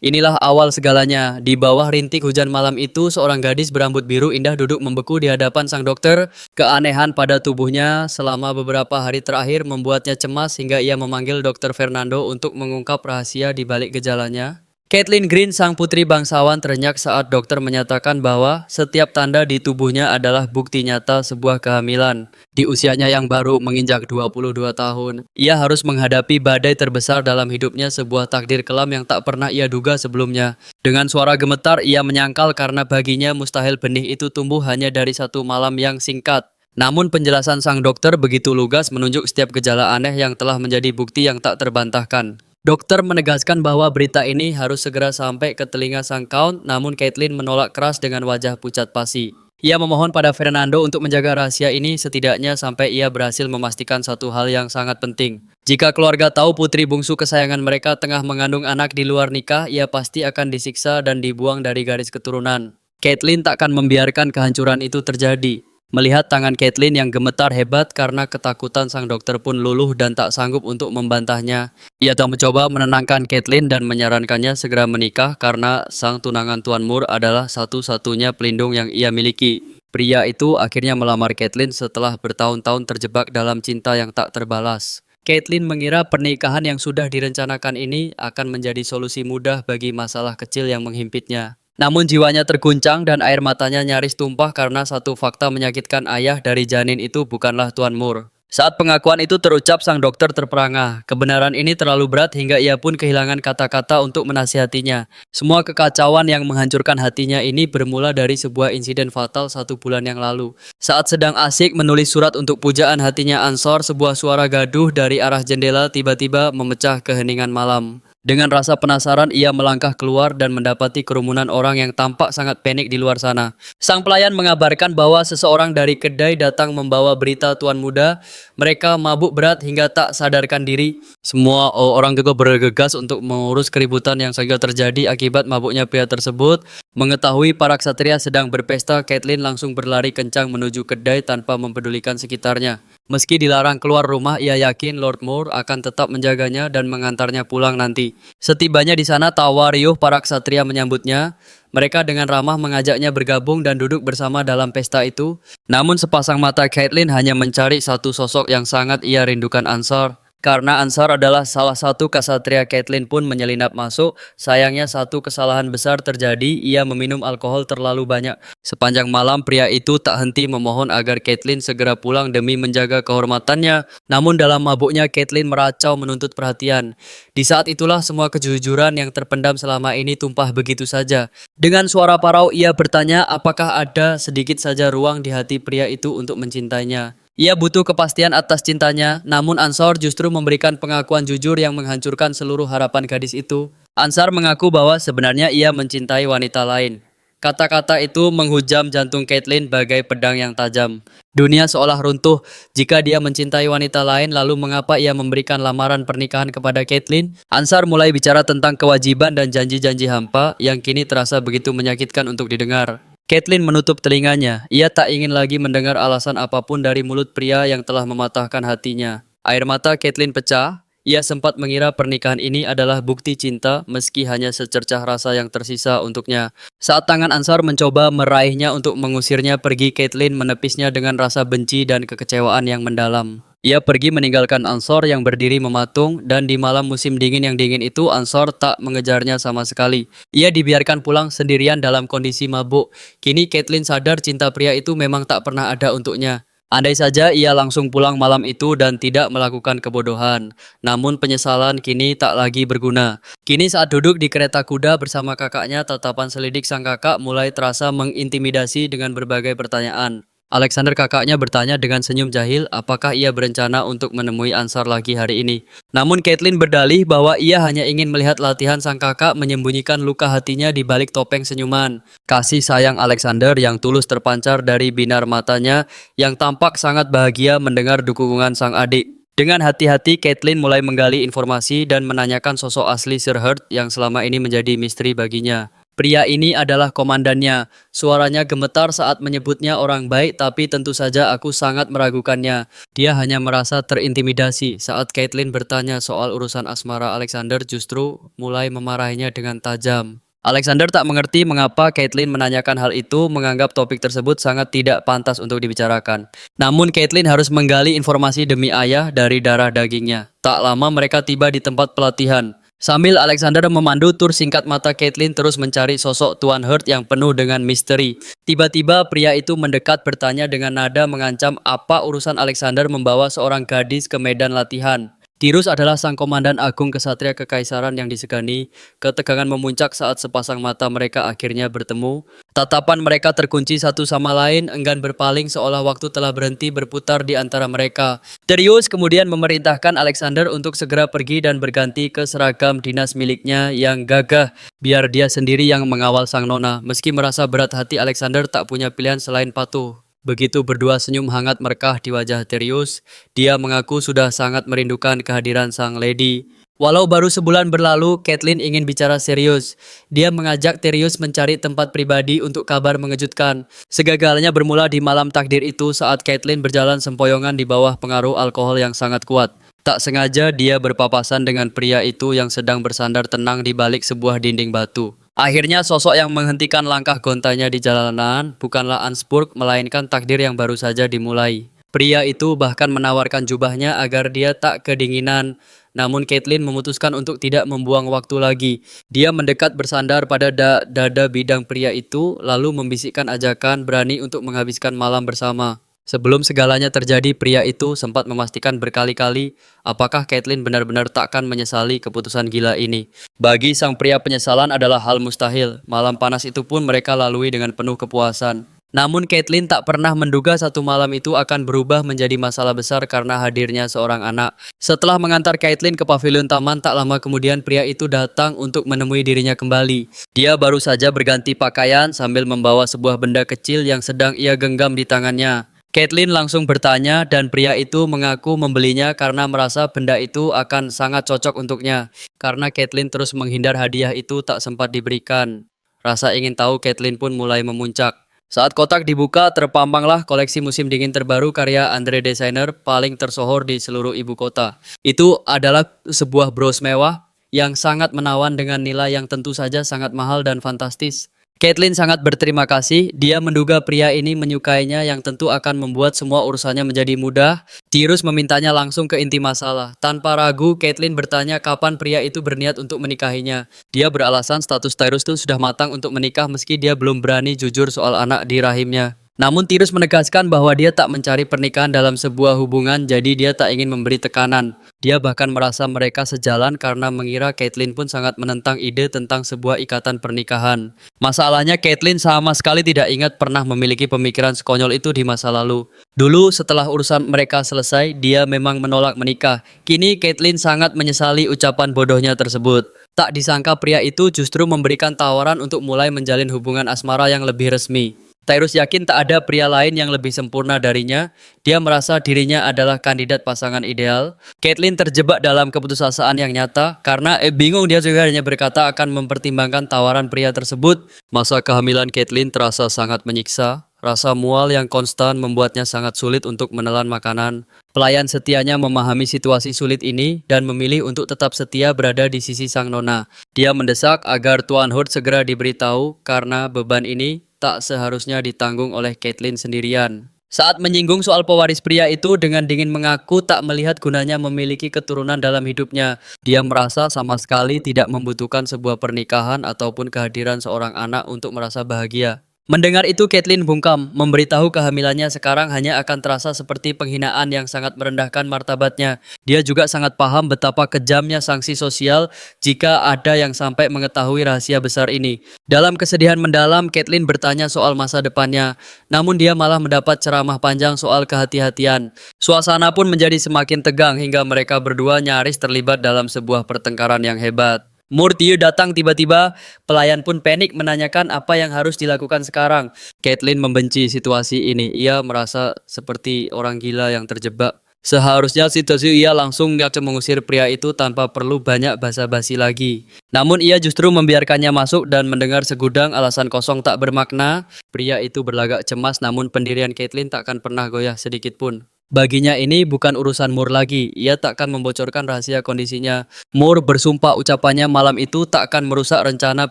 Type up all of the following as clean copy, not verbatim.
Inilah awal segalanya. Di bawah rintik hujan malam itu, seorang gadis berambut biru indah duduk membeku di hadapan sang dokter. Keanehan pada tubuhnya selama beberapa hari terakhir membuatnya cemas hingga ia memanggil Dokter Fernando untuk mengungkap rahasia di balik gejalanya. Caitlin Green, sang putri bangsawan, terenyak saat dokter menyatakan bahwa setiap tanda di tubuhnya adalah bukti nyata sebuah kehamilan. Di usianya yang baru menginjak 22 tahun, ia harus menghadapi badai terbesar dalam hidupnya, sebuah takdir kelam yang tak pernah ia duga sebelumnya. Dengan suara gemetar, ia menyangkal karena baginya mustahil benih itu tumbuh hanya dari satu malam yang singkat. Namun penjelasan sang dokter begitu lugas menunjuk setiap gejala aneh yang telah menjadi bukti yang tak terbantahkan. Dokter menegaskan bahwa berita ini harus segera sampai ke telinga sang Count, namun Caitlin menolak keras dengan wajah pucat pasi. Ia memohon pada Fernando untuk menjaga rahasia ini setidaknya sampai ia berhasil memastikan satu hal yang sangat penting. Jika keluarga tahu putri bungsu kesayangan mereka tengah mengandung anak di luar nikah, ia pasti akan disiksa dan dibuang dari garis keturunan. Caitlin tak akan membiarkan kehancuran itu terjadi. Melihat tangan Caitlin yang gemetar hebat karena ketakutan, sang dokter pun luluh dan tak sanggup untuk membantahnya. Ia tak mencoba menenangkan Caitlin dan menyarankannya segera menikah karena sang tunangan Tuan Moore adalah satu-satunya pelindung yang ia miliki. Pria itu akhirnya melamar Caitlin setelah bertahun-tahun terjebak dalam cinta yang tak terbalas. Caitlin mengira pernikahan yang sudah direncanakan ini akan menjadi solusi mudah bagi masalah kecil yang menghimpitnya. Namun jiwanya terguncang dan air matanya nyaris tumpah karena satu fakta menyakitkan: ayah dari janin itu bukanlah Tuan Moore. Saat pengakuan itu terucap, sang dokter terperangah. Kebenaran ini terlalu berat hingga ia pun kehilangan kata-kata untuk menasihatinya. Semua kekacauan yang menghancurkan hatinya ini bermula dari sebuah insiden fatal 1 bulan yang lalu. Saat sedang asik menulis surat untuk pujaan hatinya Ansor, sebuah suara gaduh dari arah jendela tiba-tiba memecah keheningan malam. Dengan rasa penasaran, ia melangkah keluar dan mendapati kerumunan orang yang tampak sangat panik di luar sana. Sang pelayan mengabarkan bahwa seseorang dari kedai datang membawa berita tuan muda. Mereka mabuk berat hingga tak sadarkan diri. Semua orang juga bergegas untuk mengurus keributan yang segera terjadi akibat mabuknya pria tersebut. Mengetahui para ksatria sedang berpesta, Caitlin langsung berlari kencang menuju kedai tanpa mempedulikan sekitarnya. Meski dilarang keluar rumah, ia yakin Lord Moore akan tetap menjaganya dan mengantarnya pulang nanti. Setibanya di sana, tawa riuh para ksatria menyambutnya. Mereka dengan ramah mengajaknya bergabung dan duduk bersama dalam pesta itu. Namun sepasang mata Caitlin hanya mencari satu sosok yang sangat ia rindukan: Ansar. Karena Ansar adalah salah satu ksatria, Caitlin pun menyelinap masuk. Sayangnya satu kesalahan besar terjadi: ia meminum alkohol terlalu banyak. Sepanjang malam pria itu tak henti memohon agar Caitlin segera pulang demi menjaga kehormatannya. Namun dalam mabuknya Caitlin meracau menuntut perhatian. Di saat itulah semua kejujuran yang terpendam selama ini tumpah begitu saja. Dengan suara parau ia bertanya apakah ada sedikit saja ruang di hati pria itu untuk mencintainya. Ia butuh kepastian atas cintanya, namun Ansar justru memberikan pengakuan jujur yang menghancurkan seluruh harapan gadis itu. Ansar mengaku bahwa sebenarnya ia mencintai wanita lain. Kata-kata itu menghujam jantung Caitlin bagai pedang yang tajam. Dunia seolah runtuh. Jika dia mencintai wanita lain, lalu mengapa ia memberikan lamaran pernikahan kepada Caitlin? Ansar mulai bicara tentang kewajiban dan janji-janji hampa yang kini terasa begitu menyakitkan untuk didengar. Caitlin menutup telinganya. Ia tak ingin lagi mendengar alasan apapun dari mulut pria yang telah mematahkan hatinya. Air mata Caitlin pecah. Ia sempat mengira pernikahan ini adalah bukti cinta, meski hanya secercah rasa yang tersisa untuknya. Saat tangan Ansar mencoba meraihnya untuk mengusirnya pergi, Caitlin menepisnya dengan rasa benci dan kekecewaan yang mendalam. Ia pergi meninggalkan Ansar yang berdiri mematung, dan di malam musim dingin yang dingin itu Ansar tak mengejarnya sama sekali. Ia dibiarkan pulang sendirian dalam kondisi mabuk. Kini Caitlin sadar cinta pria itu memang tak pernah ada untuknya. Andai saja ia langsung pulang malam itu dan tidak melakukan kebodohan. Namun penyesalan kini tak lagi berguna. Kini saat duduk di kereta kuda bersama kakaknya, tatapan selidik sang kakak mulai terasa mengintimidasi dengan berbagai pertanyaan. Alexander, kakaknya, bertanya dengan senyum jahil apakah ia berencana untuk menemui Ansar lagi hari ini. Namun Caitlin berdalih bahwa ia hanya ingin melihat latihan sang kakak menyembunyikan luka hatinya di balik topeng senyuman. Kasih sayang Alexander yang tulus terpancar dari binar matanya yang tampak sangat bahagia mendengar dukungan sang adik. Dengan hati-hati Caitlin mulai menggali informasi dan menanyakan sosok asli Sir Hurt yang selama ini menjadi misteri baginya. Pria ini adalah komandannya. Suaranya gemetar saat menyebutnya orang baik, tapi tentu saja aku sangat meragukannya. Dia hanya merasa terintimidasi saat Caitlin bertanya soal urusan asmara Alexander, justru mulai memarahinya dengan tajam. Alexander tak mengerti mengapa Caitlin menanyakan hal itu, menganggap topik tersebut sangat tidak pantas untuk dibicarakan. Namun Caitlin harus menggali informasi demi ayah dari darah dagingnya. Tak lama mereka tiba di tempat pelatihan. Sambil Alexander memandu tur singkat, mata Caitlin terus mencari sosok Tuan Hurt yang penuh dengan misteri. Tiba-tiba pria itu mendekat bertanya dengan nada mengancam, apa urusan Alexander membawa seorang gadis ke medan latihan. Tyrus adalah sang komandan agung kesatria kekaisaran yang disegani. Ketegangan memuncak saat sepasang mata mereka akhirnya bertemu. Tatapan mereka terkunci satu sama lain, enggan berpaling seolah waktu telah berhenti berputar di antara mereka. Tyrus kemudian memerintahkan Alexander untuk segera pergi dan berganti ke seragam dinas miliknya yang gagah, biar dia sendiri yang mengawal sang nona. Meski merasa berat hati, Alexander tak punya pilihan selain patuh. Begitu berdua senyum hangat merkah di wajah Tyrus, dia mengaku sudah sangat merindukan kehadiran sang lady. Walau baru sebulan berlalu, Caitlin ingin bicara serius. Dia mengajak Tyrus mencari tempat pribadi untuk kabar mengejutkan. Segagalnya bermula di malam takdir itu saat Caitlin berjalan sempoyongan di bawah pengaruh alkohol yang sangat kuat. Tak sengaja dia berpapasan dengan pria itu yang sedang bersandar tenang di balik sebuah dinding batu. Akhirnya sosok yang menghentikan langkah gontanya di jalanan bukanlah Ansburg, melainkan takdir yang baru saja dimulai. Pria itu bahkan menawarkan jubahnya agar dia tak kedinginan. Namun Caitlin memutuskan untuk tidak membuang waktu lagi. Dia mendekat bersandar pada dada bidang pria itu, lalu membisikkan ajakan berani untuk menghabiskan malam bersama. Sebelum segalanya terjadi, pria itu sempat memastikan berkali-kali apakah Caitlin benar-benar takkan menyesali keputusan gila ini. Bagi sang pria, penyesalan adalah hal mustahil. Malam panas itu pun mereka lalui dengan penuh kepuasan. Namun Caitlin tak pernah menduga satu malam itu akan berubah menjadi masalah besar karena hadirnya seorang anak. Setelah mengantar Caitlin ke pavilion taman, tak lama kemudian pria itu datang untuk menemui dirinya kembali. Dia baru saja berganti pakaian sambil membawa sebuah benda kecil yang sedang ia genggam di tangannya. Caitlin langsung bertanya dan pria itu mengaku membelinya karena merasa benda itu akan sangat cocok untuknya. Karena Caitlin terus menghindar hadiah itu tak sempat diberikan. Rasa ingin tahu Caitlin pun mulai memuncak. Saat kotak dibuka, terpampanglah koleksi musim dingin terbaru karya Andre Designer paling tersohor di seluruh ibu kota. Itu adalah sebuah bros mewah yang sangat menawan dengan nilai yang tentu saja sangat mahal dan fantastis. Caitlin sangat berterima kasih. Dia menduga pria ini menyukainya yang tentu akan membuat semua urusannya menjadi mudah. Tyrus memintanya langsung ke inti masalah. Tanpa ragu, Caitlin bertanya kapan pria itu berniat untuk menikahinya. Dia beralasan status Tyrus itu sudah matang untuk menikah meski dia belum berani jujur soal anak di rahimnya. Namun Tyrus menegaskan bahwa dia tak mencari pernikahan dalam sebuah hubungan, jadi dia tak ingin memberi tekanan. Dia bahkan merasa mereka sejalan karena mengira Caitlin pun sangat menentang ide tentang sebuah ikatan pernikahan. Masalahnya Caitlin sama sekali tidak ingat pernah memiliki pemikiran sekonyol itu di masa lalu. Dulu setelah urusan mereka selesai, dia memang menolak menikah. Kini Caitlin sangat menyesali ucapan bodohnya tersebut. Tak disangka pria itu justru memberikan tawaran untuk mulai menjalin hubungan asmara yang lebih resmi. Tyrus yakin tak ada pria lain yang lebih sempurna darinya. Dia merasa dirinya adalah kandidat pasangan ideal. Caitlin terjebak dalam keputusasaan yang nyata karena bingung, dia juga hanya berkata akan mempertimbangkan tawaran pria tersebut. Masa kehamilan Caitlin terasa sangat menyiksa. Rasa mual yang konstan membuatnya sangat sulit untuk menelan makanan. Pelayan setianya memahami situasi sulit ini dan memilih untuk tetap setia berada di sisi sang nona. Dia mendesak agar Tuan Hurt segera diberitahu karena beban ini tak seharusnya ditanggung oleh Caitlin sendirian. Saat menyinggung soal pewaris, pria itu dengan dingin mengaku tak melihat gunanya memiliki keturunan dalam hidupnya. Dia merasa sama sekali tidak membutuhkan sebuah pernikahan ataupun kehadiran seorang anak untuk merasa bahagia. Mendengar itu Caitlin bungkam, memberitahu kehamilannya sekarang hanya akan terasa seperti penghinaan yang sangat merendahkan martabatnya. Dia juga sangat paham betapa kejamnya sanksi sosial jika ada yang sampai mengetahui rahasia besar ini. Dalam kesedihan mendalam, Caitlin bertanya soal masa depannya, namun dia malah mendapat ceramah panjang soal kehati-hatian. Suasana pun menjadi semakin tegang hingga mereka berdua nyaris terlibat dalam sebuah pertengkaran yang hebat. Murtyu datang tiba-tiba, pelayan pun panik menanyakan apa yang harus dilakukan sekarang. Caitlin membenci situasi ini, ia merasa seperti orang gila yang terjebak. Seharusnya si Tzu ia langsung mengusir pria itu tanpa perlu banyak basa-basi lagi. Namun ia justru membiarkannya masuk dan mendengar segudang alasan kosong tak bermakna. Pria itu berlagak cemas namun pendirian Caitlyn takkan pernah goyah sedikit pun. Baginya ini bukan urusan Moore lagi, ia takkan membocorkan rahasia kondisinya. Moore bersumpah ucapannya malam itu takkan merusak rencana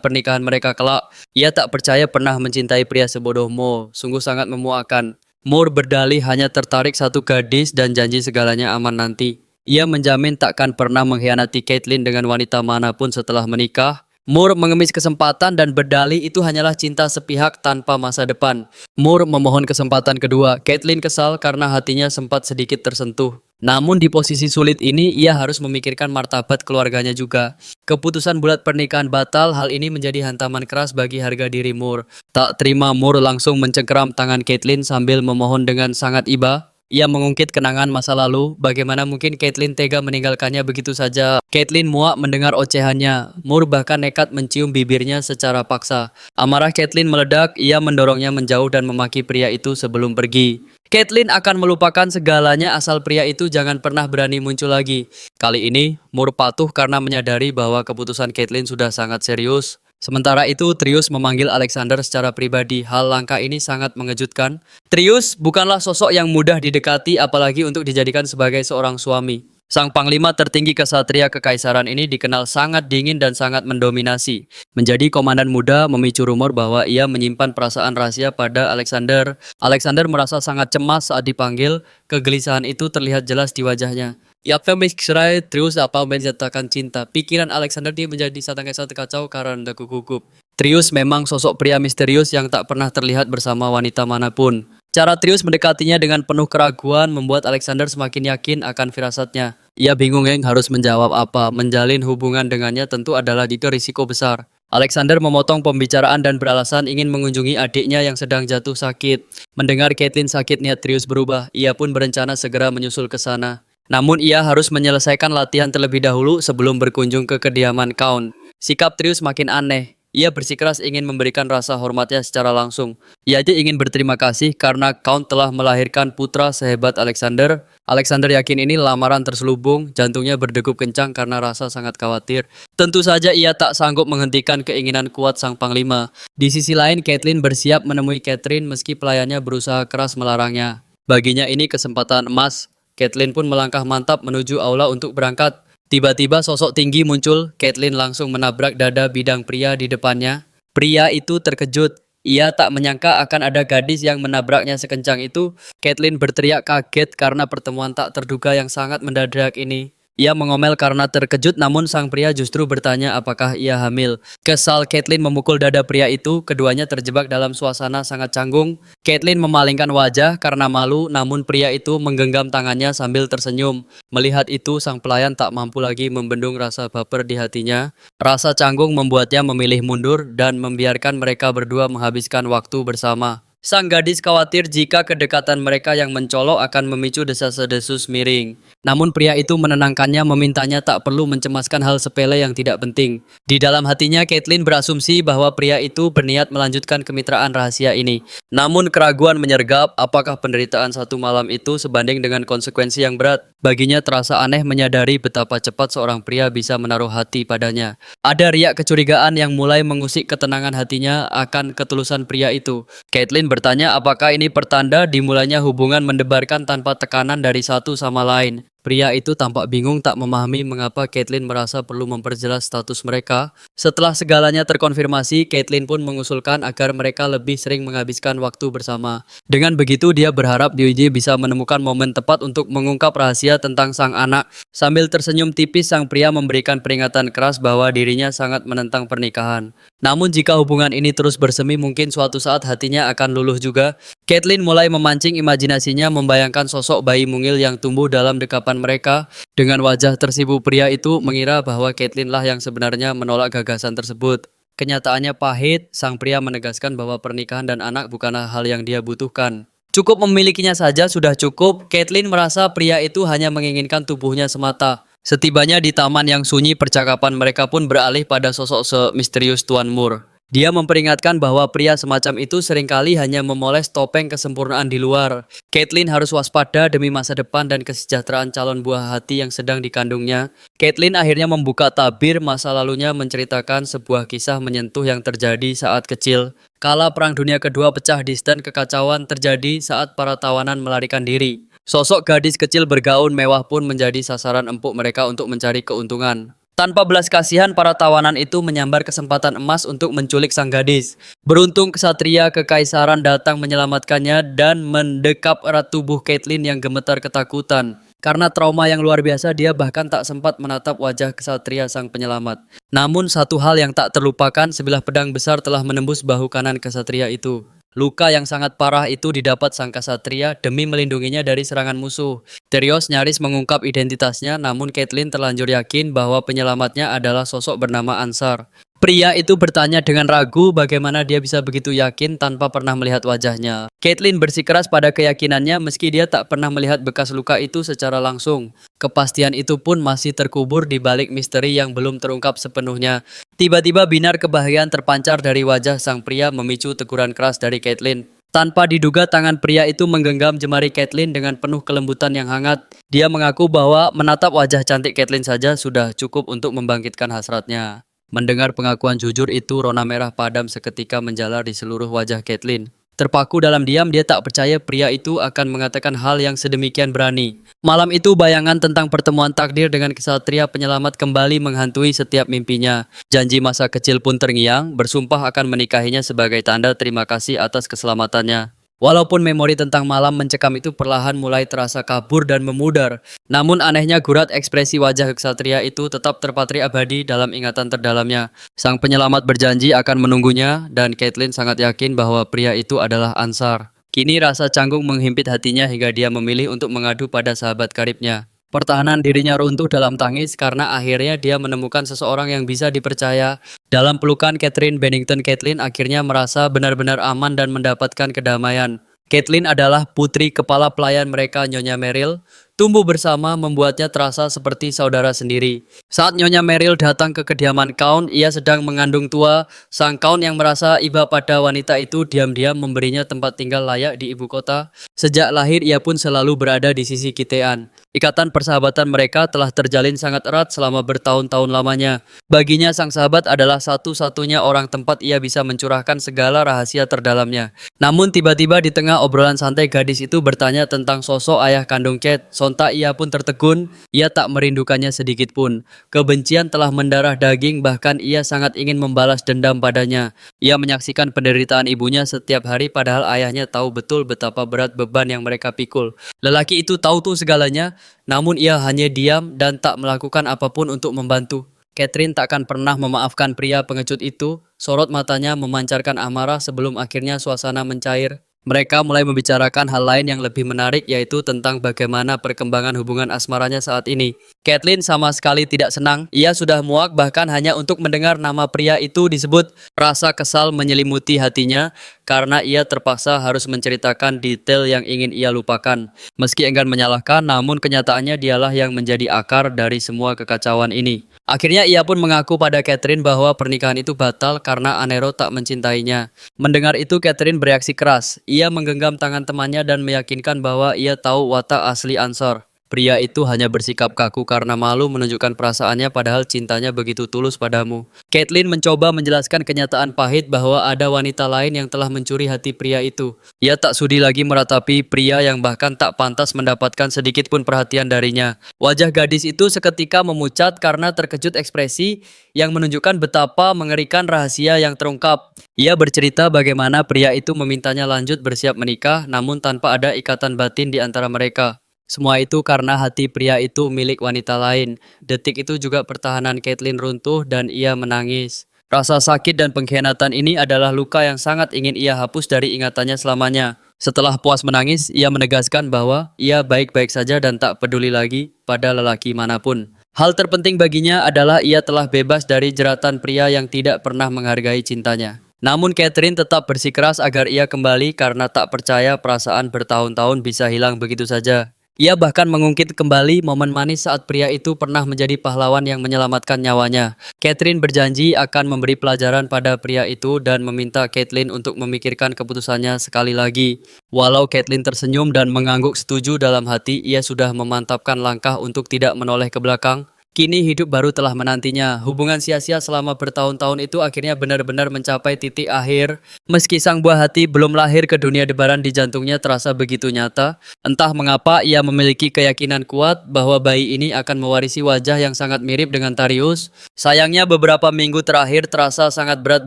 pernikahan mereka kelak. Ia tak percaya pernah mencintai pria sebodoh Mo, sungguh sangat memuakkan. Moore berdalih hanya tertarik satu gadis dan janji segalanya aman nanti. Ia menjamin takkan pernah mengkhianati Caitlyn dengan wanita manapun setelah menikah. Moore mengemis kesempatan dan berdalih itu hanyalah cinta sepihak tanpa masa depan. Moore memohon kesempatan kedua. Caitlyn kesal karena hatinya sempat sedikit tersentuh. Namun di posisi sulit ini, ia harus memikirkan martabat keluarganya juga. Keputusan bulat pernikahan batal, hal ini menjadi hantaman keras bagi harga diri Moore. Tak terima, Moore langsung mencengkeram tangan Caitlyn sambil memohon dengan sangat iba. Ia mengungkit kenangan masa lalu, bagaimana mungkin Caitlyn tega meninggalkannya begitu saja. Caitlyn muak mendengar ocehannya. Moore bahkan nekat mencium bibirnya secara paksa. Amarah Caitlyn meledak, ia mendorongnya menjauh dan memaki pria itu sebelum pergi. Caitlyn akan melupakan segalanya asal pria itu jangan pernah berani muncul lagi. Kali ini, Moore patuh karena menyadari bahwa keputusan Caitlyn sudah sangat serius. Sementara itu, Trius memanggil Alexander secara pribadi. Hal langkah ini sangat mengejutkan. Trius bukanlah sosok yang mudah didekati apalagi untuk dijadikan sebagai seorang suami. Sang panglima tertinggi kesatria kekaisaran ini dikenal sangat dingin dan sangat mendominasi. Menjadi komandan muda memicu rumor bahwa ia menyimpan perasaan rahasia pada Alexander. Alexander merasa sangat cemas saat dipanggil. Kegelisahan itu terlihat jelas di wajahnya. Yapsa Mixrai Trius apa menyatakan cinta. Pikiran Alexander dia menjadi satu kacau karena gugup. Trius memang sosok pria misterius yang tak pernah terlihat bersama wanita manapun. Cara Trius mendekatinya dengan penuh keraguan membuat Alexander semakin yakin akan firasatnya. Ia bingung yang harus menjawab apa. Menjalin hubungan dengannya tentu adalah risiko besar. Alexander memotong pembicaraan dan beralasan ingin mengunjungi adiknya yang sedang jatuh sakit. Mendengar Caitlyn sakit, niat Trius berubah. Ia pun berencana segera menyusul ke sana. Namun ia harus menyelesaikan latihan terlebih dahulu sebelum berkunjung ke kediaman Count. Sikap Trius makin aneh. Ia bersikeras ingin memberikan rasa hormatnya secara langsung. Ia aja ingin berterima kasih karena Count telah melahirkan putra sehebat Alexander. Alexander yakin ini lamaran terselubung, jantungnya berdegup kencang karena rasa sangat khawatir. Tentu saja ia tak sanggup menghentikan keinginan kuat sang panglima. Di sisi lain, Caitlyn bersiap menemui Catherine meski pelayannya berusaha keras melarangnya. Baginya ini kesempatan emas. Caitlyn pun melangkah mantap menuju aula untuk berangkat. Tiba-tiba sosok tinggi muncul. Caitlyn langsung menabrak dada bidang pria di depannya. Pria itu terkejut. Ia tak menyangka akan ada gadis yang menabraknya sekencang itu. Caitlyn berteriak kaget karena pertemuan tak terduga yang sangat mendadak ini. Ia mengomel karena terkejut, namun sang pria justru bertanya apakah ia hamil. Kesal, Caitlyn memukul dada pria itu. Keduanya terjebak dalam suasana sangat canggung. Caitlyn memalingkan wajah karena malu, namun pria itu menggenggam tangannya sambil tersenyum. Melihat itu, sang pelayan tak mampu lagi membendung rasa baper di hatinya. Rasa canggung membuatnya memilih mundur dan membiarkan mereka berdua menghabiskan waktu bersama. Sang gadis khawatir jika kedekatan mereka yang mencolok akan memicu desas-desus miring. Namun pria itu menenangkannya, memintanya tak perlu mencemaskan hal sepele yang tidak penting. Di dalam hatinya, Caitlyn berasumsi bahwa pria itu berniat melanjutkan kemitraan rahasia ini. Namun keraguan menyergap, apakah penderitaan satu malam itu sebanding dengan konsekuensi yang berat? Baginya terasa aneh menyadari betapa cepat seorang pria bisa menaruh hati padanya. Ada riak kecurigaan yang mulai mengusik ketenangan hatinya akan ketulusan pria itu. Caitlyn bertanya apakah ini pertanda dimulainya hubungan mendebarkan tanpa tekanan dari satu sama lain. Pria itu tampak bingung, tak memahami mengapa Caitlyn merasa perlu memperjelas status mereka. Setelah segalanya terkonfirmasi, Caitlyn pun mengusulkan agar mereka lebih sering menghabiskan waktu bersama. Dengan begitu, dia berharap Dioji bisa menemukan momen tepat untuk mengungkap rahasia tentang sang anak. Sambil tersenyum tipis, sang pria memberikan peringatan keras bahwa dirinya sangat menentang pernikahan. Namun jika hubungan ini terus bersemi, mungkin suatu saat hatinya akan luluh juga. Caitlyn mulai memancing imajinasinya, membayangkan sosok bayi mungil yang tumbuh dalam dekapan mereka. Dengan wajah tersipu, pria itu mengira bahwa Caitlyn lah yang sebenarnya menolak gagasan tersebut. Kenyataannya pahit, sang pria menegaskan bahwa pernikahan dan anak bukanlah hal yang dia butuhkan. Cukup memilikinya saja sudah cukup. Caitlyn merasa pria itu hanya menginginkan tubuhnya semata. Setibanya di taman yang sunyi, percakapan mereka pun beralih pada sosok semisterius Tuan Moore. Dia memperingatkan bahwa pria semacam itu seringkali hanya memoles topeng kesempurnaan di luar. Caitlin harus waspada demi masa depan dan kesejahteraan calon buah hati yang sedang dikandungnya. Caitlin akhirnya membuka tabir masa lalunya menceritakan sebuah kisah menyentuh yang terjadi saat kecil. Kala Perang Dunia Kedua pecah di dan kekacauan terjadi saat para tawanan melarikan diri. Sosok gadis kecil bergaun mewah pun menjadi sasaran empuk mereka untuk mencari keuntungan. Tanpa belas kasihan, para tawanan itu menyambar kesempatan emas untuk menculik sang gadis. Beruntung kesatria kekaisaran datang menyelamatkannya dan mendekap erat tubuh Caitlin yang gemetar ketakutan. Karena trauma yang luar biasa, dia bahkan tak sempat menatap wajah kesatria sang penyelamat. Namun satu hal yang tak terlupakan, sebilah pedang besar telah menembus bahu kanan kesatria itu. Luka yang sangat parah itu didapat sang ksatria demi melindunginya dari serangan musuh. Terios nyaris mengungkap identitasnya, namun Caitlin terlanjur yakin bahwa penyelamatnya adalah sosok bernama Ansar. Pria itu bertanya dengan ragu bagaimana dia bisa begitu yakin tanpa pernah melihat wajahnya. Caitlin bersikeras pada keyakinannya meski dia tak pernah melihat bekas luka itu secara langsung. Kepastian itu pun masih terkubur di balik misteri yang belum terungkap sepenuhnya. Tiba-tiba binar kebahagiaan terpancar dari wajah sang pria memicu teguran keras dari Caitlin. Tanpa diduga tangan pria itu menggenggam jemari Caitlin dengan penuh kelembutan yang hangat. Dia mengaku bahwa menatap wajah cantik Caitlin saja sudah cukup untuk membangkitkan hasratnya. Mendengar pengakuan jujur itu, rona merah padam seketika menjalar di seluruh wajah Caitlin. Terpaku dalam diam, dia tak percaya pria itu akan mengatakan hal yang sedemikian berani. Malam itu bayangan tentang pertemuan takdir dengan kesatria penyelamat kembali menghantui setiap mimpinya. Janji masa kecil pun terngiang, bersumpah akan menikahinya sebagai tanda terima kasih atas keselamatannya. Walaupun memori tentang malam mencekam itu perlahan mulai terasa kabur dan memudar, namun anehnya gurat ekspresi wajah kesatria itu tetap terpatri abadi dalam ingatan terdalamnya. Sang penyelamat berjanji akan menunggunya, dan Caitlin sangat yakin bahwa pria itu adalah Ansar. Kini rasa canggung menghimpit hatinya hingga dia memilih untuk mengadu pada sahabat karibnya. Pertahanan dirinya runtuh dalam tangis karena akhirnya dia menemukan seseorang yang bisa dipercaya. Dalam pelukan Catherine Bennington, Caitlin akhirnya merasa benar-benar aman dan mendapatkan kedamaian. Caitlin adalah putri kepala pelayan mereka, Nyonya Meryl. Tumbuh bersama membuatnya terasa seperti saudara sendiri. Saat Nyonya Meryl datang ke kediaman Count, ia sedang mengandung tua. Sang Count yang merasa iba pada wanita itu diam-diam memberinya tempat tinggal layak di ibu kota. Sejak lahir ia pun selalu berada di sisi Kitean. Ikatan persahabatan mereka telah terjalin sangat erat selama bertahun-tahun lamanya. Baginya sang sahabat adalah satu-satunya orang tempat ia bisa mencurahkan segala rahasia terdalamnya. Namun tiba-tiba di tengah obrolan santai gadis itu bertanya tentang sosok ayah kandung Kate. Sontak ia pun tertegun, ia tak merindukannya sedikit pun. Kebencian telah mendarah daging, bahkan ia sangat ingin membalas dendam padanya. Ia menyaksikan penderitaan ibunya setiap hari padahal ayahnya tahu betul betapa berat beban yang mereka pikul. Lelaki itu tahu tuh segalanya, namun ia hanya diam dan tak melakukan apapun untuk membantu. Catherine takkan pernah memaafkan pria pengecut itu. Sorot matanya memancarkan amarah sebelum akhirnya suasana mencair. Mereka mulai membicarakan hal lain yang lebih menarik, yaitu tentang bagaimana perkembangan hubungan asmaranya saat ini. Caitlin sama sekali tidak senang. Ia sudah muak bahkan hanya untuk mendengar nama pria itu disebut. Rasa kesal menyelimuti hatinya karena ia terpaksa harus menceritakan detail yang ingin ia lupakan. Meski enggan menyalahkan, namun kenyataannya dialah yang menjadi akar dari semua kekacauan ini. Akhirnya ia pun mengaku pada Catherine bahwa pernikahan itu batal karena Anero tak mencintainya. Mendengar itu Catherine bereaksi keras. Ia menggenggam tangan temannya dan meyakinkan bahwa ia tahu watak asli Ansar. Pria itu hanya bersikap kaku karena malu menunjukkan perasaannya padahal cintanya begitu tulus padamu. Caitlin mencoba menjelaskan kenyataan pahit bahwa ada wanita lain yang telah mencuri hati pria itu. Ia tak sudi lagi meratapi pria yang bahkan tak pantas mendapatkan sedikit pun perhatian darinya. Wajah gadis itu seketika memucat karena terkejut ekspresi yang menunjukkan betapa mengerikan rahasia yang terungkap. Ia bercerita bagaimana pria itu memintanya lanjut bersiap menikah namun tanpa ada ikatan batin di antara mereka. Semua itu karena hati pria itu milik wanita lain. Detik itu juga pertahanan Caitlin runtuh dan ia menangis. Rasa sakit dan pengkhianatan ini adalah luka yang sangat ingin ia hapus dari ingatannya selamanya. Setelah puas menangis, ia menegaskan bahwa ia baik-baik saja dan tak peduli lagi pada lelaki manapun. Hal terpenting baginya adalah ia telah bebas dari jeratan pria yang tidak pernah menghargai cintanya. Namun Catherine tetap bersikeras agar ia kembali karena tak percaya perasaan bertahun-tahun bisa hilang begitu saja. Ia bahkan mengungkit kembali momen manis saat pria itu pernah menjadi pahlawan yang menyelamatkan nyawanya. Catherine berjanji akan memberi pelajaran pada pria itu dan meminta Caitlyn untuk memikirkan keputusannya sekali lagi. Walau Caitlyn tersenyum dan mengangguk setuju dalam hati, ia sudah memantapkan langkah untuk tidak menoleh ke belakang. Kini hidup baru telah menantinya. Hubungan sia-sia selama bertahun-tahun itu akhirnya benar-benar mencapai titik akhir. Meski sang buah hati belum lahir ke dunia debaran di jantungnya terasa begitu nyata. Entah mengapa ia memiliki keyakinan kuat bahwa bayi ini akan mewarisi wajah yang sangat mirip dengan Tarius. Sayangnya beberapa minggu terakhir terasa sangat berat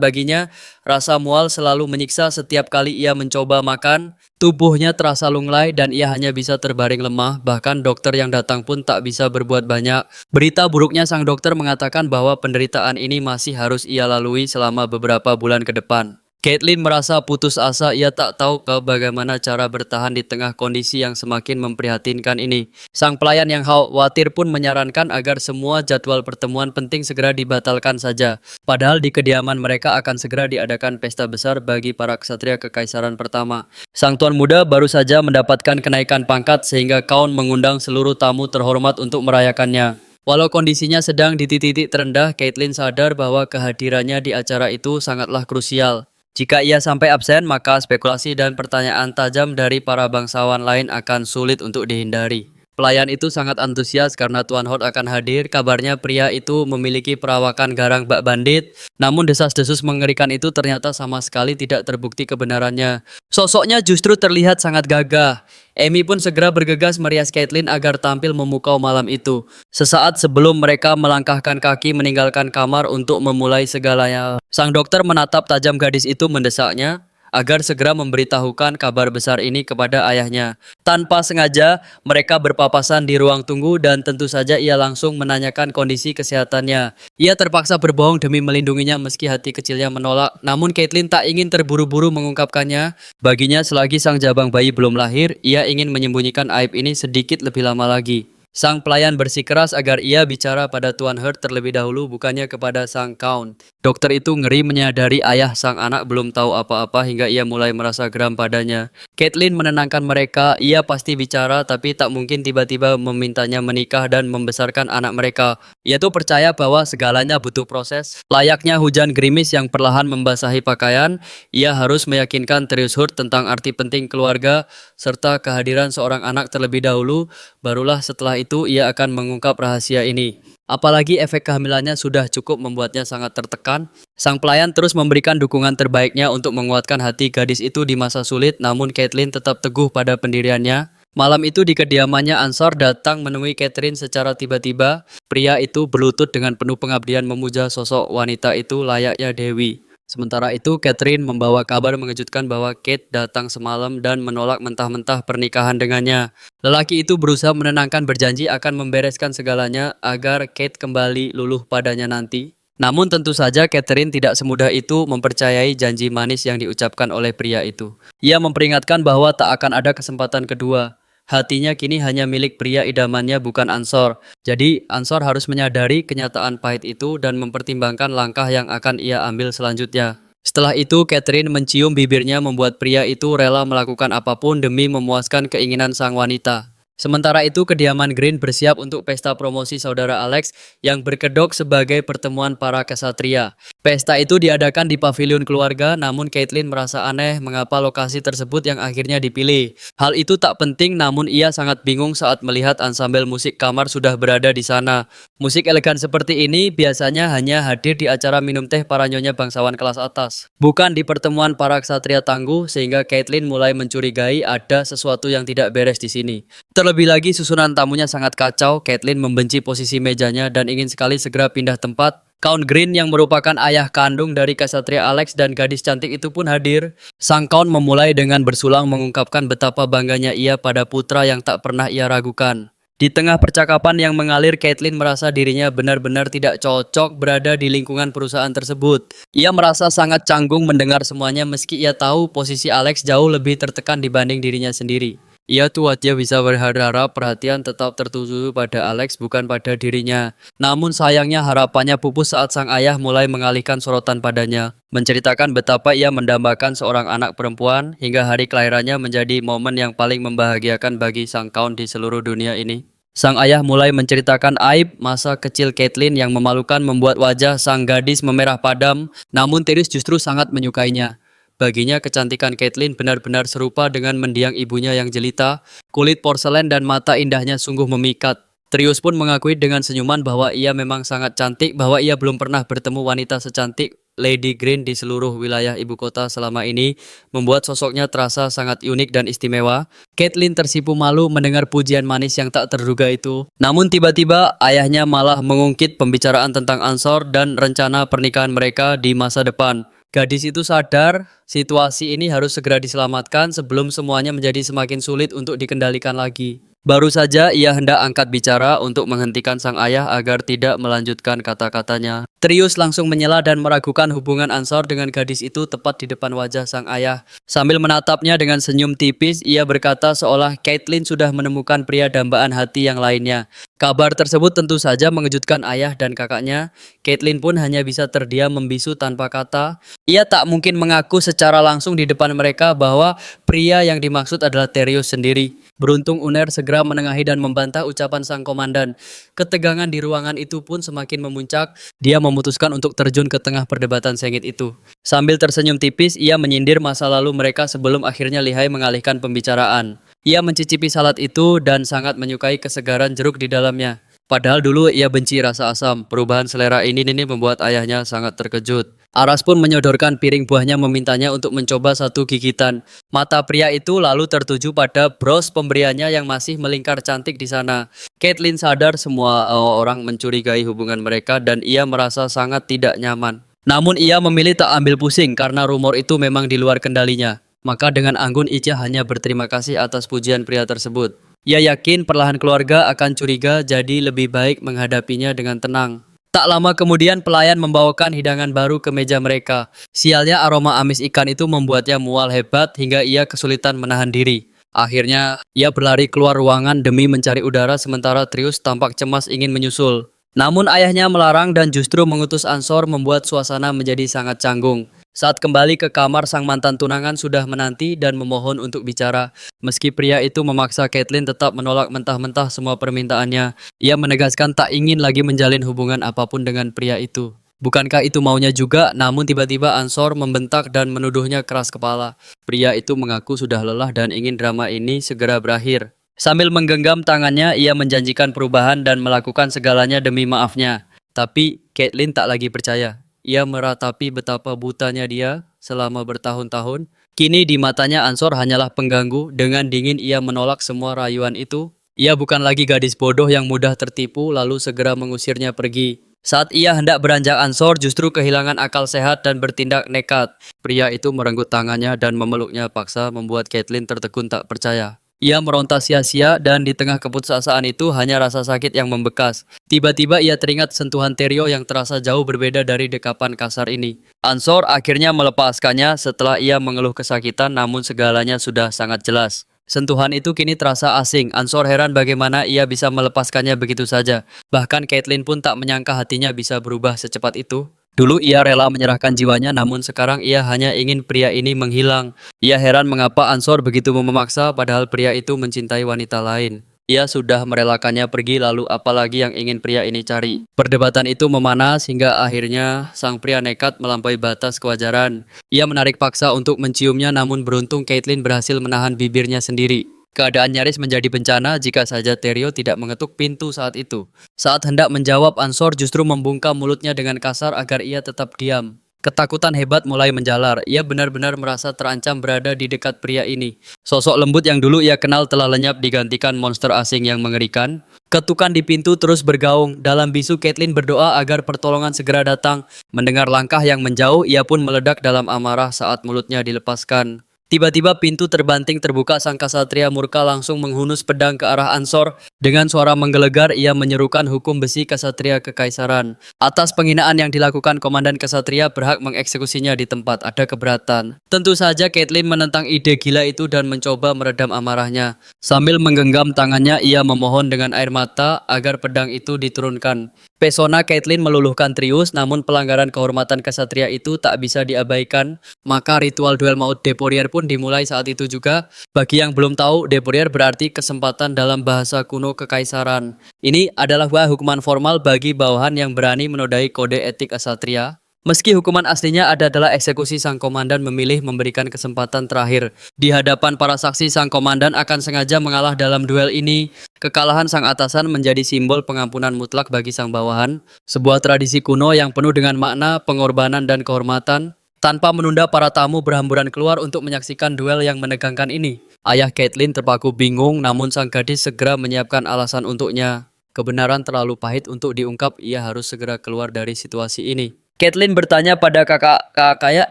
baginya. Rasa mual selalu menyiksa setiap kali ia mencoba makan. Tubuhnya terasa lunglai dan ia hanya bisa terbaring lemah, bahkan dokter yang datang pun tak bisa berbuat banyak. Berita buruknya sang dokter mengatakan bahwa penderitaan ini masih harus ia lalui selama beberapa bulan ke depan. Caitlyn merasa putus asa, ia tak tahu bagaimana cara bertahan di tengah kondisi yang semakin memprihatinkan ini. Sang pelayan yang khawatir pun menyarankan agar semua jadwal pertemuan penting segera dibatalkan saja. Padahal di kediaman mereka akan segera diadakan pesta besar bagi para ksatria kekaisaran pertama. Sang tuan muda baru saja mendapatkan kenaikan pangkat sehingga Kaun mengundang seluruh tamu terhormat untuk merayakannya. Walau kondisinya sedang di titik terendah, Caitlyn sadar bahwa kehadirannya di acara itu sangatlah krusial. Jika ia sampai absen, maka spekulasi dan pertanyaan tajam dari para bangsawan lain akan sulit untuk dihindari. Pelayan itu sangat antusias karena Tuan Hort akan hadir. Kabarnya pria itu memiliki perawakan garang bak bandit. Namun desas-desus mengerikan itu ternyata sama sekali tidak terbukti kebenarannya. Sosoknya justru terlihat sangat gagah. Amy pun segera bergegas merias Caitlyn agar tampil memukau malam itu. Sesaat sebelum mereka melangkahkan kaki meninggalkan kamar untuk memulai segalanya, sang dokter menatap tajam gadis itu mendesaknya agar segera memberitahukan kabar besar ini kepada ayahnya. Tanpa sengaja, mereka berpapasan di ruang tunggu dan tentu saja ia langsung menanyakan kondisi kesehatannya. Ia terpaksa berbohong demi melindunginya meski hati kecilnya menolak. Namun Caitlyn tak ingin terburu-buru mengungkapkannya. Baginya selagi sang jabang bayi belum lahir, ia ingin menyembunyikan aib ini sedikit lebih lama lagi. Sang pelayan bersikeras agar ia bicara pada Tuan Hurt terlebih dahulu, bukannya kepada sang Count. Dokter itu ngeri menyadari ayah sang anak belum tahu apa-apa hingga ia mulai merasa geram padanya. Caitlyn menenangkan mereka, ia pasti bicara tapi tak mungkin tiba-tiba memintanya menikah dan membesarkan anak mereka. Ia tuh percaya bahwa segalanya butuh proses. Layaknya hujan gerimis yang perlahan membasahi pakaian, ia harus meyakinkan Tarius Hurt tentang arti penting keluarga serta kehadiran seorang anak terlebih dahulu, barulah setelah itu ia akan mengungkap rahasia ini. Apalagi efek kehamilannya sudah cukup membuatnya sangat tertekan. Sang pelayan terus memberikan dukungan terbaiknya untuk menguatkan hati gadis itu di masa sulit, namun Caitlyn tetap teguh pada pendiriannya. Malam itu di kediamannya, Ansar datang menemui Catherine secara tiba-tiba. Pria itu berlutut dengan penuh pengabdian memuja sosok wanita itu layaknya Dewi. Sementara itu, Catherine membawa kabar mengejutkan bahwa Kate datang semalam dan menolak mentah-mentah pernikahan dengannya. Lelaki itu berusaha menenangkan, berjanji akan membereskan segalanya agar Kate kembali luluh padanya nanti. Namun tentu saja Catherine tidak semudah itu mempercayai janji manis yang diucapkan oleh pria itu. Ia memperingatkan bahwa tak akan ada kesempatan kedua. Hatinya kini hanya milik pria idamannya, bukan Ansor. Jadi Ansor harus menyadari kenyataan pahit itu dan mempertimbangkan langkah yang akan ia ambil selanjutnya. Setelah itu Catherine mencium bibirnya membuat pria itu rela melakukan apapun demi memuaskan keinginan sang wanita. Sementara itu kediaman Green bersiap untuk pesta promosi saudara Alex yang berkedok sebagai pertemuan para kesatria. Pesta itu diadakan di pavilion keluarga, namun Caitlyn merasa aneh mengapa lokasi tersebut yang akhirnya dipilih. Hal itu tak penting, namun ia sangat bingung saat melihat ansambel musik kamar sudah berada di sana. Musik elegan seperti ini biasanya hanya hadir di acara minum teh para nyonya bangsawan kelas atas, bukan di pertemuan para ksatria tangguh, sehingga Caitlyn mulai mencurigai ada sesuatu yang tidak beres di sini. Terlebih lagi susunan tamunya sangat kacau. Caitlyn membenci posisi mejanya dan ingin sekali segera pindah tempat. Count Green yang merupakan ayah kandung dari ksatria Alex dan gadis cantik itu pun hadir. Sang Count memulai dengan bersulang mengungkapkan betapa bangganya ia pada putra yang tak pernah ia ragukan. Di tengah percakapan yang mengalir, Caitlyn merasa dirinya benar-benar tidak cocok berada di lingkungan perusahaan tersebut. Ia merasa sangat canggung mendengar semuanya meski ia tahu posisi Alex jauh lebih tertekan dibanding dirinya sendiri. Ia tuh dia bisa berharap perhatian tetap tertuju pada Alex bukan pada dirinya. Namun sayangnya harapannya pupus saat sang ayah mulai mengalihkan sorotan padanya. Menceritakan betapa ia mendambakan seorang anak perempuan hingga hari kelahirannya menjadi momen yang paling membahagiakan bagi sang Count di seluruh dunia ini. Sang ayah mulai menceritakan aib masa kecil Caitlyn yang memalukan membuat wajah sang gadis memerah padam, namun Tyrese justru sangat menyukainya. Baginya kecantikan Caitlyn benar-benar serupa dengan mendiang ibunya yang jelita, kulit porselen dan mata indahnya sungguh memikat. Trius pun mengakui dengan senyuman bahwa ia memang sangat cantik, bahwa ia belum pernah bertemu wanita secantik Lady Green di seluruh wilayah ibu kota selama ini, membuat sosoknya terasa sangat unik dan istimewa. Caitlyn tersipu malu mendengar pujian manis yang tak terduga itu. Namun tiba-tiba ayahnya malah mengungkit pembicaraan tentang Ansor dan rencana pernikahan mereka di masa depan. Gadis itu sadar situasi ini harus segera diselamatkan sebelum semuanya menjadi semakin sulit untuk dikendalikan lagi. Baru saja ia hendak angkat bicara untuk menghentikan sang ayah agar tidak melanjutkan kata-katanya. Trius langsung menyela dan meragukan hubungan Ansor dengan gadis itu tepat di depan wajah sang ayah. Sambil menatapnya dengan senyum tipis, ia berkata seolah Caitlyn sudah menemukan pria dambaan hati yang lainnya. Kabar tersebut tentu saja mengejutkan ayah dan kakaknya. Caitlyn pun hanya bisa terdiam membisu tanpa kata. Ia tak mungkin mengaku secara langsung di depan mereka bahwa pria yang dimaksud adalah Terius sendiri. Beruntung Uner segera menengahi dan membantah ucapan sang komandan. Ketegangan di ruangan itu pun semakin memuncak. Dia memutuskan untuk terjun ke tengah perdebatan sengit itu. Sambil tersenyum tipis, ia menyindir masa lalu mereka sebelum akhirnya lihai mengalihkan pembicaraan. Ia mencicipi salad itu dan sangat menyukai kesegaran jeruk di dalamnya. Padahal dulu ia benci rasa asam. Perubahan selera ini membuat ayahnya sangat terkejut. Aras pun menyodorkan piring buahnya memintanya untuk mencoba satu gigitan. Mata pria itu lalu tertuju pada bros pemberiannya yang masih melingkar cantik di sana. Caitlyn sadar semua orang mencurigai hubungan mereka dan ia merasa sangat tidak nyaman. Namun ia memilih tak ambil pusing karena rumor itu memang di luar kendalinya. Maka dengan anggun Ica hanya berterima kasih atas pujian pria tersebut. Ia yakin perlahan keluarga akan curiga, jadi lebih baik menghadapinya dengan tenang. Tak lama kemudian pelayan membawakan hidangan baru ke meja mereka. Sialnya aroma amis ikan itu membuatnya mual hebat hingga ia kesulitan menahan diri. Akhirnya ia berlari keluar ruangan demi mencari udara sementara Trius tampak cemas ingin menyusul. Namun ayahnya melarang dan justru mengutus Ansor membuat suasana menjadi sangat canggung. Saat kembali ke kamar, sang mantan tunangan sudah menanti dan memohon untuk bicara. Meski pria itu memaksa Caitlyn tetap menolak mentah-mentah semua permintaannya, ia menegaskan tak ingin lagi menjalin hubungan apapun dengan pria itu. Bukankah itu maunya juga? Namun tiba-tiba Ansor membentak dan menuduhnya keras kepala. Pria itu mengaku sudah lelah dan ingin drama ini segera berakhir. Sambil menggenggam tangannya, ia menjanjikan perubahan dan melakukan segalanya demi maafnya. Tapi Caitlyn tak lagi percaya. Ia meratapi betapa butanya dia selama bertahun-tahun. Kini di matanya Ansor hanyalah pengganggu. Dengan dingin ia menolak semua rayuan itu. Ia bukan lagi gadis bodoh yang mudah tertipu lalu segera mengusirnya pergi. Saat ia hendak beranjak, Ansor justru kehilangan akal sehat dan bertindak nekat. Pria itu merenggut tangannya dan memeluknya paksa membuat Caitlyn tertegun tak percaya. Ia meronta sia-sia dan di tengah keputusasaan itu hanya rasa sakit yang membekas. Tiba-tiba ia teringat sentuhan Terio yang terasa jauh berbeda dari dekapan kasar ini. Ansor akhirnya melepaskannya setelah ia mengeluh kesakitan namun segalanya sudah sangat jelas. Sentuhan itu kini terasa asing. Ansor heran bagaimana ia bisa melepaskannya begitu saja. Bahkan Caitlyn pun tak menyangka hatinya bisa berubah secepat itu. Dulu ia rela menyerahkan jiwanya, namun sekarang ia hanya ingin pria ini menghilang. Ia heran mengapa Ansor begitu memaksa padahal pria itu mencintai wanita lain. Ia sudah merelakannya pergi, lalu apalagi yang ingin pria ini cari. Perdebatan itu memanas hingga akhirnya sang pria nekat melampaui batas kewajaran. Ia menarik paksa untuk menciumnya, namun beruntung Caitlyn berhasil menahan bibirnya sendiri. Keadaan nyaris menjadi bencana jika saja Terio tidak mengetuk pintu saat itu. Saat hendak menjawab, Ansor justru membungkam mulutnya dengan kasar agar ia tetap diam. Ketakutan hebat mulai menjalar. Ia benar-benar merasa terancam berada di dekat pria ini. Sosok lembut yang dulu ia kenal telah lenyap digantikan monster asing yang mengerikan. Ketukan di pintu terus bergaung. Dalam bisu Caitlyn berdoa agar pertolongan segera datang. Mendengar langkah yang menjauh, ia pun meledak dalam amarah saat mulutnya dilepaskan. Tiba-tiba pintu terbanting terbuka, sang kasatria murka langsung menghunus pedang ke arah Ansor. Dengan suara menggelegar, ia menyerukan hukum besi kasatria kekaisaran. Atas penghinaan yang dilakukan, komandan kasatria berhak mengeksekusinya di tempat. Ada keberatan. Tentu saja Caitlyn menentang ide gila itu dan mencoba meredam amarahnya. Sambil menggenggam tangannya, ia memohon dengan air mata agar pedang itu diturunkan. Pesona Caitlyn meluluhkan Trius, namun pelanggaran kehormatan kesatria itu tak bisa diabaikan. Maka ritual duel maut Deporier pun dimulai saat itu juga. Bagi yang belum tahu, Deporier berarti kesempatan dalam bahasa kuno kekaisaran. Ini adalah hukuman formal bagi bawahan yang berani menodai kode etik kesatria. Meski hukuman aslinya adalah eksekusi, sang komandan memilih memberikan kesempatan terakhir. Di hadapan para saksi, sang komandan akan sengaja mengalah dalam duel ini. Kekalahan sang atasan menjadi simbol pengampunan mutlak bagi sang bawahan. Sebuah tradisi kuno yang penuh dengan makna, pengorbanan, dan kehormatan. Tanpa menunda, para tamu berhamburan keluar untuk menyaksikan duel yang menegangkan ini. Ayah Caitlyn terpaku bingung, namun sang gadis segera menyiapkan alasan untuknya. Kebenaran terlalu pahit untuk diungkap, ia harus segera keluar dari situasi ini. Caitlyn bertanya pada kakaknya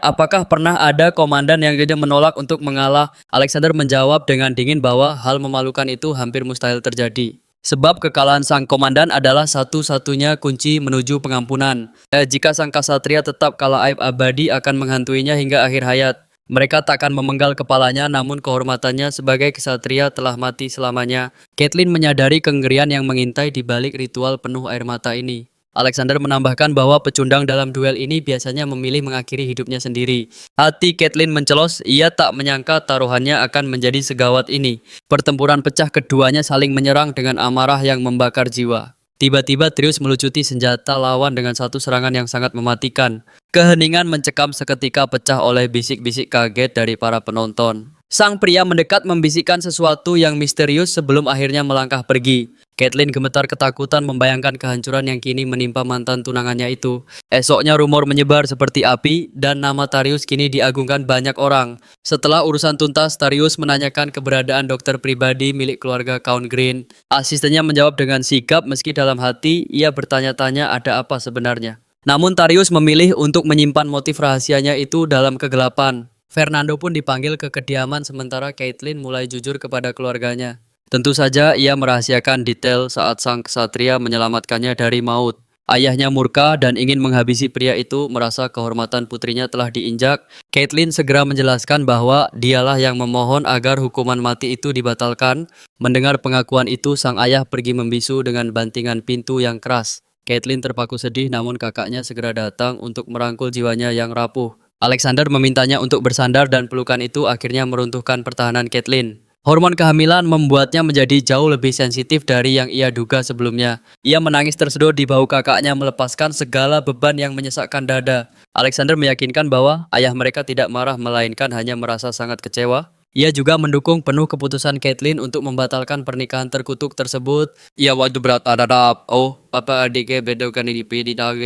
apakah pernah ada komandan yang menolak untuk mengalah. Alexander menjawab dengan dingin bahwa hal memalukan itu hampir mustahil terjadi. Sebab kekalahan sang komandan adalah satu-satunya kunci menuju pengampunan. Jika sang kasatria tetap kalah, aib abadi akan menghantuinya hingga akhir hayat. Mereka takkan memenggal kepalanya, namun kehormatannya sebagai kesatria telah mati selamanya. Caitlyn menyadari kengerian yang mengintai di balik ritual penuh air mata ini. Alexander menambahkan bahwa pecundang dalam duel ini biasanya memilih mengakhiri hidupnya sendiri. Hati Caitlyn mencelos, ia tak menyangka taruhannya akan menjadi segawat ini. Pertempuran pecah, keduanya saling menyerang dengan amarah yang membakar jiwa. Tiba-tiba Trius melucuti senjata lawan dengan satu serangan yang sangat mematikan. Keheningan mencekam seketika pecah oleh bisik-bisik kaget dari para penonton. Sang pria mendekat membisikkan sesuatu yang misterius sebelum akhirnya melangkah pergi. Caitlyn gemetar ketakutan membayangkan kehancuran yang kini menimpa mantan tunangannya itu. Esoknya rumor menyebar seperti api dan nama Tarius kini diagungkan banyak orang. Setelah urusan tuntas, Tarius menanyakan keberadaan dokter pribadi milik keluarga Count Green. Asistennya menjawab dengan sigap meski dalam hati ia bertanya-tanya ada apa sebenarnya. Namun Tarius memilih untuk menyimpan motif rahasianya itu dalam kegelapan. Fernando pun dipanggil ke kediaman sementara Caitlyn mulai jujur kepada keluarganya. Tentu saja ia merahasiakan detail saat sang kesatria menyelamatkannya dari maut. Ayahnya murka dan ingin menghabisi pria itu, merasa kehormatan putrinya telah diinjak. Caitlyn segera menjelaskan bahwa dialah yang memohon agar hukuman mati itu dibatalkan. Mendengar pengakuan itu, sang ayah pergi membisu dengan bantingan pintu yang keras. Caitlyn terpaku sedih, namun kakaknya segera datang untuk merangkul jiwanya yang rapuh. Alexander memintanya untuk bersandar dan pelukan itu akhirnya meruntuhkan pertahanan Caitlyn. Hormon kehamilan membuatnya menjadi jauh lebih sensitif dari yang ia duga sebelumnya. Ia menangis tersedot di bahu kakaknya, melepaskan segala beban yang menyesakkan dada. Alexander meyakinkan bahwa ayah mereka tidak marah melainkan hanya merasa sangat kecewa. Ia juga mendukung penuh keputusan Caitlyn untuk membatalkan pernikahan terkutuk tersebut. Ia waktu berat ada papa adiknya bedakan di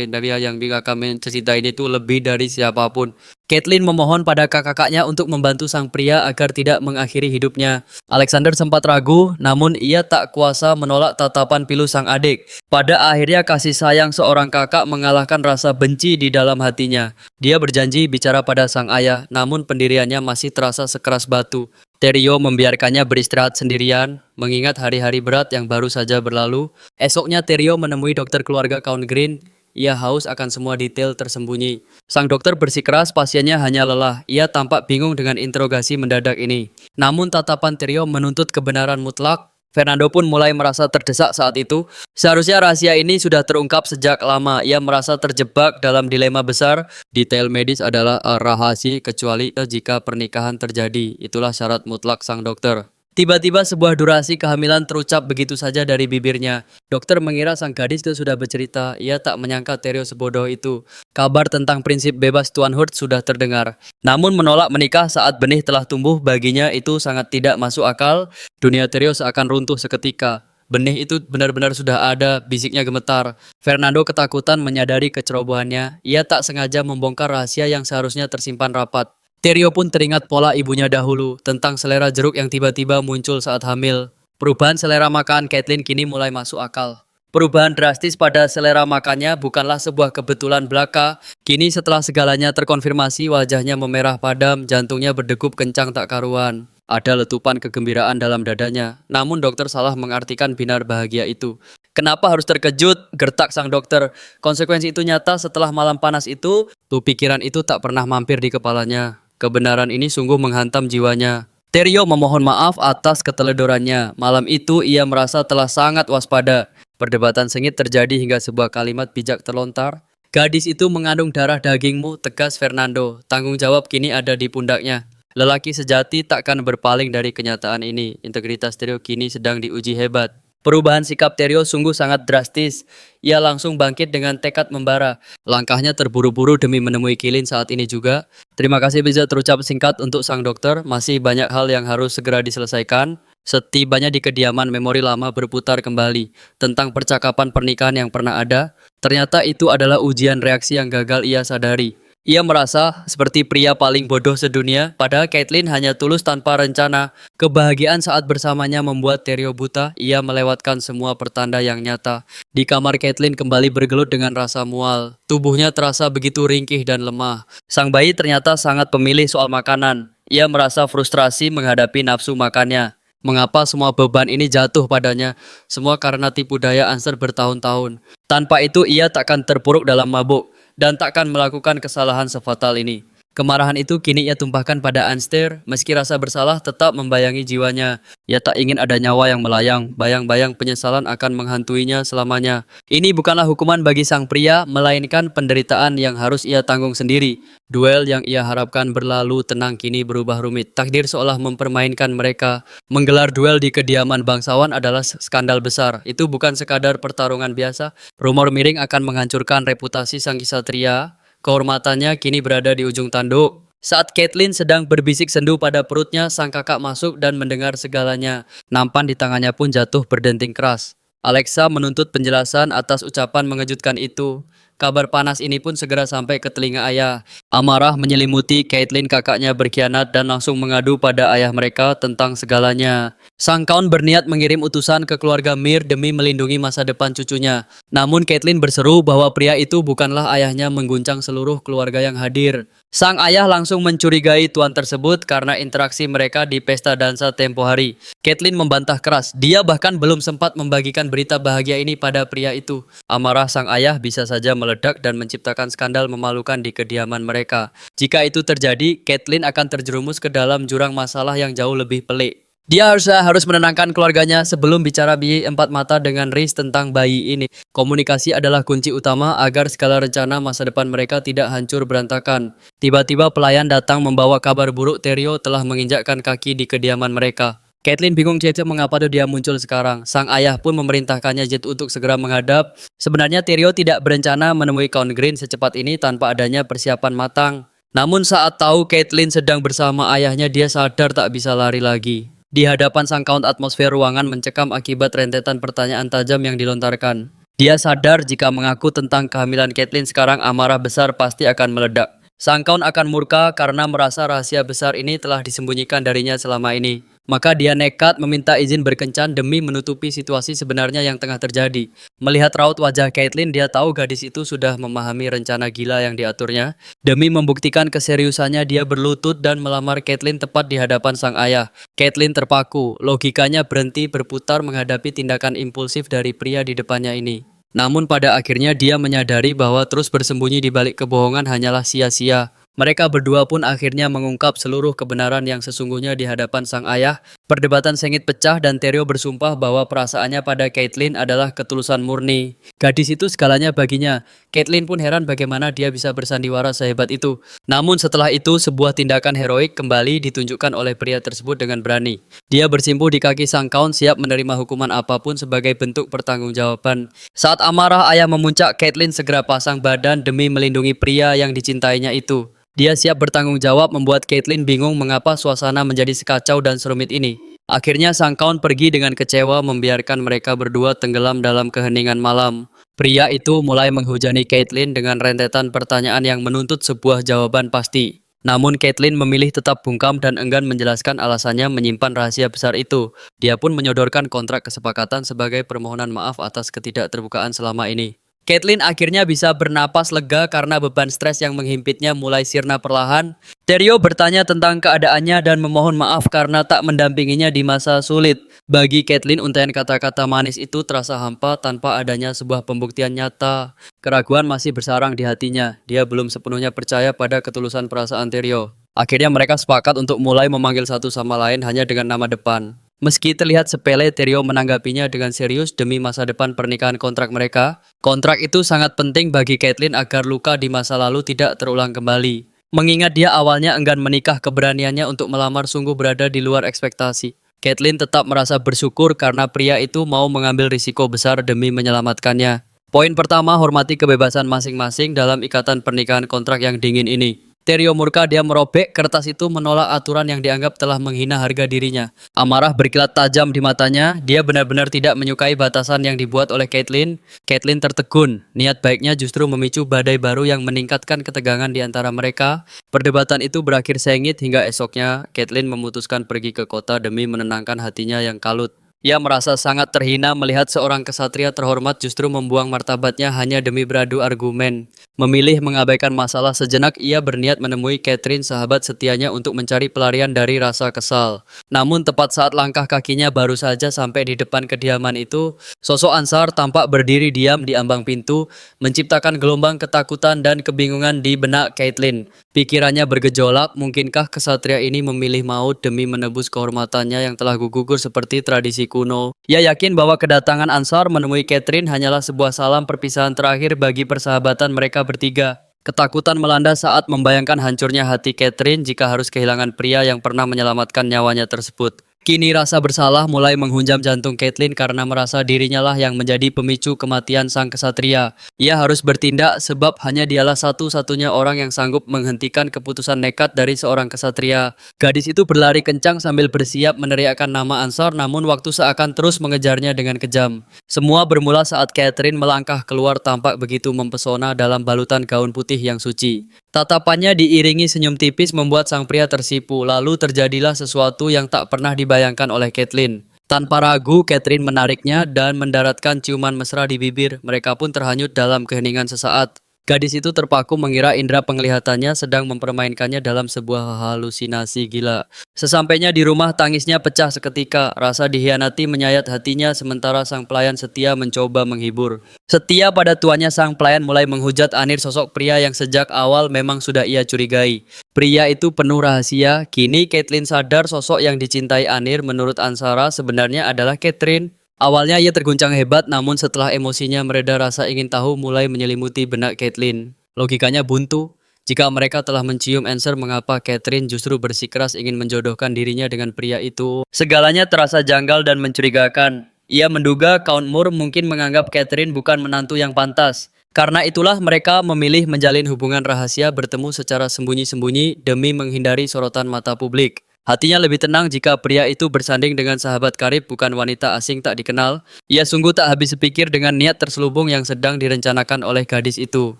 dari yang bilang kami cerita ini tuh lebih dari siapapun. Caitlyn memohon pada kakak-kakaknya untuk membantu sang pria agar tidak mengakhiri hidupnya. Alexander sempat ragu, namun ia tak kuasa menolak tatapan pilu sang adik. Pada akhirnya kasih sayang seorang kakak mengalahkan rasa benci di dalam hatinya. Dia berjanji bicara pada sang ayah, namun pendiriannya masih terasa sekeras batu. Therio membiarkannya beristirahat sendirian, mengingat hari-hari berat yang baru saja berlalu. Esoknya Therio menemui dokter keluarga Count Green. Ia haus akan semua detail tersembunyi. Sang dokter bersikeras pasiennya hanya lelah. Ia tampak bingung dengan interogasi mendadak ini. Namun tatapan Therio menuntut kebenaran mutlak. Fernando pun mulai merasa terdesak saat itu. Seharusnya rahasia ini sudah terungkap sejak lama. Ia merasa terjebak dalam dilema besar. Detail medis adalah rahasia kecuali jika pernikahan terjadi. Itulah syarat mutlak sang dokter. Tiba-tiba sebuah durasi kehamilan terucap begitu saja dari bibirnya. Dokter mengira sang gadis itu sudah bercerita. Ia tak menyangka Therio sebodoh itu. Kabar tentang prinsip bebas Tuan Hurt sudah terdengar. Namun menolak menikah saat benih telah tumbuh baginya itu sangat tidak masuk akal. Dunia Therio seakan runtuh seketika. Benih itu benar-benar sudah ada, bisiknya gemetar. Fernando ketakutan menyadari kecerobohannya. Ia tak sengaja membongkar rahasia yang seharusnya tersimpan rapat. Therio pun teringat pola ibunya dahulu tentang selera jeruk yang tiba-tiba muncul saat hamil. Perubahan selera makan Caitlyn kini mulai masuk akal. Perubahan drastis pada selera makannya bukanlah sebuah kebetulan belaka. Kini setelah segalanya terkonfirmasi, wajahnya memerah padam, jantungnya berdegup kencang tak karuan. Ada letupan kegembiraan dalam dadanya. Namun dokter salah mengartikan binar bahagia itu. Kenapa harus terkejut? Gertak sang dokter. Konsekuensi itu nyata setelah malam panas itu, tuh pikiran itu tak pernah mampir di kepalanya. Kebenaran ini sungguh menghantam jiwanya. Terio memohon maaf atas keteledorannya. Malam itu ia merasa telah sangat waspada. Perdebatan sengit terjadi hingga sebuah kalimat bijak terlontar. Gadis itu mengandung darah dagingmu, tegas Fernando. Tanggung jawab kini ada di pundaknya. Lelaki sejati takkan berpaling dari kenyataan ini. Integritas Terio kini sedang diuji hebat. Perubahan sikap Terio sungguh sangat drastis. Ia langsung bangkit dengan tekad membara. Langkahnya terburu-buru demi menemui Kilin saat ini juga. Terima kasih bisa terucap singkat untuk sang dokter. Masih banyak hal yang harus segera diselesaikan. Setibanya di kediaman, memori lama berputar kembali tentang percakapan pernikahan yang pernah ada. Ternyata itu adalah ujian reaksi yang gagal ia sadari. Ia merasa seperti pria paling bodoh sedunia, padahal Caitlin hanya tulus tanpa rencana. Kebahagiaan saat bersamanya membuat Terio buta. Ia melewatkan semua pertanda yang nyata. Di kamar, Caitlin kembali bergelut dengan rasa mual. Tubuhnya terasa begitu ringkih dan lemah. Sang bayi ternyata sangat pemilih soal makanan. Ia merasa frustrasi menghadapi nafsu makannya. Mengapa semua beban ini jatuh padanya? Semua karena tipu daya Answer bertahun-tahun. Tanpa itu ia takkan terpuruk dalam mabuk dan takkan melakukan kesalahan sefatal ini. Kemarahan itu kini ia tumpahkan pada Anstir. Meski rasa bersalah tetap membayangi jiwanya. Ia tak ingin ada nyawa yang melayang. Bayang-bayang penyesalan akan menghantuinya selamanya. Ini bukanlah hukuman bagi sang pria, melainkan penderitaan yang harus ia tanggung sendiri. Duel yang ia harapkan berlalu tenang kini berubah rumit. Takdir seolah mempermainkan mereka. Menggelar duel di kediaman bangsawan adalah skandal besar. Itu bukan sekadar pertarungan biasa. Rumor miring akan menghancurkan reputasi sang ksatria. Kehormatannya kini berada di ujung tanduk. Saat Caitlin sedang berbisik sendu pada perutnya, sang kakak masuk dan mendengar segalanya. Nampan di tangannya pun jatuh berdenting keras. Alexa menuntut penjelasan atas ucapan mengejutkan itu. Kabar panas ini pun segera sampai ke telinga ayah. Amarah menyelimuti Caitlin, kakaknya berkhianat dan langsung mengadu pada ayah mereka tentang segalanya. Sang Count berniat mengirim utusan ke keluarga Mir demi melindungi masa depan cucunya. Namun Caitlin berseru bahwa pria itu bukanlah ayahnya, mengguncang seluruh keluarga yang hadir. Sang ayah langsung mencurigai tuan tersebut karena interaksi mereka di pesta dansa tempo hari. Caitlin membantah keras, dia bahkan belum sempat membagikan berita bahagia ini pada pria itu. Amarah sang ayah bisa saja meledak dan menciptakan skandal memalukan di kediaman mereka. Jika itu terjadi, Caitlin akan terjerumus ke dalam jurang masalah yang jauh lebih pelik. Dia harus menenangkan keluarganya sebelum bicara di empat mata dengan Riz tentang bayi ini. Komunikasi adalah kunci utama agar segala rencana masa depan mereka tidak hancur berantakan. Tiba-tiba pelayan datang membawa kabar buruk. Terio telah menginjakkan kaki di kediaman mereka. Caitlin bingung mengapa dia muncul sekarang. Sang ayah pun memerintahkannya Jet untuk segera menghadap. Sebenarnya Terio tidak berencana menemui Count Green secepat ini tanpa adanya persiapan matang. Namun saat tahu Caitlin sedang bersama ayahnya, dia sadar tak bisa lari lagi. Di hadapan sang Count, atmosfer ruangan mencekam akibat rentetan pertanyaan tajam yang dilontarkan. Dia sadar jika mengaku tentang kehamilan Caitlin sekarang, amarah besar pasti akan meledak. Sang Count akan murka karena merasa rahasia besar ini telah disembunyikan darinya selama ini. Maka dia nekat meminta izin berkencan demi menutupi situasi sebenarnya yang tengah terjadi. Melihat raut wajah Caitlin, dia tahu gadis itu sudah memahami rencana gila yang diaturnya. Demi membuktikan keseriusannya, dia berlutut dan melamar Caitlin tepat di hadapan sang ayah. Caitlin terpaku, logikanya berhenti berputar menghadapi tindakan impulsif dari pria di depannya ini. Namun pada akhirnya dia menyadari bahwa terus bersembunyi di balik kebohongan hanyalah sia-sia. Mereka berdua pun akhirnya mengungkap seluruh kebenaran yang sesungguhnya di hadapan sang ayah. Perdebatan sengit pecah dan Terio bersumpah bahwa perasaannya pada Caitlin adalah ketulusan murni. Gadis itu segalanya baginya. Caitlin pun heran bagaimana dia bisa bersandiwara sehebat itu. Namun setelah itu sebuah tindakan heroik kembali ditunjukkan oleh pria tersebut dengan berani. Dia bersimpuh di kaki sang Count, siap menerima hukuman apapun sebagai bentuk pertanggungjawaban. Saat amarah ayah memuncak, Caitlin segera pasang badan demi melindungi pria yang dicintainya itu. Dia siap bertanggung jawab, membuat Caitlin bingung mengapa suasana menjadi sekacau dan serumit ini. Akhirnya sang Count pergi dengan kecewa, membiarkan mereka berdua tenggelam dalam keheningan malam. Pria itu mulai menghujani Caitlin dengan rentetan pertanyaan yang menuntut sebuah jawaban pasti. Namun Caitlyn memilih tetap bungkam dan enggan menjelaskan alasannya menyimpan rahasia besar itu. Dia pun menyodorkan kontrak kesepakatan sebagai permohonan maaf atas ketidakterbukaan selama ini. Caitlyn akhirnya bisa bernapas lega karena beban stres yang menghimpitnya mulai sirna perlahan. Terrio bertanya tentang keadaannya dan memohon maaf karena tak mendampinginya di masa sulit. Bagi Caitlyn, untaian kata-kata manis itu terasa hampa tanpa adanya sebuah pembuktian nyata. Keraguan masih bersarang di hatinya. Dia belum sepenuhnya percaya pada ketulusan perasaan Terrio. Akhirnya mereka sepakat untuk mulai memanggil satu sama lain hanya dengan nama depan. Meski terlihat sepele, Terrio menanggapinya dengan serius demi masa depan pernikahan kontrak mereka. Kontrak itu sangat penting bagi Caitlyn agar luka di masa lalu tidak terulang kembali. Mengingat dia awalnya enggan menikah, keberaniannya untuk melamar sungguh berada di luar ekspektasi. Caitlyn tetap merasa bersyukur karena pria itu mau mengambil risiko besar demi menyelamatkannya. Poin pertama, hormati kebebasan masing-masing dalam ikatan pernikahan kontrak yang dingin ini. Terrio murka, dia merobek kertas itu menolak aturan yang dianggap telah menghina harga dirinya. Amarah berkilat tajam di matanya, dia benar-benar tidak menyukai batasan yang dibuat oleh Caitlyn. Caitlyn tertegun, niat baiknya justru memicu badai baru yang meningkatkan ketegangan di antara mereka. Perdebatan itu berakhir sengit hingga esoknya Caitlyn memutuskan pergi ke kota demi menenangkan hatinya yang kalut. Ia merasa sangat terhina melihat seorang kesatria terhormat justru membuang martabatnya hanya demi beradu argumen. Memilih mengabaikan masalah sejenak, ia berniat menemui Catherine, sahabat setianya, untuk mencari pelarian dari rasa kesal. Namun tepat saat langkah kakinya baru saja sampai di depan kediaman itu, sosok Ansar tampak berdiri diam di ambang pintu, menciptakan gelombang ketakutan dan kebingungan di benak Caitlyn. Pikirannya bergejolak, mungkinkah kesatria ini memilih maut demi menebus kehormatannya yang telah gugur seperti tradisi kuno. Ia yakin bahwa kedatangan Ansar menemui Catherine hanyalah sebuah salam perpisahan terakhir bagi persahabatan mereka bertiga. Ketakutan melanda saat membayangkan hancurnya hati Catherine jika harus kehilangan pria yang pernah menyelamatkan nyawanya tersebut. Kini rasa bersalah mulai menghunjam jantung Caitlyn karena merasa dirinya lah yang menjadi pemicu kematian sang kesatria. Ia harus bertindak sebab hanya dialah satu-satunya orang yang sanggup menghentikan keputusan nekat dari seorang kesatria. Gadis itu berlari kencang sambil bersiap meneriakkan nama Ansar, namun waktu seakan terus mengejarnya dengan kejam. Semua bermula saat Catherine melangkah keluar tampak begitu mempesona dalam balutan gaun putih yang suci. Tatapannya diiringi senyum tipis membuat sang pria tersipu, lalu terjadilah sesuatu yang tak pernah dibayangkan oleh Caitlyn. Tanpa ragu, Catherine menariknya dan mendaratkan ciuman mesra di bibir. Mereka pun terhanyut dalam keheningan sesaat. Gadis itu terpaku mengira indera penglihatannya sedang mempermainkannya dalam sebuah halusinasi gila. Sesampainya di rumah, tangisnya pecah seketika. Rasa dihianati menyayat hatinya sementara sang pelayan setia mencoba menghibur. Setia pada tuannya, sang pelayan mulai menghujat Anir, sosok pria yang sejak awal memang sudah ia curigai. Pria itu penuh rahasia. Kini Caitlyn sadar sosok yang dicintai Anir menurut Ansara sebenarnya adalah Catherine. Awalnya ia terguncang hebat, namun setelah emosinya mereda, rasa ingin tahu mulai menyelimuti benak Caitlyn. Logikanya buntu. Jika mereka telah mencium Ansar, mengapa Catherine justru bersikeras ingin menjodohkan dirinya dengan pria itu? Segalanya terasa janggal dan mencurigakan. Ia menduga Count Moore mungkin menganggap Catherine bukan menantu yang pantas. Karena itulah mereka memilih menjalin hubungan rahasia, bertemu secara sembunyi-sembunyi demi menghindari sorotan mata publik. Hatinya lebih tenang jika pria itu bersanding dengan sahabat karib, bukan wanita asing tak dikenal. Ia sungguh tak habis pikir dengan niat terselubung yang sedang direncanakan oleh gadis itu.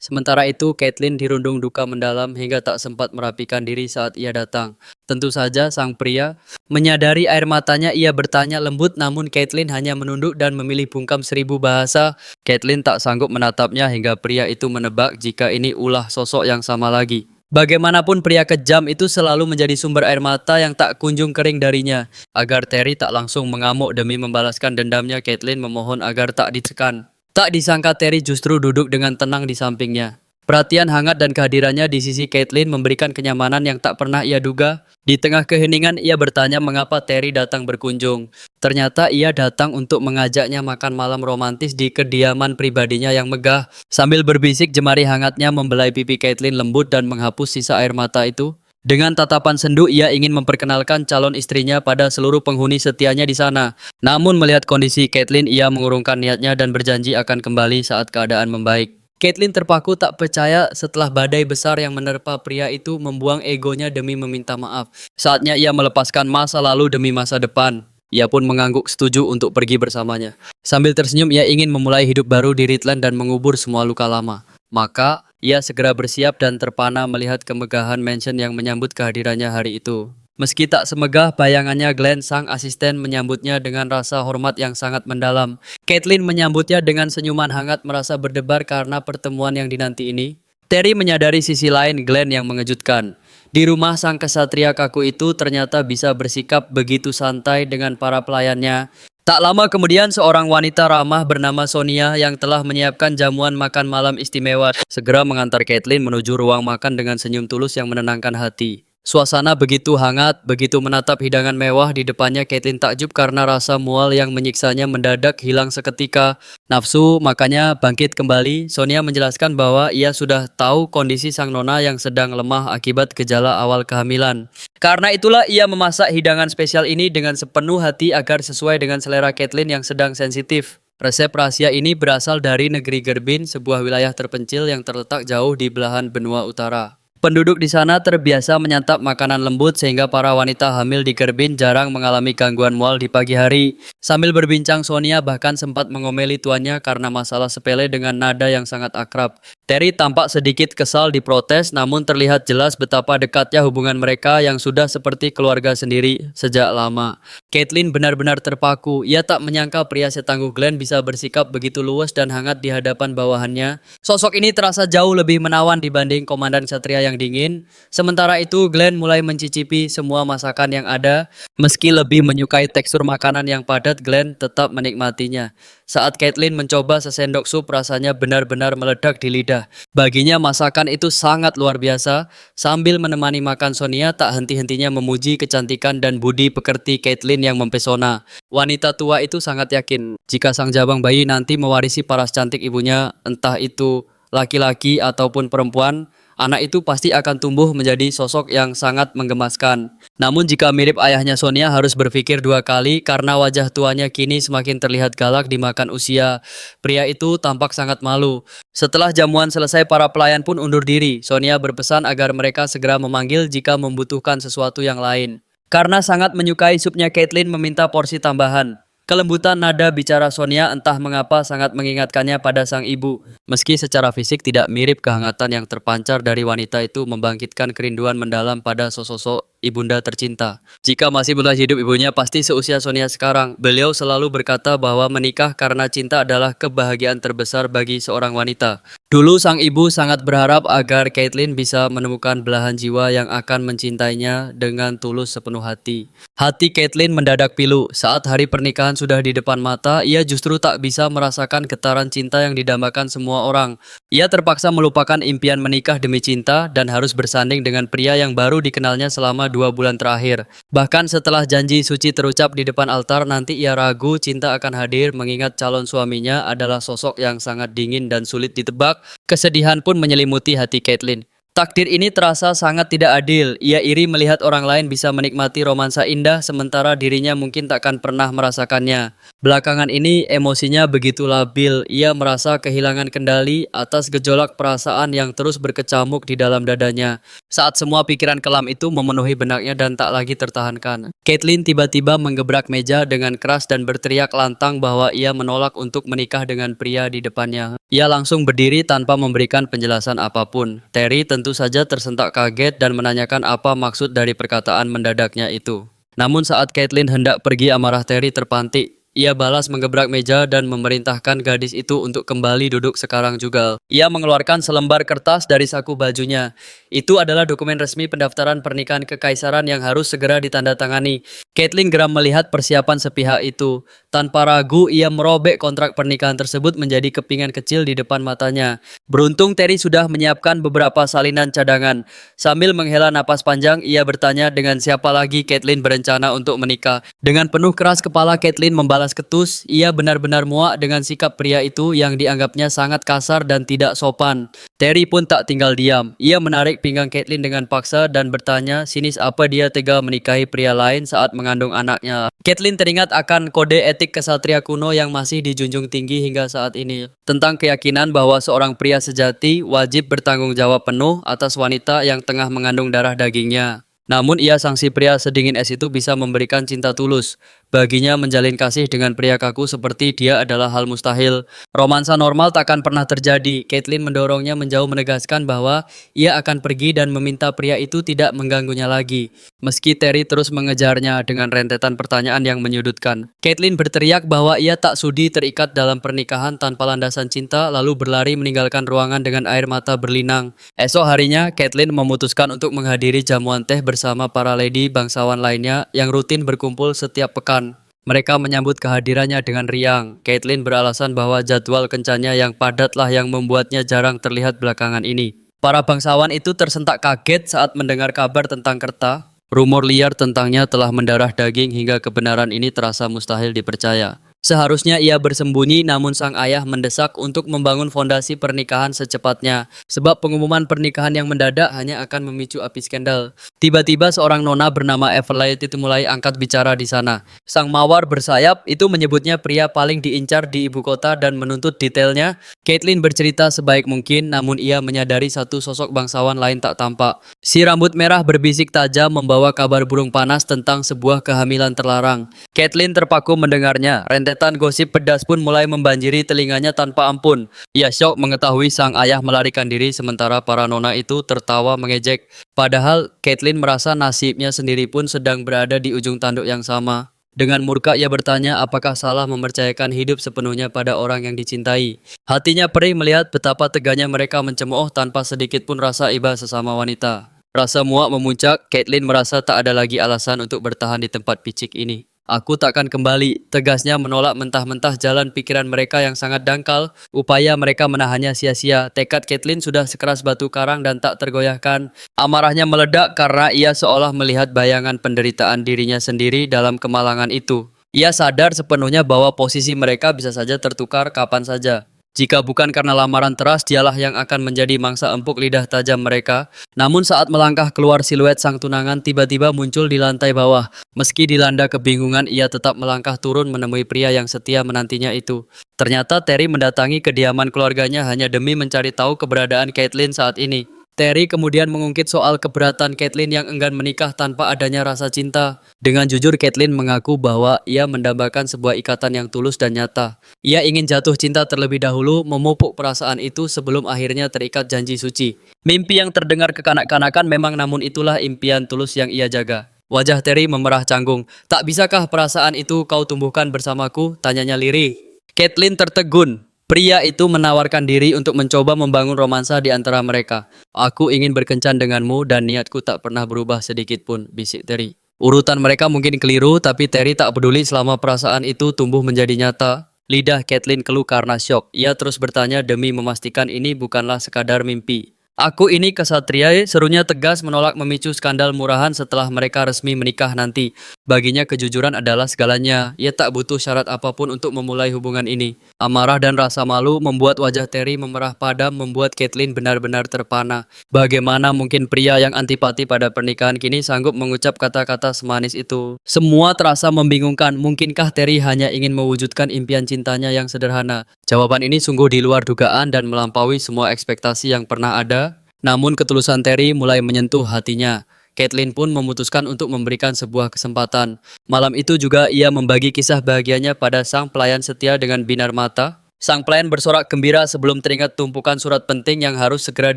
Sementara itu, Caitlyn dirundung duka mendalam hingga tak sempat merapikan diri saat ia datang. Tentu saja sang pria menyadari air matanya, ia bertanya lembut, namun Caitlyn hanya menunduk dan memilih bungkam 1000 bahasa. Caitlyn tak sanggup menatapnya hingga pria itu menebak jika ini ulah sosok yang sama lagi. Bagaimanapun pria kejam itu selalu menjadi sumber air mata yang tak kunjung kering darinya. Agar Terry tak langsung mengamuk demi membalaskan dendamnya, Caitlyn memohon agar tak ditekan. Tak disangka Terry justru duduk dengan tenang di sampingnya. Perhatian hangat dan kehadirannya di sisi Caitlyn memberikan kenyamanan yang tak pernah ia duga. Di tengah keheningan, ia bertanya mengapa Terry datang berkunjung. Ternyata ia datang untuk mengajaknya makan malam romantis di kediaman pribadinya yang megah. Sambil berbisik, jemari hangatnya membelai pipi Caitlyn lembut dan menghapus sisa air mata itu. Dengan tatapan sendu, ia ingin memperkenalkan calon istrinya pada seluruh penghuni setianya di sana. Namun melihat kondisi Caitlyn, ia mengurungkan niatnya dan berjanji akan kembali saat keadaan membaik. Caitlyn terpaku tak percaya setelah badai besar yang menerpa pria itu membuang egonya demi meminta maaf. Saatnya ia melepaskan masa lalu demi masa depan. Ia pun mengangguk setuju untuk pergi bersamanya. Sambil tersenyum, ia ingin memulai hidup baru di Ridland dan mengubur semua luka lama. Maka, Ia segera bersiap dan terpana melihat kemegahan mansion yang menyambut kehadirannya hari itu. Meski tak semegah bayangannya, Glenn, sang asisten, menyambutnya dengan rasa hormat yang sangat mendalam. Caitlin menyambutnya dengan senyuman hangat, merasa berdebar karena pertemuan yang dinanti ini. Terry menyadari sisi lain Glenn yang mengejutkan. Di rumah sang kesatria kaku itu ternyata bisa bersikap begitu santai dengan para pelayannya. Tak lama kemudian seorang wanita ramah bernama Sonia yang telah menyiapkan jamuan makan malam istimewa segera mengantar Caitlin menuju ruang makan dengan senyum tulus yang menenangkan hati. Suasana begitu hangat, begitu menatap hidangan mewah di depannya, Caitlin takjub karena rasa mual yang menyiksanya mendadak hilang seketika. Nafsu makanya bangkit kembali. Sonia menjelaskan bahwa ia sudah tahu kondisi sang nona yang sedang lemah akibat gejala awal kehamilan. Karena itulah ia memasak hidangan spesial ini dengan sepenuh hati agar sesuai dengan selera Caitlin yang sedang sensitif. Resep rahasia ini berasal dari negeri Gerbin, sebuah wilayah terpencil yang terletak jauh di belahan benua utara. Penduduk di sana terbiasa menyantap makanan lembut sehingga para wanita hamil di Gerbin jarang mengalami gangguan mual di pagi hari. Sambil berbincang, Sonia bahkan sempat mengomeli tuannya karena masalah sepele dengan nada yang sangat akrab. Terry tampak sedikit kesal diprotes, namun terlihat jelas betapa dekatnya hubungan mereka yang sudah seperti keluarga sendiri sejak lama. Caitlin benar-benar terpaku. Ia tak menyangka pria setangguh Glenn bisa bersikap begitu luwes dan hangat di hadapan bawahannya. Sosok ini terasa jauh lebih menawan dibanding komandan ksatria yang dingin. Sementara itu, Glenn mulai mencicipi semua masakan yang ada. Meski lebih menyukai tekstur makanan yang padat, Glenn tetap menikmatinya. Saat Caitlin mencoba sesendok sup, rasanya benar-benar meledak di lidah. Baginya masakan itu sangat luar biasa. Sambil menemani makan, Sonia tak henti-hentinya memuji kecantikan dan budi pekerti Caitlin yang mempesona. Wanita tua itu sangat yakin jika sang jabang bayi nanti mewarisi paras cantik ibunya, entah itu laki-laki ataupun perempuan, anak itu pasti akan tumbuh menjadi sosok yang sangat menggemaskan. Namun jika mirip ayahnya, Sonia harus berpikir dua kali karena wajah tuanya kini semakin terlihat galak dimakan usia. Pria itu tampak sangat malu. Setelah jamuan selesai, para pelayan pun undur diri. Sonia berpesan agar mereka segera memanggil jika membutuhkan sesuatu yang lain. Karena sangat menyukai supnya, Caitlin meminta porsi tambahan. Kelembutan nada bicara Sonia entah mengapa sangat mengingatkannya pada sang ibu. Meski secara fisik tidak mirip, kehangatan yang terpancar dari wanita itu membangkitkan kerinduan mendalam pada sosok ibunda tercinta. Jika masih boleh hidup ibunya pasti seusia Sonia sekarang. Beliau selalu berkata bahwa menikah karena cinta adalah kebahagiaan terbesar bagi seorang wanita. Dulu sang ibu sangat berharap agar Caitlin bisa menemukan belahan jiwa yang akan mencintainya dengan tulus sepenuh hati. Hati Caitlin mendadak pilu. Saat hari pernikahan sudah di depan mata, ia justru tak bisa merasakan getaran cinta yang didambakan semua orang. Ia terpaksa melupakan impian menikah demi cinta dan harus bersanding dengan pria yang baru dikenalnya selama 2 bulan terakhir. Bahkan setelah janji suci terucap di depan altar, nanti ia ragu cinta akan hadir mengingat calon suaminya adalah sosok yang sangat dingin dan sulit ditebak. Kesedihan pun menyelimuti hati Caitlin. Takdir ini terasa sangat tidak adil. Ia iri melihat orang lain bisa menikmati romansa indah sementara dirinya mungkin takkan pernah merasakannya. Belakangan ini emosinya begitu labil. Ia merasa kehilangan kendali atas gejolak perasaan yang terus berkecamuk di dalam dadanya. Saat semua pikiran kelam itu memenuhi benaknya dan tak lagi tertahankan, Caitlin tiba-tiba menggebrak meja dengan keras dan berteriak lantang bahwa ia menolak untuk menikah dengan pria di depannya. Ia langsung berdiri tanpa memberikan penjelasan apapun. Terry tentu saja tersentak kaget dan menanyakan apa maksud dari perkataan mendadaknya itu. Namun saat Caitlin hendak pergi, amarah Terry terpantik. Ia balas menggebrak meja dan memerintahkan gadis itu untuk kembali duduk sekarang juga. Ia mengeluarkan selembar kertas dari saku bajunya. Itu adalah dokumen resmi pendaftaran pernikahan kekaisaran yang harus segera ditandatangani. Caitlin geram melihat persiapan sepihak itu. Tanpa ragu, ia merobek kontrak pernikahan tersebut menjadi kepingan kecil di depan matanya. Beruntung Terry sudah menyiapkan beberapa salinan cadangan. Sambil menghela napas panjang, ia bertanya dengan siapa lagi Caitlin berencana untuk menikah. Dengan penuh keras kepala, Caitlin membalas ketus. Ia benar-benar muak dengan sikap pria itu yang dianggapnya sangat kasar dan tidak sopan. Terry pun tak tinggal diam. Ia menarik pinggang Caitlin dengan paksa dan bertanya sinis apa dia tega menikahi pria lain saat mengandung anaknya. Caitlin teringat akan kode etik kesatria kuno yang masih dijunjung tinggi hingga saat ini, tentang keyakinan bahwa seorang pria sejati wajib bertanggung jawab penuh atas wanita yang tengah mengandung darah dagingnya. Namun ia sang si pria sedingin es itu bisa memberikan cinta tulus. Baginya menjalin kasih dengan pria kaku seperti dia adalah hal mustahil. Romansa normal takkan pernah terjadi. Caitlyn mendorongnya menjauh menegaskan bahwa ia akan pergi dan meminta pria itu tidak mengganggunya lagi. Meski Terry terus mengejarnya dengan rentetan pertanyaan yang menyudutkan. Caitlyn berteriak bahwa ia tak sudi terikat dalam pernikahan tanpa landasan cinta lalu berlari meninggalkan ruangan dengan air mata berlinang. Esok harinya, Caitlyn memutuskan untuk menghadiri jamuan teh bersama para lady bangsawan lainnya yang rutin berkumpul setiap pekan. Mereka menyambut kehadirannya dengan riang. Caitlyn beralasan bahwa jadwal kencannya yang padatlah yang membuatnya jarang terlihat belakangan ini. Para bangsawan itu tersentak kaget saat mendengar kabar tentang Kerta. Rumor liar tentangnya telah mendarah daging hingga kebenaran ini terasa mustahil dipercaya. Seharusnya ia bersembunyi, namun sang ayah mendesak untuk membangun fondasi pernikahan secepatnya. Sebab pengumuman pernikahan yang mendadak hanya akan memicu api skandal. Tiba-tiba seorang nona bernama Everlight itu mulai angkat bicara di sana. Sang mawar bersayap itu menyebutnya pria paling diincar di ibu kota dan menuntut detailnya. Caitlyn bercerita sebaik mungkin, namun ia menyadari satu sosok bangsawan lain tak tampak. Si rambut merah berbisik tajam membawa kabar burung panas tentang sebuah kehamilan terlarang. Caitlyn terpaku mendengarnya. Rentetan gosip pedas pun mulai membanjiri telinganya tanpa ampun. Ia syok mengetahui sang ayah melarikan diri sementara para nona itu tertawa mengejek. Padahal Caitlyn merasa nasibnya sendiri pun sedang berada di ujung tanduk yang sama. Dengan murka ia bertanya apakah salah mempercayakan hidup sepenuhnya pada orang yang dicintai. Hatinya perih melihat betapa teganya mereka mencemooh tanpa sedikit pun rasa iba sesama wanita. Rasa muak memuncak, Caitlyn merasa tak ada lagi alasan untuk bertahan di tempat picik ini. Aku takkan kembali, tegasnya menolak mentah-mentah jalan pikiran mereka yang sangat dangkal. Upaya mereka menahannya sia-sia. Tekad Caitlyn sudah sekeras batu karang dan tak tergoyahkan. Amarahnya meledak karena ia seolah melihat bayangan penderitaan dirinya sendiri dalam kemalangan itu. Ia sadar sepenuhnya bahwa posisi mereka bisa saja tertukar kapan saja. Jika bukan karena lamaran teras, dialah yang akan menjadi mangsa empuk lidah tajam mereka. Namun saat melangkah keluar siluet sang tunangan tiba-tiba muncul di lantai bawah. Meski dilanda kebingungan, ia tetap melangkah turun menemui pria yang setia menantinya itu. Ternyata Terry mendatangi kediaman keluarganya hanya demi mencari tahu keberadaan Caitlyn saat ini. Terry kemudian mengungkit soal keberatan Caitlyn yang enggan menikah tanpa adanya rasa cinta. Dengan jujur, Caitlyn mengaku bahwa ia mendambakan sebuah ikatan yang tulus dan nyata. Ia ingin jatuh cinta terlebih dahulu, memupuk perasaan itu sebelum akhirnya terikat janji suci. Mimpi yang terdengar kekanak-kanakan memang, namun itulah impian tulus yang ia jaga. Wajah Terry memerah canggung. Tak bisakah perasaan itu kau tumbuhkan bersamaku? Tanyanya lirih. Caitlyn tertegun. Pria itu menawarkan diri untuk mencoba membangun romansa di antara mereka. Aku ingin berkencan denganmu dan niatku tak pernah berubah sedikit pun, bisik Terry. Urutan mereka mungkin keliru, tapi Terry tak peduli selama perasaan itu tumbuh menjadi nyata. Lidah Caitlyn keluh karena syok. Ia terus bertanya demi memastikan ini bukanlah sekadar mimpi. Aku ini kesatria, serunya tegas menolak memicu skandal murahan setelah mereka resmi menikah nanti. Baginya kejujuran adalah segalanya. Ia tak butuh syarat apapun untuk memulai hubungan ini. Amarah dan rasa malu membuat wajah Terry memerah padam, membuat Caitlyn benar-benar terpana. Bagaimana mungkin pria yang antipati pada pernikahan kini sanggup mengucap kata-kata semanis itu? Semua terasa membingungkan. Mungkinkah Terry hanya ingin mewujudkan impian cintanya yang sederhana? Jawaban ini sungguh di luar dugaan dan melampaui semua ekspektasi yang pernah ada. Namun ketulusan Terry mulai menyentuh hatinya. Caitlyn pun memutuskan untuk memberikan sebuah kesempatan. Malam itu juga ia membagi kisah bahagianya pada sang pelayan setia dengan binar mata. Sang pelayan bersorak gembira sebelum teringat tumpukan surat penting yang harus segera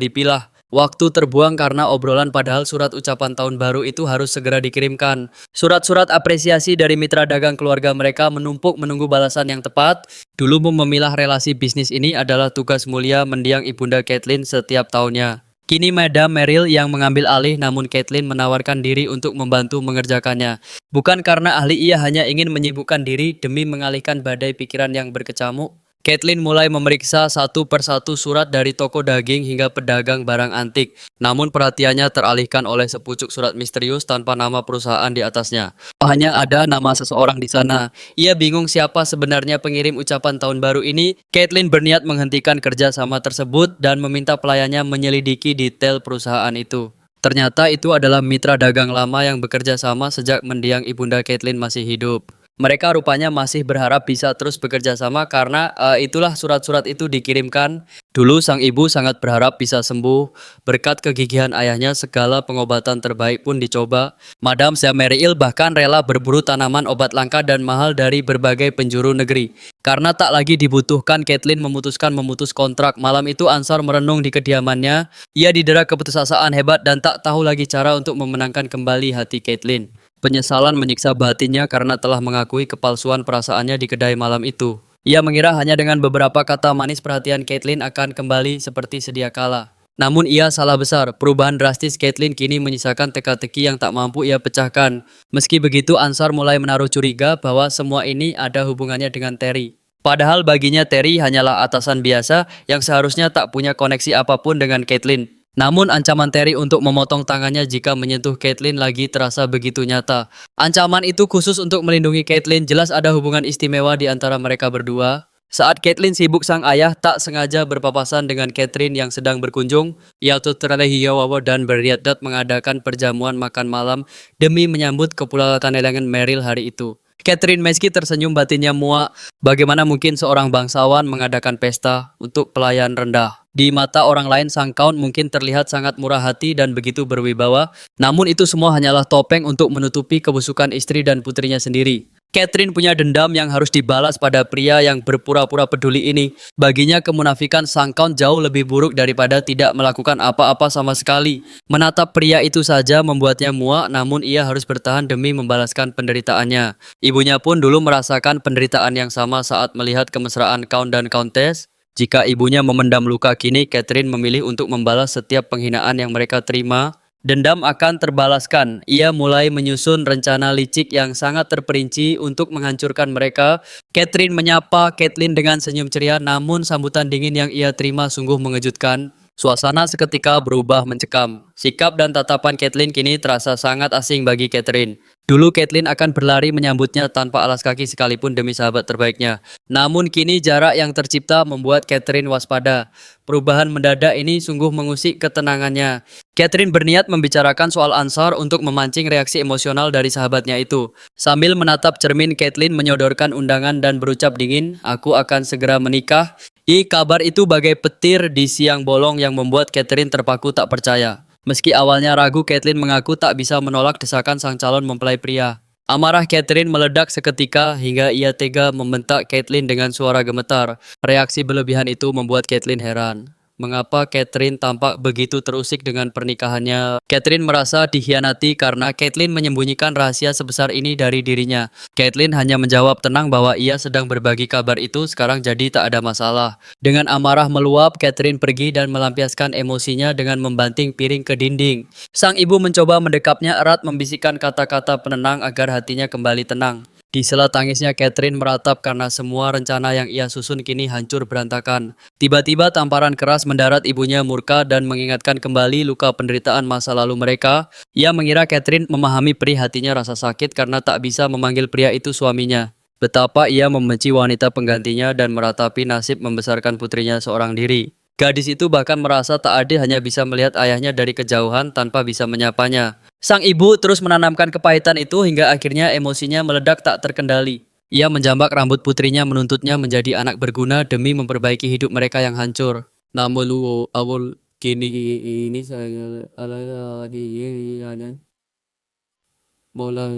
dipilah. Waktu terbuang karena obrolan padahal surat ucapan tahun baru itu harus segera dikirimkan. Surat-surat apresiasi dari mitra dagang keluarga mereka menumpuk menunggu balasan yang tepat. Dulu memilah relasi bisnis ini adalah tugas mulia mendiang ibunda Caitlyn setiap tahunnya. Kini Madam Merrill yang mengambil alih, namun Caitlyn menawarkan diri untuk membantu mengerjakannya. Bukan karena ahli, ia hanya ingin menyibukkan diri demi mengalihkan badai pikiran yang berkecamuk. Caitlyn mulai memeriksa satu persatu surat dari toko daging hingga pedagang barang antik. Namun perhatiannya teralihkan oleh sepucuk surat misterius tanpa nama perusahaan di atasnya. Hanya ada nama seseorang di sana. Ia bingung siapa sebenarnya pengirim ucapan tahun baru ini. Caitlyn berniat menghentikan kerja sama tersebut dan meminta pelayannya menyelidiki detail perusahaan itu. Ternyata itu adalah mitra dagang lama yang bekerja sama sejak mendiang ibunda Caitlyn masih hidup. Mereka rupanya masih berharap bisa terus bekerja sama karena itulah surat-surat itu dikirimkan. Dulu sang ibu sangat berharap bisa sembuh. Berkat kegigihan ayahnya segala pengobatan terbaik pun dicoba. Madam Zameriel bahkan rela berburu tanaman obat langka dan mahal dari berbagai penjuru negeri. Karena tak lagi dibutuhkan, Caitlin memutuskan memutus kontrak. Malam itu Ansar merenung di kediamannya. Ia didera keputusasaan hebat dan tak tahu lagi cara untuk memenangkan kembali hati Caitlin. Penyesalan menyiksa batinnya karena telah mengakui kepalsuan perasaannya di kedai malam itu. Ia mengira hanya dengan beberapa kata manis perhatian Caitlin akan kembali seperti sedia kala. Namun ia salah besar. Perubahan drastis Caitlin kini menyisakan teka-teki yang tak mampu ia pecahkan. Meski begitu, Ansar mulai menaruh curiga bahwa semua ini ada hubungannya dengan Terry. Padahal baginya Terry hanyalah atasan biasa yang seharusnya tak punya koneksi apapun dengan Caitlin. Namun ancaman Terry untuk memotong tangannya jika menyentuh Caitlin lagi terasa begitu nyata. Ancaman itu khusus untuk melindungi Caitlin, jelas ada hubungan istimewa di antara mereka berdua. Saat Caitlin sibuk, sang ayah tak sengaja berpapasan dengan Catherine yang sedang berkunjung. Ia terlihat dan beriadat mengadakan perjamuan makan malam demi menyambut kepulangan Meryl hari itu. Catherine meski tersenyum batinnya muak. Bagaimana mungkin seorang bangsawan mengadakan pesta untuk pelayan rendah? Di mata orang lain, sang Count mungkin terlihat sangat murah hati dan begitu berwibawa. Namun itu semua hanyalah topeng untuk menutupi kebusukan istri dan putrinya sendiri. Catherine punya dendam yang harus dibalas pada pria yang berpura-pura peduli ini. Baginya kemunafikan sang Count jauh lebih buruk daripada tidak melakukan apa-apa sama sekali. Menatap pria itu saja membuatnya muak, namun ia harus bertahan demi membalaskan penderitaannya. Ibunya pun dulu merasakan penderitaan yang sama saat melihat kemesraan Count dan Countess. Jika ibunya memendam luka, kini Catherine memilih untuk membalas setiap penghinaan yang mereka terima. Dendam akan terbalaskan. Ia mulai menyusun rencana licik yang sangat terperinci untuk menghancurkan mereka. Catherine menyapa Caitlin dengan senyum ceria, namun sambutan dingin yang ia terima sungguh mengejutkan. Suasana seketika berubah mencekam. Sikap dan tatapan Caitlin kini terasa sangat asing bagi Catherine. Dulu Caitlin akan berlari menyambutnya tanpa alas kaki sekalipun demi sahabat terbaiknya. Namun kini jarak yang tercipta membuat Catherine waspada. Perubahan mendadak ini sungguh mengusik ketenangannya. Catherine berniat membicarakan soal Ansar untuk memancing reaksi emosional dari sahabatnya itu. Sambil menatap cermin, Caitlin menyodorkan undangan dan berucap dingin, "Aku akan segera menikah." Kabar itu bagai petir di siang bolong yang membuat Catherine terpaku tak percaya. Meski awalnya ragu, Caitlin mengaku tak bisa menolak desakan sang calon mempelai pria. Amarah Catherine meledak seketika hingga ia tega membentak Caitlin dengan suara gemetar. Reaksi berlebihan itu membuat Caitlin heran. Mengapa Catherine tampak begitu terusik dengan pernikahannya? Catherine merasa dikhianati karena Caitlin menyembunyikan rahasia sebesar ini dari dirinya. Caitlin hanya menjawab tenang bahwa ia sedang berbagi kabar itu sekarang, jadi tak ada masalah. Dengan amarah meluap, Catherine pergi dan melampiaskan emosinya dengan membanting piring ke dinding. Sang ibu mencoba mendekapnya erat, membisikkan kata-kata penenang agar hatinya kembali tenang. Di sela tangisnya, Catherine meratap karena semua rencana yang ia susun kini hancur berantakan. Tiba-tiba tamparan keras mendarat, ibunya murka dan mengingatkan kembali luka penderitaan masa lalu mereka. Ia mengira Catherine memahami perih hatinya rasa sakit karena tak bisa memanggil pria itu suaminya. Betapa ia membenci wanita penggantinya dan meratapi nasib membesarkan putrinya seorang diri. Gadis itu bahkan merasa tak adil hanya bisa melihat ayahnya dari kejauhan tanpa bisa menyapanya. Sang ibu terus menanamkan kepahitan itu hingga akhirnya emosinya meledak tak terkendali. Ia menjambak rambut putrinya, menuntutnya menjadi anak berguna demi memperbaiki hidup mereka yang hancur. Namun awal kini ini saya lagi mulai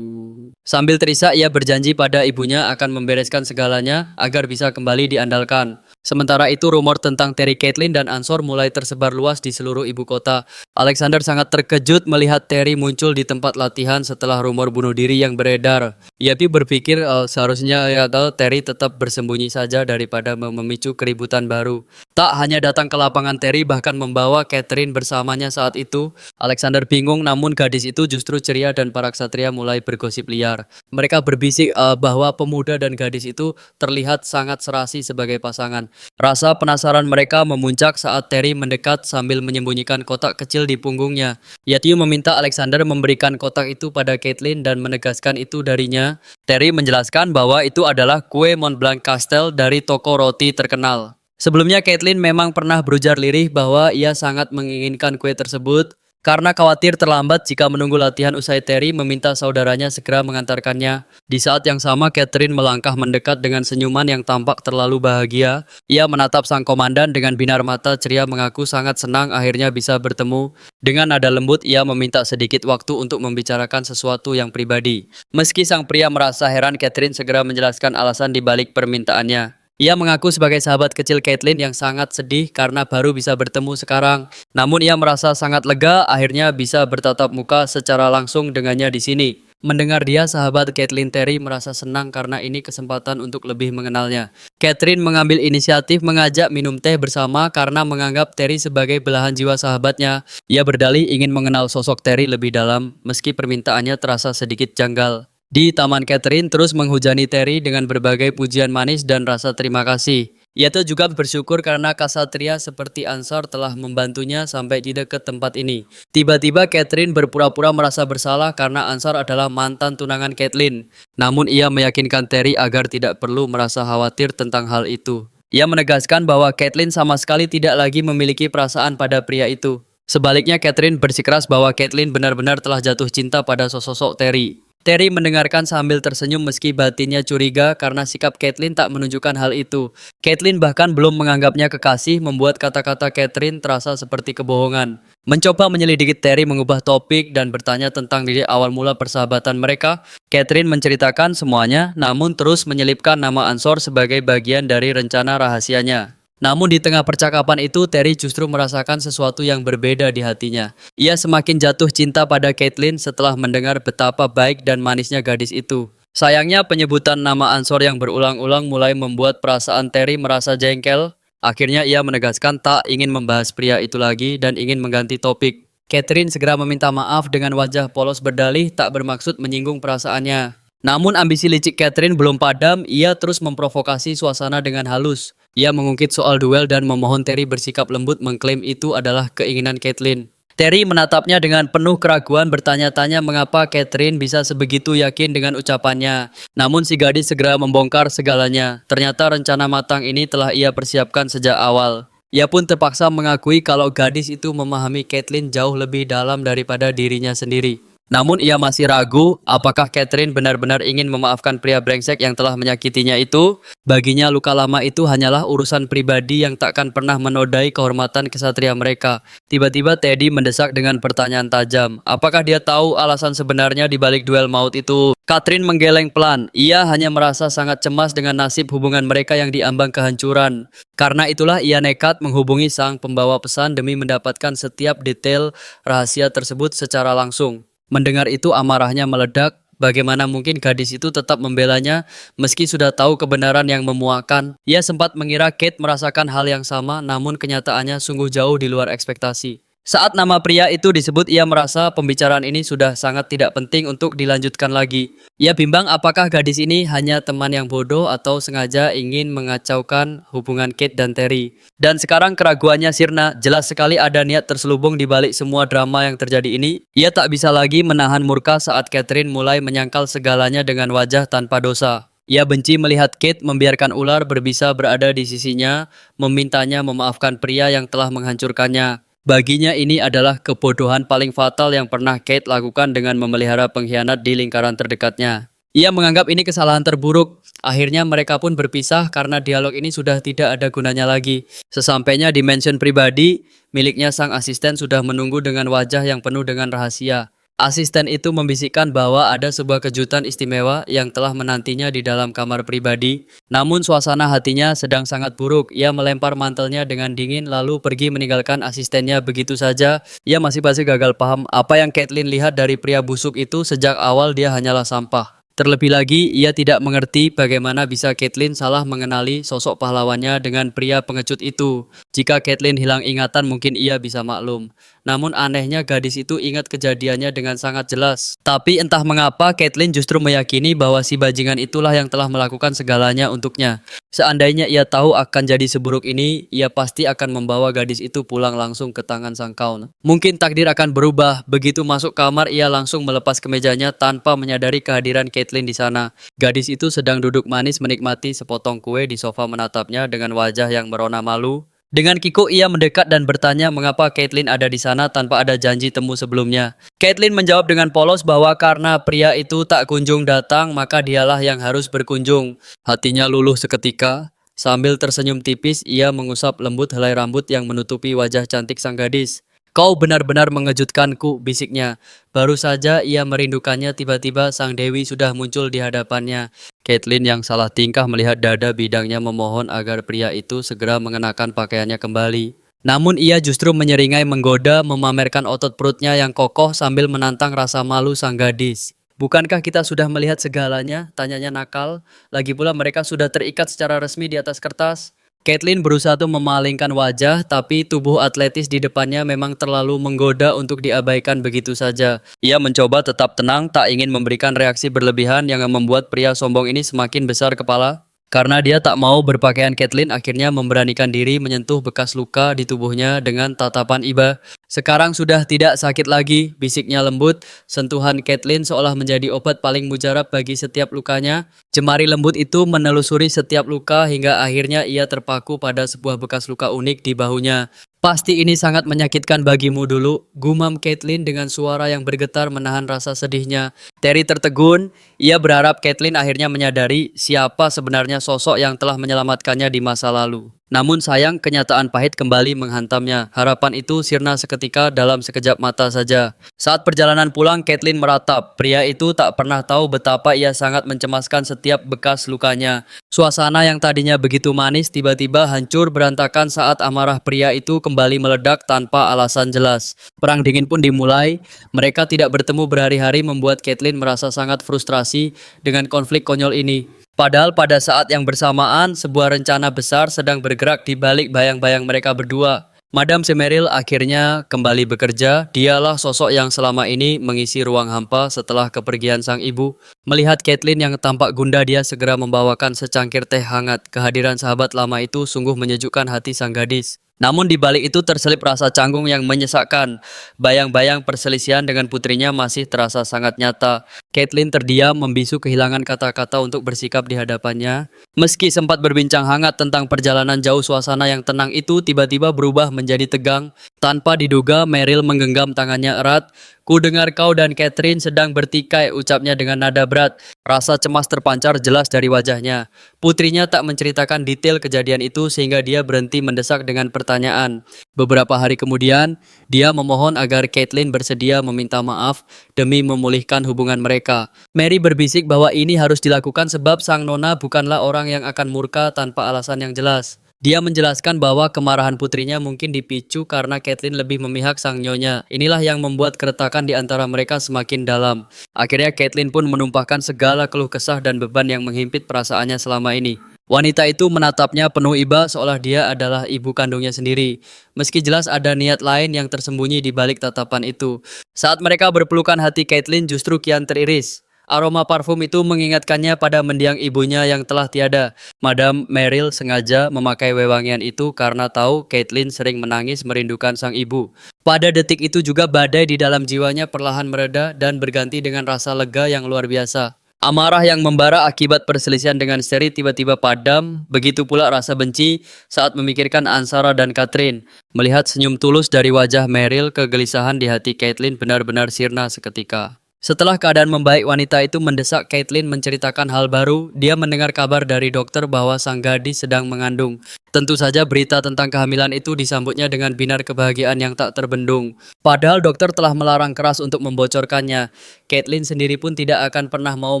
Sambil terisak, ia berjanji pada ibunya akan membereskan segalanya agar bisa kembali diandalkan. Sementara itu, rumor tentang Terry, Caitlin, dan Ansor mulai tersebar luas di seluruh ibu kota. Alexander sangat terkejut melihat Terry muncul di tempat latihan setelah rumor bunuh diri yang beredar. Ia berpikir seharusnya Terry tetap bersembunyi saja daripada memicu keributan baru. Tak hanya datang ke lapangan, Terry bahkan membawa Catherine bersamanya saat itu. Alexander bingung, namun gadis itu justru ceria dan para ksatria mulai bergosip liar. kamar. Mereka berbisik bahwa pemuda dan gadis itu terlihat sangat serasi sebagai pasangan. Rasa penasaran mereka memuncak saat Terry mendekat sambil menyembunyikan kotak kecil di punggungnya. Yatyu meminta Alexander memberikan kotak itu pada Caitlin dan menegaskan itu darinya. Terry menjelaskan bahwa itu adalah kue Mont Blanc Castel dari toko roti terkenal. Sebelumnya Caitlin memang pernah berujar lirih bahwa ia sangat menginginkan kue tersebut karena khawatir terlambat jika menunggu latihan usai Terry meminta saudaranya segera mengantarkannya. Di saat yang sama Catherine melangkah mendekat dengan senyuman yang tampak terlalu bahagia. Ia menatap sang komandan dengan binar mata ceria mengaku sangat senang akhirnya bisa bertemu. Dengan nada lembut ia meminta sedikit waktu untuk membicarakan sesuatu yang pribadi. Meski sang pria merasa heran, Catherine segera menjelaskan alasan di balik permintaannya. Ia mengaku sebagai sahabat kecil Caitlin yang sangat sedih karena baru bisa bertemu sekarang. Namun ia merasa sangat lega akhirnya bisa bertatap muka secara langsung dengannya di sini. Mendengar dia, sahabat Caitlin Terry merasa senang karena ini kesempatan untuk lebih mengenalnya. Catherine mengambil inisiatif mengajak minum teh bersama karena menganggap Terry sebagai belahan jiwa sahabatnya. Ia berdalih ingin mengenal sosok Terry lebih dalam meski permintaannya terasa sedikit janggal. Di taman, Catherine terus menghujani Terry dengan berbagai pujian manis dan rasa terima kasih. Ia tuh juga bersyukur karena kasatria seperti Ansar telah membantunya sampai di dekat tempat ini. Tiba-tiba Catherine berpura-pura merasa bersalah karena Ansar adalah mantan tunangan Caitlin. Namun ia meyakinkan Terry agar tidak perlu merasa khawatir tentang hal itu. Ia menegaskan bahwa Caitlin sama sekali tidak lagi memiliki perasaan pada pria itu. Sebaliknya Catherine bersikeras bahwa Caitlin benar-benar telah jatuh cinta pada sosok Terry. Terry mendengarkan sambil tersenyum meski batinnya curiga karena sikap Caitlin tak menunjukkan hal itu. Caitlin bahkan belum menganggapnya kekasih, membuat kata-kata Catherine terasa seperti kebohongan. Mencoba menyelidiki, Terry mengubah topik dan bertanya tentang diri awal mula persahabatan mereka. Catherine menceritakan semuanya, namun terus menyelipkan nama Ansor sebagai bagian dari rencana rahasianya. Namun di tengah percakapan itu, Terry justru merasakan sesuatu yang berbeda di hatinya. Ia semakin jatuh cinta pada Caitlin setelah mendengar betapa baik dan manisnya gadis itu. Sayangnya penyebutan nama Ansor yang berulang-ulang mulai membuat perasaan Terry merasa jengkel. Akhirnya ia menegaskan tak ingin membahas pria itu lagi dan ingin mengganti topik. Catherine segera meminta maaf dengan wajah polos berdalih tak bermaksud menyinggung perasaannya. Namun ambisi licik Catherine belum padam, ia terus memprovokasi suasana dengan halus. Ia mengungkit soal duel dan memohon Terry bersikap lembut mengklaim itu adalah keinginan Caitlin. Terry menatapnya dengan penuh keraguan bertanya-tanya mengapa Catherine bisa sebegitu yakin dengan ucapannya. Namun si gadis segera membongkar segalanya. Ternyata rencana matang ini telah ia persiapkan sejak awal. Ia pun terpaksa mengakui kalau gadis itu memahami Caitlin jauh lebih dalam daripada dirinya sendiri. Namun ia masih ragu apakah Catherine benar-benar ingin memaafkan pria brengsek yang telah menyakitinya itu. Baginya luka lama itu hanyalah urusan pribadi yang takkan pernah menodai kehormatan kesatria mereka. Tiba-tiba Teddy mendesak dengan pertanyaan tajam. Apakah dia tahu alasan sebenarnya di balik duel maut itu? Catherine menggeleng pelan. Ia hanya merasa sangat cemas dengan nasib hubungan mereka yang diambang kehancuran. Karena itulah ia nekat menghubungi sang pembawa pesan demi mendapatkan setiap detail rahasia tersebut secara langsung. Mendengar itu amarahnya meledak. Bagaimana mungkin gadis itu tetap membelanya meski sudah tahu kebenaran yang memuakkan. Ia sempat mengira Kate merasakan hal yang sama, namun kenyataannya sungguh jauh di luar ekspektasi. Saat nama pria itu disebut, ia merasa pembicaraan ini sudah sangat tidak penting untuk dilanjutkan lagi. Ia bimbang apakah gadis ini hanya teman yang bodoh atau sengaja ingin mengacaukan hubungan Kate dan Terry. Dan sekarang keraguannya sirna, jelas sekali ada niat terselubung di balik semua drama yang terjadi ini. Ia tak bisa lagi menahan murka saat Catherine mulai menyangkal segalanya dengan wajah tanpa dosa. Ia benci melihat Kate membiarkan ular berbisa berada di sisinya, memintanya memaafkan pria yang telah menghancurkannya. Baginya ini adalah kebodohan paling fatal yang pernah Kate lakukan dengan memelihara pengkhianat di lingkaran terdekatnya. Ia menganggap ini kesalahan terburuk. Akhirnya mereka pun berpisah karena dialog ini sudah tidak ada gunanya lagi. Sesampainya di mansion pribadi, miliknya sang asisten sudah menunggu dengan wajah yang penuh dengan rahasia. Asisten itu membisikkan bahwa ada sebuah kejutan istimewa yang telah menantinya di dalam kamar pribadi. Namun suasana hatinya sedang sangat buruk. Ia melempar mantelnya dengan dingin lalu pergi meninggalkan asistennya begitu saja. Ia masih gagal paham apa yang Caitlin lihat dari pria busuk itu. Sejak awal dia hanyalah sampah. Terlebih lagi, ia tidak mengerti bagaimana bisa Caitlin salah mengenali sosok pahlawannya dengan pria pengecut itu. Jika Caitlin hilang ingatan mungkin ia bisa maklum. Namun anehnya gadis itu ingat kejadiannya dengan sangat jelas. Tapi entah mengapa Caitlin justru meyakini bahwa si bajingan itulah yang telah melakukan segalanya untuknya. Seandainya ia tahu akan jadi seburuk ini, ia pasti akan membawa gadis itu pulang langsung ke tangan sang kaun. Mungkin takdir akan berubah. Begitu masuk kamar ia langsung melepas kemejanya tanpa menyadari kehadiran Caitlin di sana. Gadis itu sedang duduk manis menikmati sepotong kue di sofa menatapnya dengan wajah yang merona malu. Dengan kikuk ia mendekat dan bertanya mengapa Caitlin ada di sana tanpa ada janji temu sebelumnya. Caitlin menjawab dengan polos bahwa karena pria itu tak kunjung datang maka dialah yang harus berkunjung. Hatinya luluh seketika. Sambil tersenyum tipis ia mengusap lembut helai rambut yang menutupi wajah cantik sang gadis. Kau benar-benar mengejutkanku, bisiknya. Baru saja ia merindukannya tiba-tiba sang Dewi sudah muncul di hadapannya. Caitlin yang salah tingkah melihat dada bidangnya memohon agar pria itu segera mengenakan pakaiannya kembali. Namun ia justru menyeringai menggoda memamerkan otot perutnya yang kokoh sambil menantang rasa malu sang gadis. Bukankah kita sudah melihat segalanya? Tanyanya nakal. Lagi pula mereka sudah terikat secara resmi di atas kertas. Caitlin berusaha untuk memalingkan wajah, tapi tubuh atletis di depannya memang terlalu menggoda untuk diabaikan begitu saja. Ia mencoba tetap tenang, tak ingin memberikan reaksi berlebihan yang membuat pria sombong ini semakin besar kepala. Karena dia tak mau berpakaian, Caitlin akhirnya memberanikan diri menyentuh bekas luka di tubuhnya dengan tatapan iba. Sekarang sudah tidak sakit lagi, bisiknya lembut. Sentuhan Caitlin seolah menjadi obat paling mujarab bagi setiap lukanya. Jemari lembut itu menelusuri setiap luka hingga akhirnya ia terpaku pada sebuah bekas luka unik di bahunya. Pasti ini sangat menyakitkan bagimu dulu, gumam Caitlin dengan suara yang bergetar menahan rasa sedihnya. Terry tertegun, ia berharap Caitlin akhirnya menyadari siapa sebenarnya sosok yang telah menyelamatkannya di masa lalu. Namun sayang kenyataan pahit kembali menghantamnya. Harapan itu sirna seketika dalam sekejap mata saja. Saat perjalanan pulang, Caitlin meratap. Pria itu tak pernah tahu betapa ia sangat mencemaskan setiap bekas lukanya. Suasana yang tadinya begitu manis tiba-tiba hancur berantakan saat amarah pria itu kembali meledak tanpa alasan jelas. Perang dingin pun dimulai. Mereka tidak bertemu berhari-hari membuat Caitlin merasa sangat frustrasi dengan konflik konyol ini. Padahal pada saat yang bersamaan, sebuah rencana besar sedang bergerak di balik bayang-bayang mereka berdua. Madame Semeril akhirnya kembali bekerja. Dialah sosok yang selama ini mengisi ruang hampa setelah kepergian sang ibu. Melihat Caitlin yang tampak gundah, dia segera membawakan secangkir teh hangat. Kehadiran sahabat lama itu sungguh menyejukkan hati sang gadis. Namun di balik itu terselip rasa canggung yang menyesakkan. Bayang-bayang perselisihan dengan putrinya masih terasa sangat nyata. Caitlin terdiam membisu kehilangan kata-kata untuk bersikap di hadapannya. Meski sempat berbincang hangat tentang perjalanan jauh, suasana yang tenang itu tiba-tiba berubah menjadi tegang. Tanpa diduga, Meryl menggenggam tangannya erat. Ku dengar kau dan Catherine sedang bertikai, ucapnya dengan nada berat. Rasa cemas terpancar jelas dari wajahnya. Putrinya tak menceritakan detail kejadian itu sehingga dia berhenti mendesak dengan pertanyaan. Beberapa hari kemudian, dia memohon agar Caitlin bersedia meminta maaf demi memulihkan hubungan mereka. Mary berbisik bahwa ini harus dilakukan sebab sang nona bukanlah orang yang akan murka tanpa alasan yang jelas. Dia menjelaskan bahwa kemarahan putrinya mungkin dipicu karena Caitlin lebih memihak sang nyonya. Inilah yang membuat keretakan di antara mereka semakin dalam. Akhirnya Caitlin pun menumpahkan segala keluh kesah dan beban yang menghimpit perasaannya selama ini. Wanita itu menatapnya penuh iba seolah dia adalah ibu kandungnya sendiri. Meski jelas ada niat lain yang tersembunyi di balik tatapan itu. Saat mereka berpelukan, hati Caitlin justru kian teriris. Aroma parfum itu mengingatkannya pada mendiang ibunya yang telah tiada. Madame Meryl sengaja memakai wewangian itu karena tahu Caitlin sering menangis merindukan sang ibu. Pada detik itu juga badai di dalam jiwanya perlahan mereda dan berganti dengan rasa lega yang luar biasa. Amarah yang membara akibat perselisihan dengan Sherry tiba-tiba padam, begitu pula rasa benci saat memikirkan Ansara dan Catherine. Melihat senyum tulus dari wajah Meryl, kegelisahan di hati Caitlin benar-benar sirna seketika. Setelah keadaan membaik, wanita itu mendesak Caitlin menceritakan hal baru. Dia mendengar kabar dari dokter bahwa sang gadis sedang mengandung. Tentu saja berita tentang kehamilan itu disambutnya dengan binar kebahagiaan yang tak terbendung. Padahal dokter telah melarang keras untuk membocorkannya. Caitlin sendiri pun tidak akan pernah mau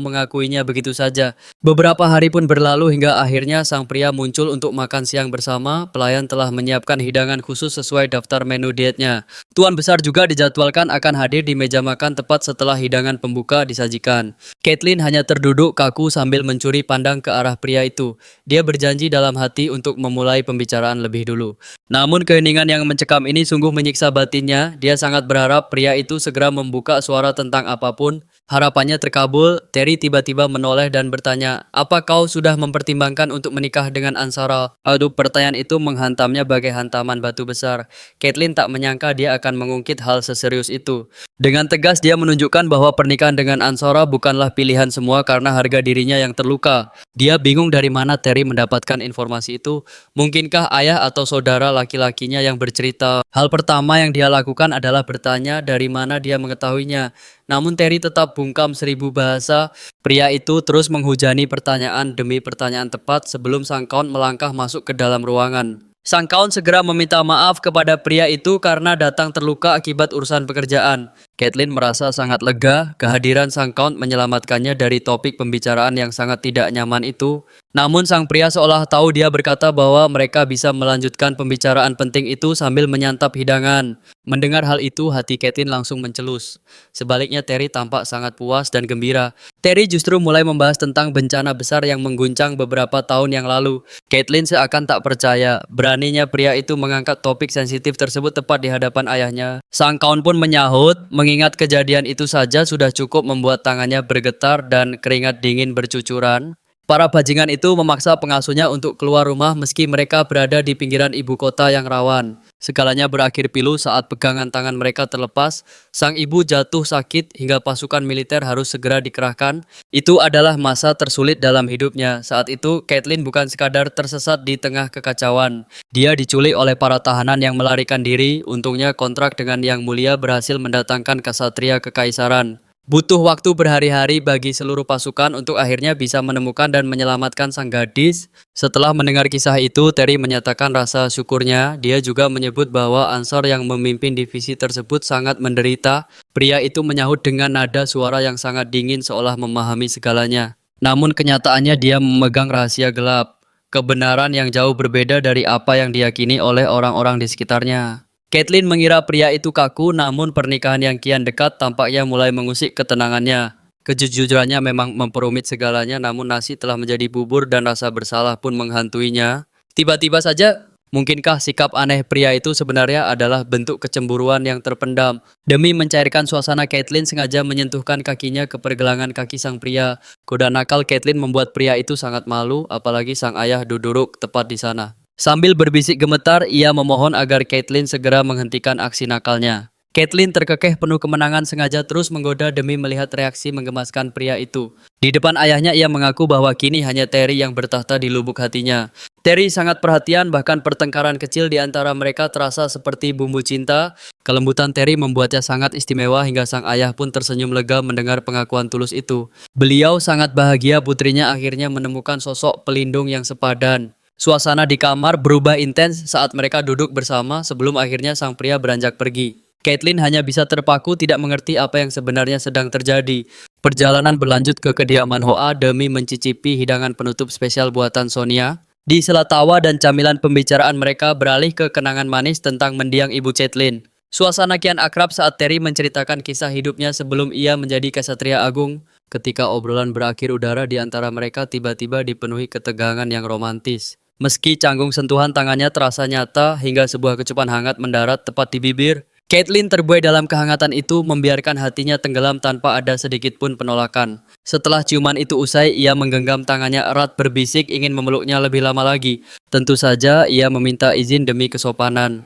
mengakuinya begitu saja. Beberapa hari pun berlalu hingga akhirnya sang pria muncul untuk makan siang bersama. Pelayan telah menyiapkan hidangan khusus sesuai daftar menu dietnya. Tuan besar juga dijadwalkan akan hadir di meja makan tepat setelah hidangan pembuka disajikan. Caitlin hanya terduduk kaku sambil mencuri pandang ke arah pria itu. Dia berjanji dalam hati untuk memulai memulai pembicaraan lebih dulu. Namun keheningan yang mencekam ini sungguh menyiksa batinnya. Dia sangat berharap pria itu segera membuka suara tentang apapun. Harapannya terkabul. Terry tiba-tiba menoleh dan bertanya, "Apa kau sudah mempertimbangkan untuk menikah dengan Ansara?" Aduh, pertanyaan itu menghantamnya bagai hantaman batu besar. Caitlin tak menyangka dia akan mengungkit hal seserius itu. Dengan tegas dia menunjukkan bahwa pernikahan dengan Ansara bukanlah pilihan semua karena harga dirinya yang terluka. Dia bingung dari mana Terry mendapatkan informasi itu. Mungkinkah ayah atau saudara laki-lakinya yang bercerita? Hal pertama yang dia lakukan adalah bertanya dari mana dia mengetahuinya. Namun Terry tetap bungkam 1000 bahasa. Pria itu terus menghujani pertanyaan demi pertanyaan tepat sebelum sang kaun melangkah masuk ke dalam ruangan. Sang kaun segera meminta maaf kepada pria itu karena datang terluka akibat urusan pekerjaan. Caitlin merasa sangat lega, kehadiran sang kaun menyelamatkannya dari topik pembicaraan yang sangat tidak nyaman itu. Namun sang pria seolah tahu, dia berkata bahwa mereka bisa melanjutkan pembicaraan penting itu sambil menyantap hidangan. Mendengar hal itu, hati Caitlin langsung mencelus. Sebaliknya Terry tampak sangat puas dan gembira. Terry justru mulai membahas tentang bencana besar yang mengguncang beberapa tahun yang lalu. Caitlin seakan tak percaya. Beraninya pria itu mengangkat topik sensitif tersebut tepat di hadapan ayahnya. Sang kaun pun menyahut, mengingat kejadian itu saja sudah cukup membuat tangannya bergetar dan keringat dingin bercucuran. Para bajingan itu memaksa pengasuhnya untuk keluar rumah meski mereka berada di pinggiran ibu kota yang rawan. Segalanya berakhir pilu saat pegangan tangan mereka terlepas. Sang ibu jatuh sakit hingga pasukan militer harus segera dikerahkan. Itu adalah masa tersulit dalam hidupnya. Saat itu, Caitlin bukan sekadar tersesat di tengah kekacauan. Dia diculik oleh para tahanan yang melarikan diri. Untungnya kontrak dengan Yang Mulia berhasil mendatangkan ksatria kekaisaran. Butuh waktu berhari-hari bagi seluruh pasukan untuk akhirnya bisa menemukan dan menyelamatkan sang gadis. Setelah mendengar kisah itu, Terry menyatakan rasa syukurnya. Dia juga menyebut bahwa Ansar yang memimpin divisi tersebut sangat menderita. Pria itu menyahut dengan nada suara yang sangat dingin seolah memahami segalanya. Namun kenyataannya dia memegang rahasia gelap. Kebenaran yang jauh berbeda dari apa yang diyakini oleh orang-orang di sekitarnya. Caitlin mengira pria itu kaku, namun pernikahan yang kian dekat tampaknya mulai mengusik ketenangannya. Kejujurannya memang memperumit segalanya, namun nasi telah menjadi bubur dan rasa bersalah pun menghantuinya. Tiba-tiba saja, mungkinkah sikap aneh pria itu sebenarnya adalah bentuk kecemburuan yang terpendam? Demi mencairkan suasana, Caitlin sengaja menyentuhkan kakinya ke pergelangan kaki sang pria. Goda nakal Caitlin membuat pria itu sangat malu, apalagi sang ayah duduk tepat di sana. Sambil berbisik gemetar, ia memohon agar Caitlin segera menghentikan aksi nakalnya. Caitlin terkekeh penuh kemenangan sengaja terus menggoda demi melihat reaksi menggemaskan pria itu. Di depan ayahnya ia mengaku bahwa kini hanya Terry yang bertahta di lubuk hatinya. Terry sangat perhatian, bahkan pertengkaran kecil di antara mereka terasa seperti bumbu cinta. Kelembutan Terry membuatnya sangat istimewa hingga sang ayah pun tersenyum lega mendengar pengakuan tulus itu. Beliau sangat bahagia putrinya akhirnya menemukan sosok pelindung yang sepadan. Suasana di kamar berubah intens saat mereka duduk bersama sebelum akhirnya sang pria beranjak pergi. Caitlin hanya bisa terpaku, tidak mengerti apa yang sebenarnya sedang terjadi. Perjalanan berlanjut ke kediaman Hoa demi mencicipi hidangan penutup spesial buatan Sonia. Di sela tawa dan camilan pembicaraan mereka beralih ke kenangan manis tentang mendiang ibu Caitlin. Suasana kian akrab saat Terry menceritakan kisah hidupnya sebelum ia menjadi ksatria agung. Ketika obrolan berakhir, udara di antara mereka tiba-tiba dipenuhi ketegangan yang romantis. Meski canggung sentuhan tangannya terasa nyata hingga sebuah kecupan hangat mendarat tepat di bibir, Caitlin terbuai dalam kehangatan itu, membiarkan hatinya tenggelam tanpa ada sedikit pun penolakan. Setelah ciuman itu usai, ia menggenggam tangannya erat berbisik ingin memeluknya lebih lama lagi. Tentu saja ia meminta izin demi kesopanan.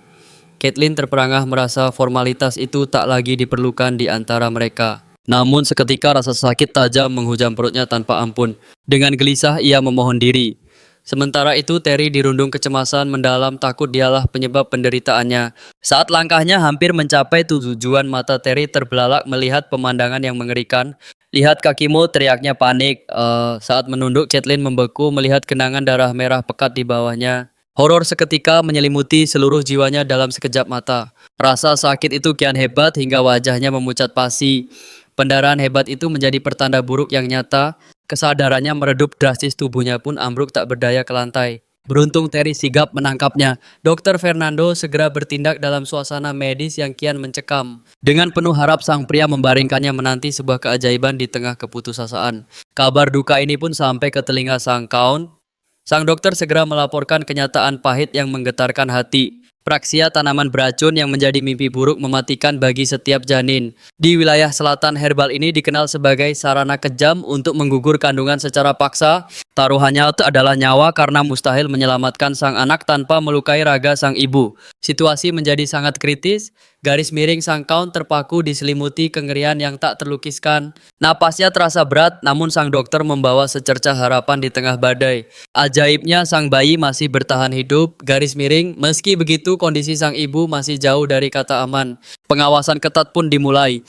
Caitlin terperangah merasa formalitas itu tak lagi diperlukan di antara mereka. Namun seketika rasa sakit tajam menghujam perutnya tanpa ampun. Dengan gelisah ia memohon diri. Sementara itu Terry dirundung kecemasan mendalam, takut dialah penyebab penderitaannya. Saat langkahnya hampir mencapai tujuan, mata Terry terbelalak melihat pemandangan yang mengerikan. "Lihat kakimu," teriaknya panik. Saat menunduk, Caitlin membeku melihat genangan darah merah pekat di bawahnya. Horor seketika menyelimuti seluruh jiwanya dalam sekejap mata. Rasa sakit itu kian hebat hingga wajahnya memucat pasi. Pendarahan hebat itu menjadi pertanda buruk yang nyata. Kesadarannya meredup drastis, tubuhnya pun ambruk tak berdaya ke lantai. Beruntung Terry sigap menangkapnya. Dr. Fernando segera bertindak dalam suasana medis yang kian mencekam. Dengan penuh harap sang pria membaringkannya menanti sebuah keajaiban di tengah keputusasaan. Kabar duka ini pun sampai ke telinga sang kaun. Sang dokter segera melaporkan kenyataan pahit yang menggetarkan hati. Praksia tanaman beracun yang menjadi mimpi buruk mematikan bagi setiap janin. Di wilayah selatan, herbal ini dikenal sebagai sarana kejam untuk menggugur kandungan secara paksa. Taruhannya itu adalah nyawa karena mustahil menyelamatkan sang anak tanpa melukai raga sang ibu. Situasi menjadi sangat kritis. Garis miring sang Count terpaku diselimuti kengerian yang tak terlukiskan. Napasnya terasa berat, namun sang dokter membawa secercah harapan di tengah badai. Ajaibnya sang bayi masih bertahan hidup. Garis miring, meski begitu kondisi sang ibu masih jauh dari kata aman. Pengawasan ketat pun dimulai.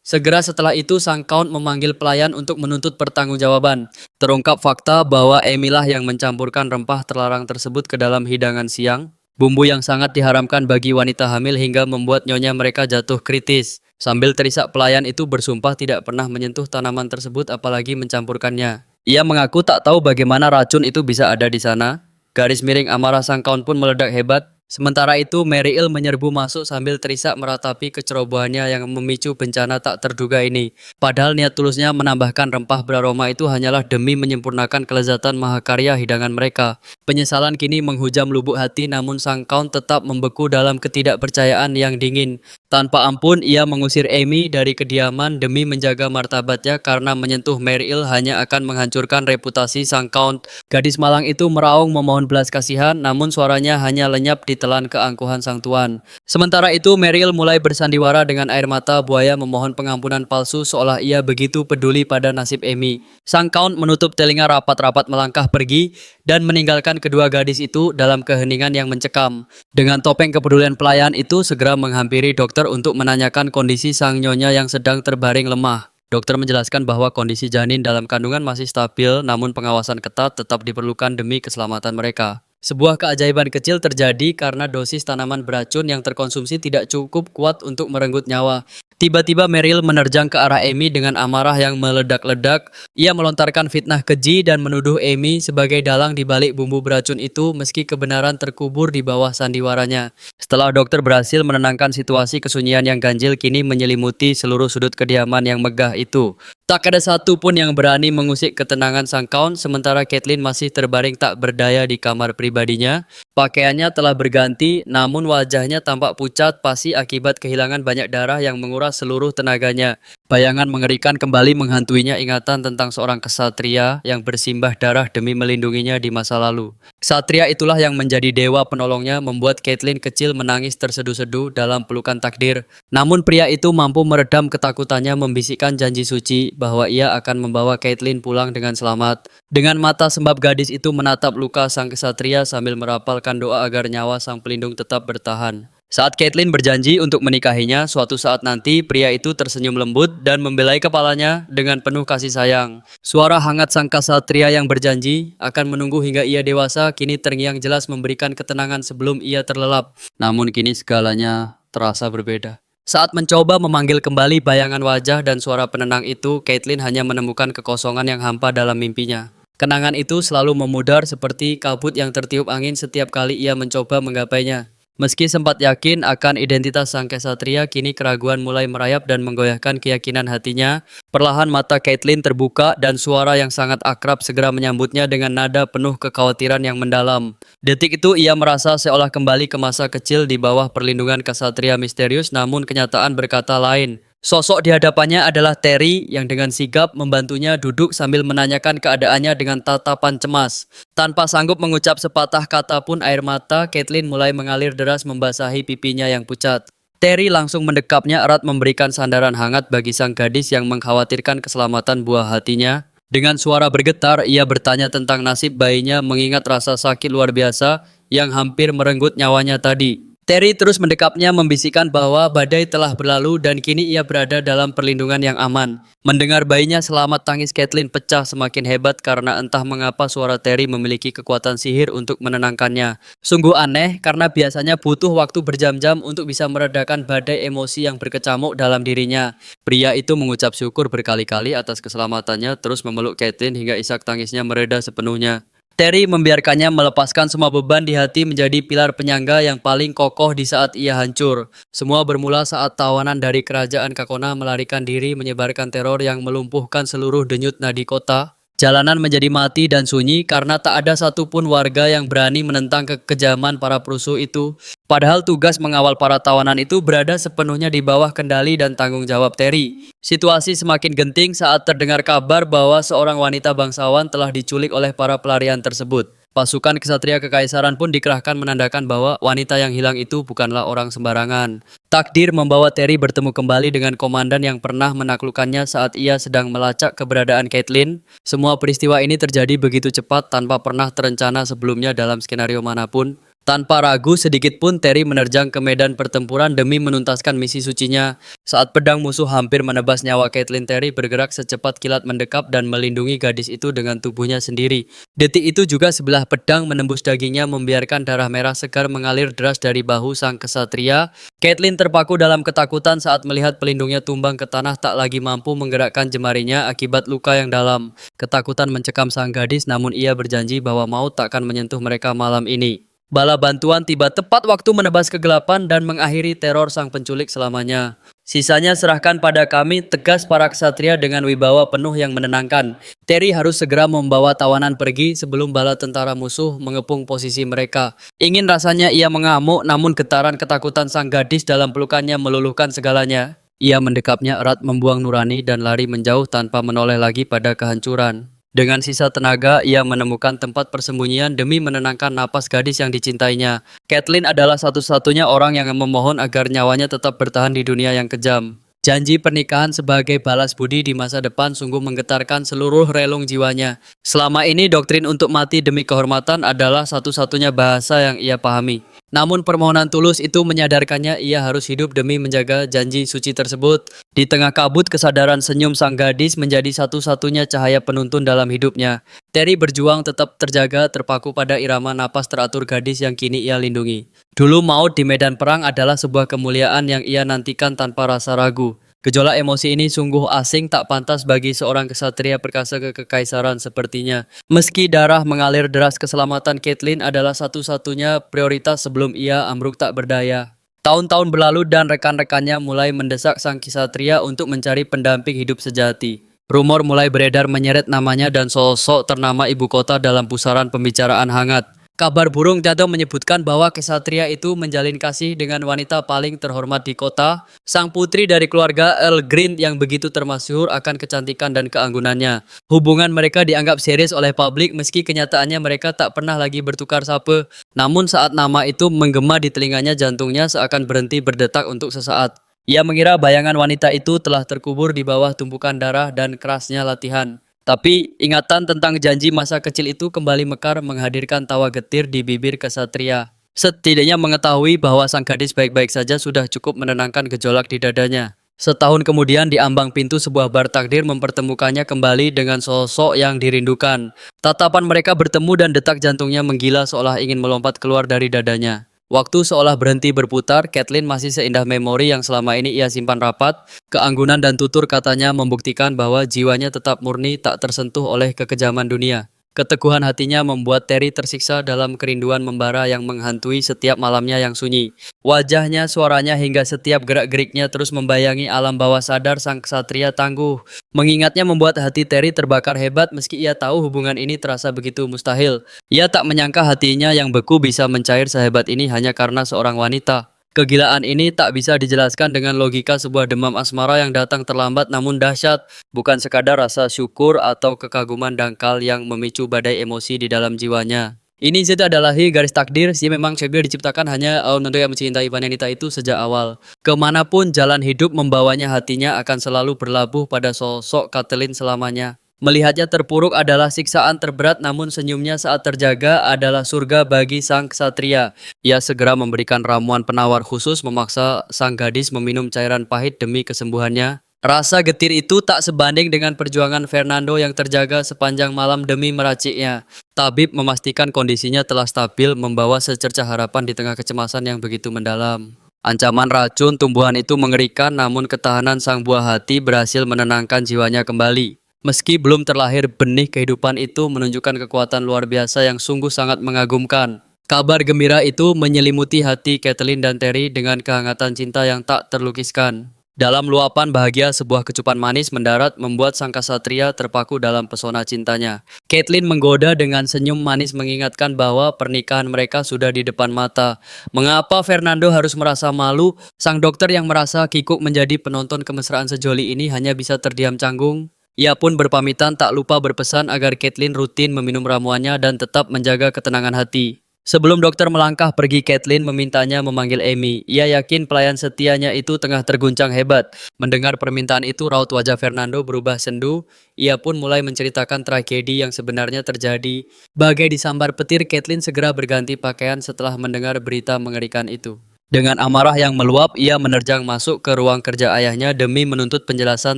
Segera setelah itu sang Count memanggil pelayan untuk menuntut pertanggungjawaban. Terungkap fakta bahwa Emilah yang mencampurkan rempah terlarang tersebut ke dalam hidangan siang. Bumbu yang sangat diharamkan bagi wanita hamil hingga membuat nyonya mereka jatuh kritis. Sambil terisak, pelayan itu bersumpah tidak pernah menyentuh tanaman tersebut apalagi mencampurkannya. Ia mengaku tak tahu bagaimana racun itu bisa ada di sana. Garis miring, amarah sang Count pun meledak hebat. Sementara itu, Mariel menyerbu masuk sambil terisak meratapi kecerobohannya yang memicu bencana tak terduga ini. Padahal niat tulusnya menambahkan rempah beraroma itu hanyalah demi menyempurnakan kelezatan mahakarya hidangan mereka. Penyesalan kini menghujam lubuk hati, namun sang Count tetap membeku dalam ketidakpercayaan yang dingin. Tanpa ampun, ia mengusir Amy dari kediaman demi menjaga martabatnya karena menyentuh Mariel hanya akan menghancurkan reputasi sang Count. Gadis malang itu meraung memohon belas kasihan, namun suaranya hanya lenyap ditelan keangkuhan sang tuan. Sementara itu, Mariel mulai bersandiwara dengan air mata buaya memohon pengampunan palsu seolah ia begitu peduli pada nasib Amy. Sang Count menutup telinga rapat-rapat melangkah pergi dan meninggalkan kedua gadis itu dalam keheningan yang mencekam. Dengan topeng kepedulian pelayan itu segera menghampiri dokter untuk menanyakan kondisi sang nyonya yang sedang terbaring lemah. Dokter menjelaskan bahwa kondisi janin dalam kandungan masih stabil, namun pengawasan ketat tetap diperlukan demi keselamatan mereka. Sebuah keajaiban kecil terjadi karena dosis tanaman beracun yang terkonsumsi tidak cukup kuat untuk merenggut nyawa. Tiba-tiba Mariel menerjang ke arah Amy dengan amarah yang meledak-ledak. Ia melontarkan fitnah keji dan menuduh Amy sebagai dalang di balik bumbu beracun itu meski kebenaran terkubur di bawah sandiwaranya. Setelah dokter berhasil menenangkan situasi, kesunyian yang ganjil kini menyelimuti seluruh sudut kediaman yang megah itu. Tak ada satu pun yang berani mengusik ketenangan sang Count, sementara Caitlin masih terbaring tak berdaya di kamar pribadinya. Pakaiannya telah berganti, namun wajahnya tampak pucat pasti akibat kehilangan banyak darah yang menguras seluruh tenaganya. Bayangan mengerikan kembali menghantuinya, ingatan tentang seorang kesatria yang bersimbah darah demi melindunginya di masa lalu. Kesatria itulah yang menjadi dewa penolongnya, membuat Caitlin kecil menangis terseduh-seduh dalam pelukan takdir. Namun pria itu mampu meredam ketakutannya, membisikkan janji suci bahwa ia akan membawa Caitlin pulang dengan selamat. Dengan mata sembab gadis itu menatap luka sang kesatria sambil merapalkan doa agar nyawa sang pelindung tetap bertahan. Saat Caitlin berjanji untuk menikahinya, suatu saat nanti pria itu tersenyum lembut dan membelai kepalanya dengan penuh kasih sayang. Suara hangat sang kesatria yang berjanji akan menunggu hingga ia dewasa kini terngiang jelas memberikan ketenangan sebelum ia terlelap. Namun kini segalanya terasa berbeda. Saat mencoba memanggil kembali bayangan wajah dan suara penenang itu, Caitlin hanya menemukan kekosongan yang hampa dalam mimpinya. Kenangan itu selalu memudar seperti kabut yang tertiup angin setiap kali ia mencoba menggapainya. Meski sempat yakin akan identitas sang kesatria, kini keraguan mulai merayap dan menggoyahkan keyakinan hatinya. Perlahan mata Caitlin terbuka dan suara yang sangat akrab segera menyambutnya dengan nada penuh kekhawatiran yang mendalam. Detik itu ia merasa seolah kembali ke masa kecil di bawah perlindungan kesatria misterius, namun kenyataan berkata lain. Sosok di hadapannya adalah Terry yang dengan sigap membantunya duduk sambil menanyakan keadaannya dengan tatapan cemas. Tanpa sanggup mengucap sepatah kata pun air mata Caitlin mulai mengalir deras membasahi pipinya yang pucat. Terry langsung mendekapnya erat memberikan sandaran hangat bagi sang gadis yang mengkhawatirkan keselamatan buah hatinya. Dengan suara bergetar ia bertanya tentang nasib bayinya mengingat rasa sakit luar biasa yang hampir merenggut nyawanya tadi. Terry terus mendekapnya membisikkan bahwa badai telah berlalu dan kini ia berada dalam perlindungan yang aman. Mendengar bayinya selamat, tangis Caitlin pecah semakin hebat karena entah mengapa suara Terry memiliki kekuatan sihir untuk menenangkannya. Sungguh aneh karena biasanya butuh waktu berjam-jam untuk bisa meredakan badai emosi yang berkecamuk dalam dirinya. Pria itu mengucap syukur berkali-kali atas keselamatannya, terus memeluk Caitlin hingga isak tangisnya mereda sepenuhnya. Terry membiarkannya melepaskan semua beban di hati menjadi pilar penyangga yang paling kokoh di saat ia hancur. Semua bermula saat tawanan dari kerajaan Kakona melarikan diri menyebarkan teror yang melumpuhkan seluruh denyut nadi kota. Jalanan menjadi mati dan sunyi karena tak ada satupun warga yang berani menentang kekejaman para perusuh itu. Padahal tugas mengawal para tawanan itu berada sepenuhnya di bawah kendali dan tanggung jawab Terry. Situasi semakin genting saat terdengar kabar bahwa seorang wanita bangsawan telah diculik oleh para pelarian tersebut. Pasukan kesatria kekaisaran pun dikerahkan menandakan bahwa wanita yang hilang itu bukanlah orang sembarangan. Takdir membawa Terry bertemu kembali dengan komandan yang pernah menaklukkannya saat ia sedang melacak keberadaan Caitlin. Semua peristiwa ini terjadi begitu cepat tanpa pernah terencana sebelumnya dalam skenario manapun. Tanpa ragu sedikit pun Terry menerjang ke medan pertempuran demi menuntaskan misi sucinya. Saat pedang musuh hampir menebas nyawa Caitlin, Terry bergerak secepat kilat mendekap dan melindungi gadis itu dengan tubuhnya sendiri. Detik itu juga sebelah pedang menembus dagingnya membiarkan darah merah segar mengalir deras dari bahu sang kesatria. Caitlin terpaku dalam ketakutan saat melihat pelindungnya tumbang ke tanah tak lagi mampu menggerakkan jemarinya akibat luka yang dalam. Ketakutan mencekam sang gadis namun ia berjanji bahwa maut takkan menyentuh mereka malam ini. Bala bantuan tiba tepat waktu menebas kegelapan dan mengakhiri teror sang penculik selamanya. Sisanya serahkan pada kami, tegas para ksatria dengan wibawa penuh yang menenangkan. Terry harus segera membawa tawanan pergi sebelum bala tentara musuh mengepung posisi mereka. Ingin rasanya ia mengamuk, namun getaran ketakutan sang gadis dalam pelukannya meluluhkan segalanya. Ia mendekapnya erat, membuang nurani dan lari menjauh tanpa menoleh lagi pada kehancuran. Dengan sisa tenaga, ia menemukan tempat persembunyian demi menenangkan napas gadis yang dicintainya. Caitlin adalah satu-satunya orang yang memohon agar nyawanya tetap bertahan di dunia yang kejam. Janji pernikahan sebagai balas budi di masa depan sungguh menggetarkan seluruh relung jiwanya. Selama ini doktrin untuk mati demi kehormatan adalah satu-satunya bahasa yang ia pahami. Namun permohonan tulus itu menyadarkannya ia harus hidup demi menjaga janji suci tersebut. Di tengah kabut kesadaran senyum sang gadis menjadi satu-satunya cahaya penuntun dalam hidupnya. Terry berjuang tetap terjaga terpaku pada irama napas teratur gadis yang kini ia lindungi. Dulu maut di medan perang adalah sebuah kemuliaan yang ia nantikan tanpa rasa ragu. Gejolak emosi ini sungguh asing, tak pantas bagi seorang kesatria perkasa kekaisaran sepertinya. Meski darah mengalir deras, keselamatan Caitlin adalah satu-satunya prioritas sebelum ia ambruk tak berdaya. Tahun-tahun berlalu dan rekan-rekannya mulai mendesak sang kesatria untuk mencari pendamping hidup sejati. Rumor mulai beredar menyeret namanya dan sosok ternama ibu kota dalam pusaran pembicaraan hangat. Kabar burung jatuh menyebutkan bahwa kesatria itu menjalin kasih dengan wanita paling terhormat di kota, sang putri dari keluarga Earl Green yang begitu termasyhur akan kecantikan dan keanggunannya. Hubungan mereka dianggap serius oleh publik meski kenyataannya mereka tak pernah lagi bertukar sapa. Namun saat nama itu menggema di telinganya, jantungnya seakan berhenti berdetak untuk sesaat. Ia mengira bayangan wanita itu telah terkubur di bawah tumpukan darah dan kerasnya latihan. Tapi ingatan tentang janji masa kecil itu kembali mekar menghadirkan tawa getir di bibir kesatria. Setidaknya mengetahui bahwa sang gadis baik-baik saja sudah cukup menenangkan gejolak di dadanya. Setahun kemudian di ambang pintu sebuah bar takdir mempertemukannya kembali dengan sosok yang dirindukan. Tatapan mereka bertemu dan detak jantungnya menggila seolah ingin melompat keluar dari dadanya. Waktu seolah berhenti berputar, Caitlin masih seindah memori yang selama ini ia simpan rapat. Keanggunan dan tutur katanya membuktikan bahwa jiwanya tetap murni, tak tersentuh oleh kekejaman dunia. Keteguhan hatinya membuat Terry tersiksa dalam kerinduan membara yang menghantui setiap malamnya yang sunyi. Wajahnya, suaranya hingga setiap gerak-geriknya terus membayangi alam bawah sadar sang ksatria tangguh. Mengingatnya membuat hati Terry terbakar hebat meski ia tahu hubungan ini terasa begitu mustahil. Ia tak menyangka hatinya yang beku bisa mencair sehebat ini hanya karena seorang wanita. Kegilaan ini tak bisa dijelaskan dengan logika sebuah demam asmara yang datang terlambat namun dahsyat, bukan sekadar rasa syukur atau kekaguman dangkal yang memicu badai emosi di dalam jiwanya. Ini saja adalah garis takdir, sih memang Shakespeare diciptakan hanya untuk yang mencintai wanita itu sejak awal. Kemanapun jalan hidup membawanya, hatinya akan selalu berlabuh pada sosok Caitlin selamanya. Melihatnya terpuruk adalah siksaan terberat, namun senyumnya saat terjaga adalah surga bagi sang ksatria. Ia segera memberikan ramuan penawar khusus, memaksa sang gadis meminum cairan pahit demi kesembuhannya. Rasa getir itu tak sebanding dengan perjuangan Fernando yang terjaga sepanjang malam demi meraciknya. Tabib memastikan kondisinya telah stabil, membawa secercah harapan di tengah kecemasan yang begitu mendalam. Ancaman racun tumbuhan itu mengerikan, namun ketahanan sang buah hati berhasil menenangkan jiwanya kembali. Meski belum terlahir, benih kehidupan itu menunjukkan kekuatan luar biasa yang sungguh sangat mengagumkan. Kabar gembira itu menyelimuti hati Caitlin dan Terry dengan kehangatan cinta yang tak terlukiskan. Dalam luapan bahagia, sebuah kecupan manis mendarat membuat sang ksatria terpaku dalam pesona cintanya. Caitlyn menggoda dengan senyum manis mengingatkan bahwa pernikahan mereka sudah di depan mata. Mengapa Fernando harus merasa malu? Sang dokter yang merasa kikuk menjadi penonton kemesraan sejoli ini hanya bisa terdiam canggung. Ia pun berpamitan tak lupa berpesan agar Caitlyn rutin meminum ramuannya dan tetap menjaga ketenangan hati. Sebelum dokter melangkah pergi, Caitlyn memintanya memanggil Amy. Ia yakin pelayan setianya itu tengah terguncang hebat. Mendengar permintaan itu, raut wajah Fernando berubah sendu. Ia pun mulai menceritakan tragedi yang sebenarnya terjadi. Bagai disambar petir, Caitlyn segera berganti pakaian setelah mendengar berita mengerikan itu. Dengan amarah yang meluap, ia menerjang masuk ke ruang kerja ayahnya demi menuntut penjelasan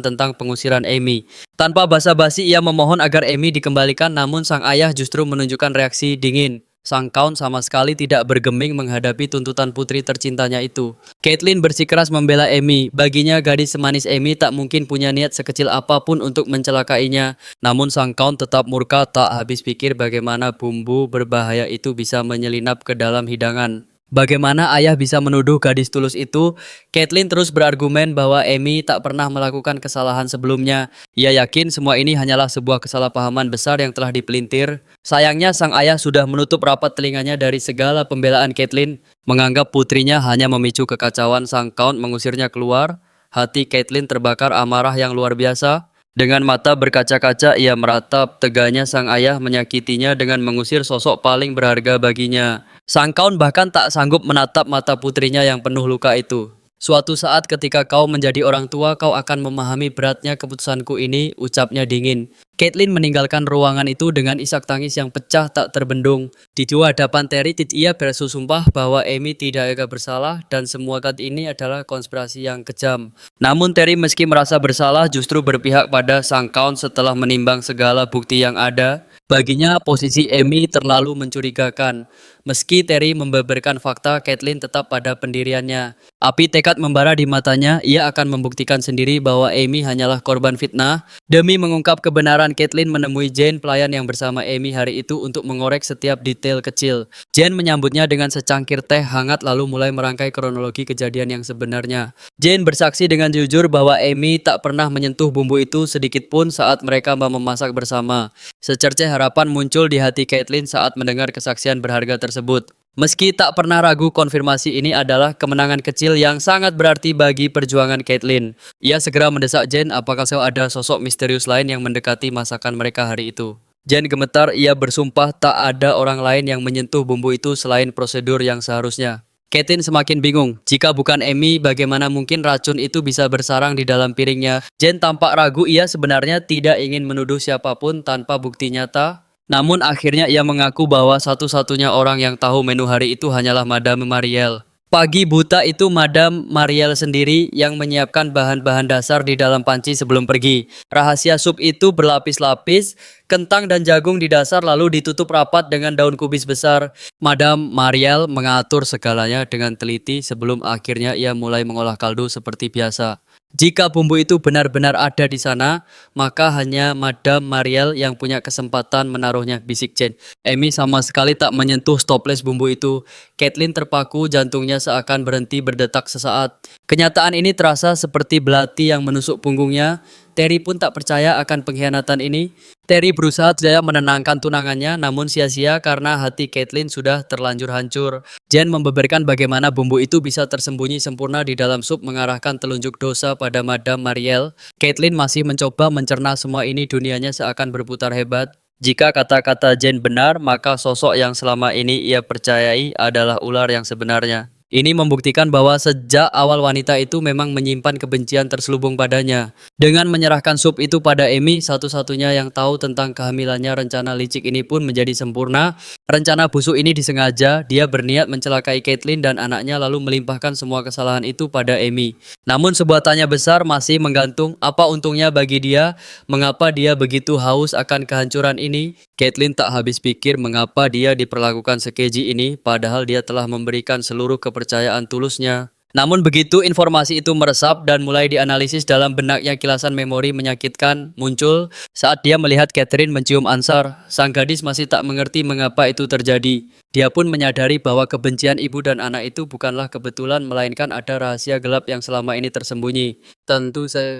tentang pengusiran Amy. Tanpa basa-basi, ia memohon agar Amy dikembalikan, namun sang ayah justru menunjukkan reaksi dingin. Sang Count sama sekali tidak bergeming menghadapi tuntutan putri tercintanya itu. Caitlyn bersikeras membela Amy. Baginya gadis semanis Amy tak mungkin punya niat sekecil apapun untuk mencelakainya. Namun sang Count tetap murka, tak habis pikir bagaimana bumbu berbahaya itu bisa menyelinap ke dalam hidangan. Bagaimana ayah bisa menuduh gadis tulus itu? Caitlyn terus berargumen bahwa Amy tak pernah melakukan kesalahan sebelumnya. Ia yakin semua ini hanyalah sebuah kesalahpahaman besar yang telah dipelintir. Sayangnya sang ayah sudah menutup rapat telinganya dari segala pembelaan Caitlyn. Menganggap putrinya hanya memicu kekacauan, sang Count mengusirnya keluar. Hati Caitlyn terbakar amarah yang luar biasa. Dengan mata berkaca-kaca, ia meratap teganya sang ayah menyakitinya dengan mengusir sosok paling berharga baginya. Sang Count bahkan tak sanggup menatap mata putrinya yang penuh luka itu. Suatu saat ketika kau menjadi orang tua, kau akan memahami beratnya keputusanku ini, ucapnya dingin. Caitlyn meninggalkan ruangan itu dengan isak tangis yang pecah tak terbendung. Di hadapan Terry, ia bersumpah bahwa Amy tidak bersalah dan semua kali ini adalah konspirasi yang kejam. Namun Terry meski merasa bersalah justru berpihak pada sang Count setelah menimbang segala bukti yang ada. Baginya posisi Amy terlalu mencurigakan. Meski Terry membeberkan fakta, Caitlyn tetap pada pendiriannya. Api tekad membara di matanya, ia akan membuktikan sendiri bahwa Amy hanyalah korban fitnah. Demi mengungkap kebenaran, Caitlyn menemui Jane, pelayan yang bersama Amy hari itu, untuk mengorek setiap detail kecil. Jane menyambutnya dengan secangkir teh hangat lalu mulai merangkai kronologi kejadian yang sebenarnya. Jane bersaksi dengan jujur bahwa Amy tak pernah menyentuh bumbu itu sedikit pun saat mereka memasak bersama. Secercah harapan muncul di hati Caitlyn saat mendengar kesaksian berharga tersebut. Meski tak pernah ragu, konfirmasi ini adalah kemenangan kecil yang sangat berarti bagi perjuangan Caitlyn. Ia segera mendesak Jane apakah ada sosok misterius lain yang mendekati masakan mereka hari itu. Jane gemetar, ia bersumpah tak ada orang lain yang menyentuh bumbu itu selain prosedur yang seharusnya. Caitlyn semakin bingung. Jika bukan Amy, bagaimana mungkin racun itu bisa bersarang di dalam piringnya? Jane tampak ragu, ia sebenarnya tidak ingin menuduh siapapun tanpa bukti nyata. Namun akhirnya ia mengaku bahwa satu-satunya orang yang tahu menu hari itu hanyalah Madame Mariel. Pagi buta itu Madame Mariel sendiri yang menyiapkan bahan-bahan dasar di dalam panci sebelum pergi. Rahasia sup itu berlapis-lapis, kentang dan jagung di dasar lalu ditutup rapat dengan daun kubis besar. Madame Mariel mengatur segalanya dengan teliti sebelum akhirnya ia mulai mengolah kaldu seperti biasa. Jika bumbu itu benar-benar ada di sana, maka hanya Madame Mariel yang punya kesempatan menaruhnya, bisik Jane. Amy sama sekali tak menyentuh stoples bumbu itu. Caitlyn terpaku, jantungnya seakan berhenti berdetak sesaat. Kenyataan ini terasa seperti belati yang menusuk punggungnya. Terry pun tak percaya akan pengkhianatan ini. Terry berusaha daya menenangkan tunangannya, namun sia-sia karena hati Caitlyn sudah terlanjur hancur. Jane membeberkan bagaimana bumbu itu bisa tersembunyi sempurna di dalam sup, mengarahkan telunjuk dosa pada Madame Mariel. Caitlyn masih mencoba mencerna semua ini, dunianya seakan berputar hebat. Jika kata-kata Jane benar, maka sosok yang selama ini ia percayai adalah ular yang sebenarnya. Ini membuktikan bahwa sejak awal wanita itu memang menyimpan kebencian terselubung padanya. Dengan menyerahkan sup itu pada Amy, satu-satunya yang tahu tentang kehamilannya, rencana licik ini pun menjadi sempurna. Rencana busuk ini disengaja, dia berniat mencelakai Caitlyn dan anaknya lalu melimpahkan semua kesalahan itu pada Amy. Namun sebuah tanya besar masih menggantung, apa untungnya bagi dia? Mengapa dia begitu haus akan kehancuran ini? Caitlyn tak habis pikir mengapa dia diperlakukan sekeji ini, padahal dia telah memberikan seluruh kepercayaan tulusnya. Namun begitu informasi itu meresap dan mulai dianalisis dalam benaknya, kilasan memori menyakitkan muncul saat dia melihat Catherine mencium Ansar. Sang gadis masih tak mengerti mengapa itu terjadi. Dia pun menyadari bahwa kebencian ibu dan anak itu bukanlah kebetulan, melainkan ada rahasia gelap yang selama ini tersembunyi.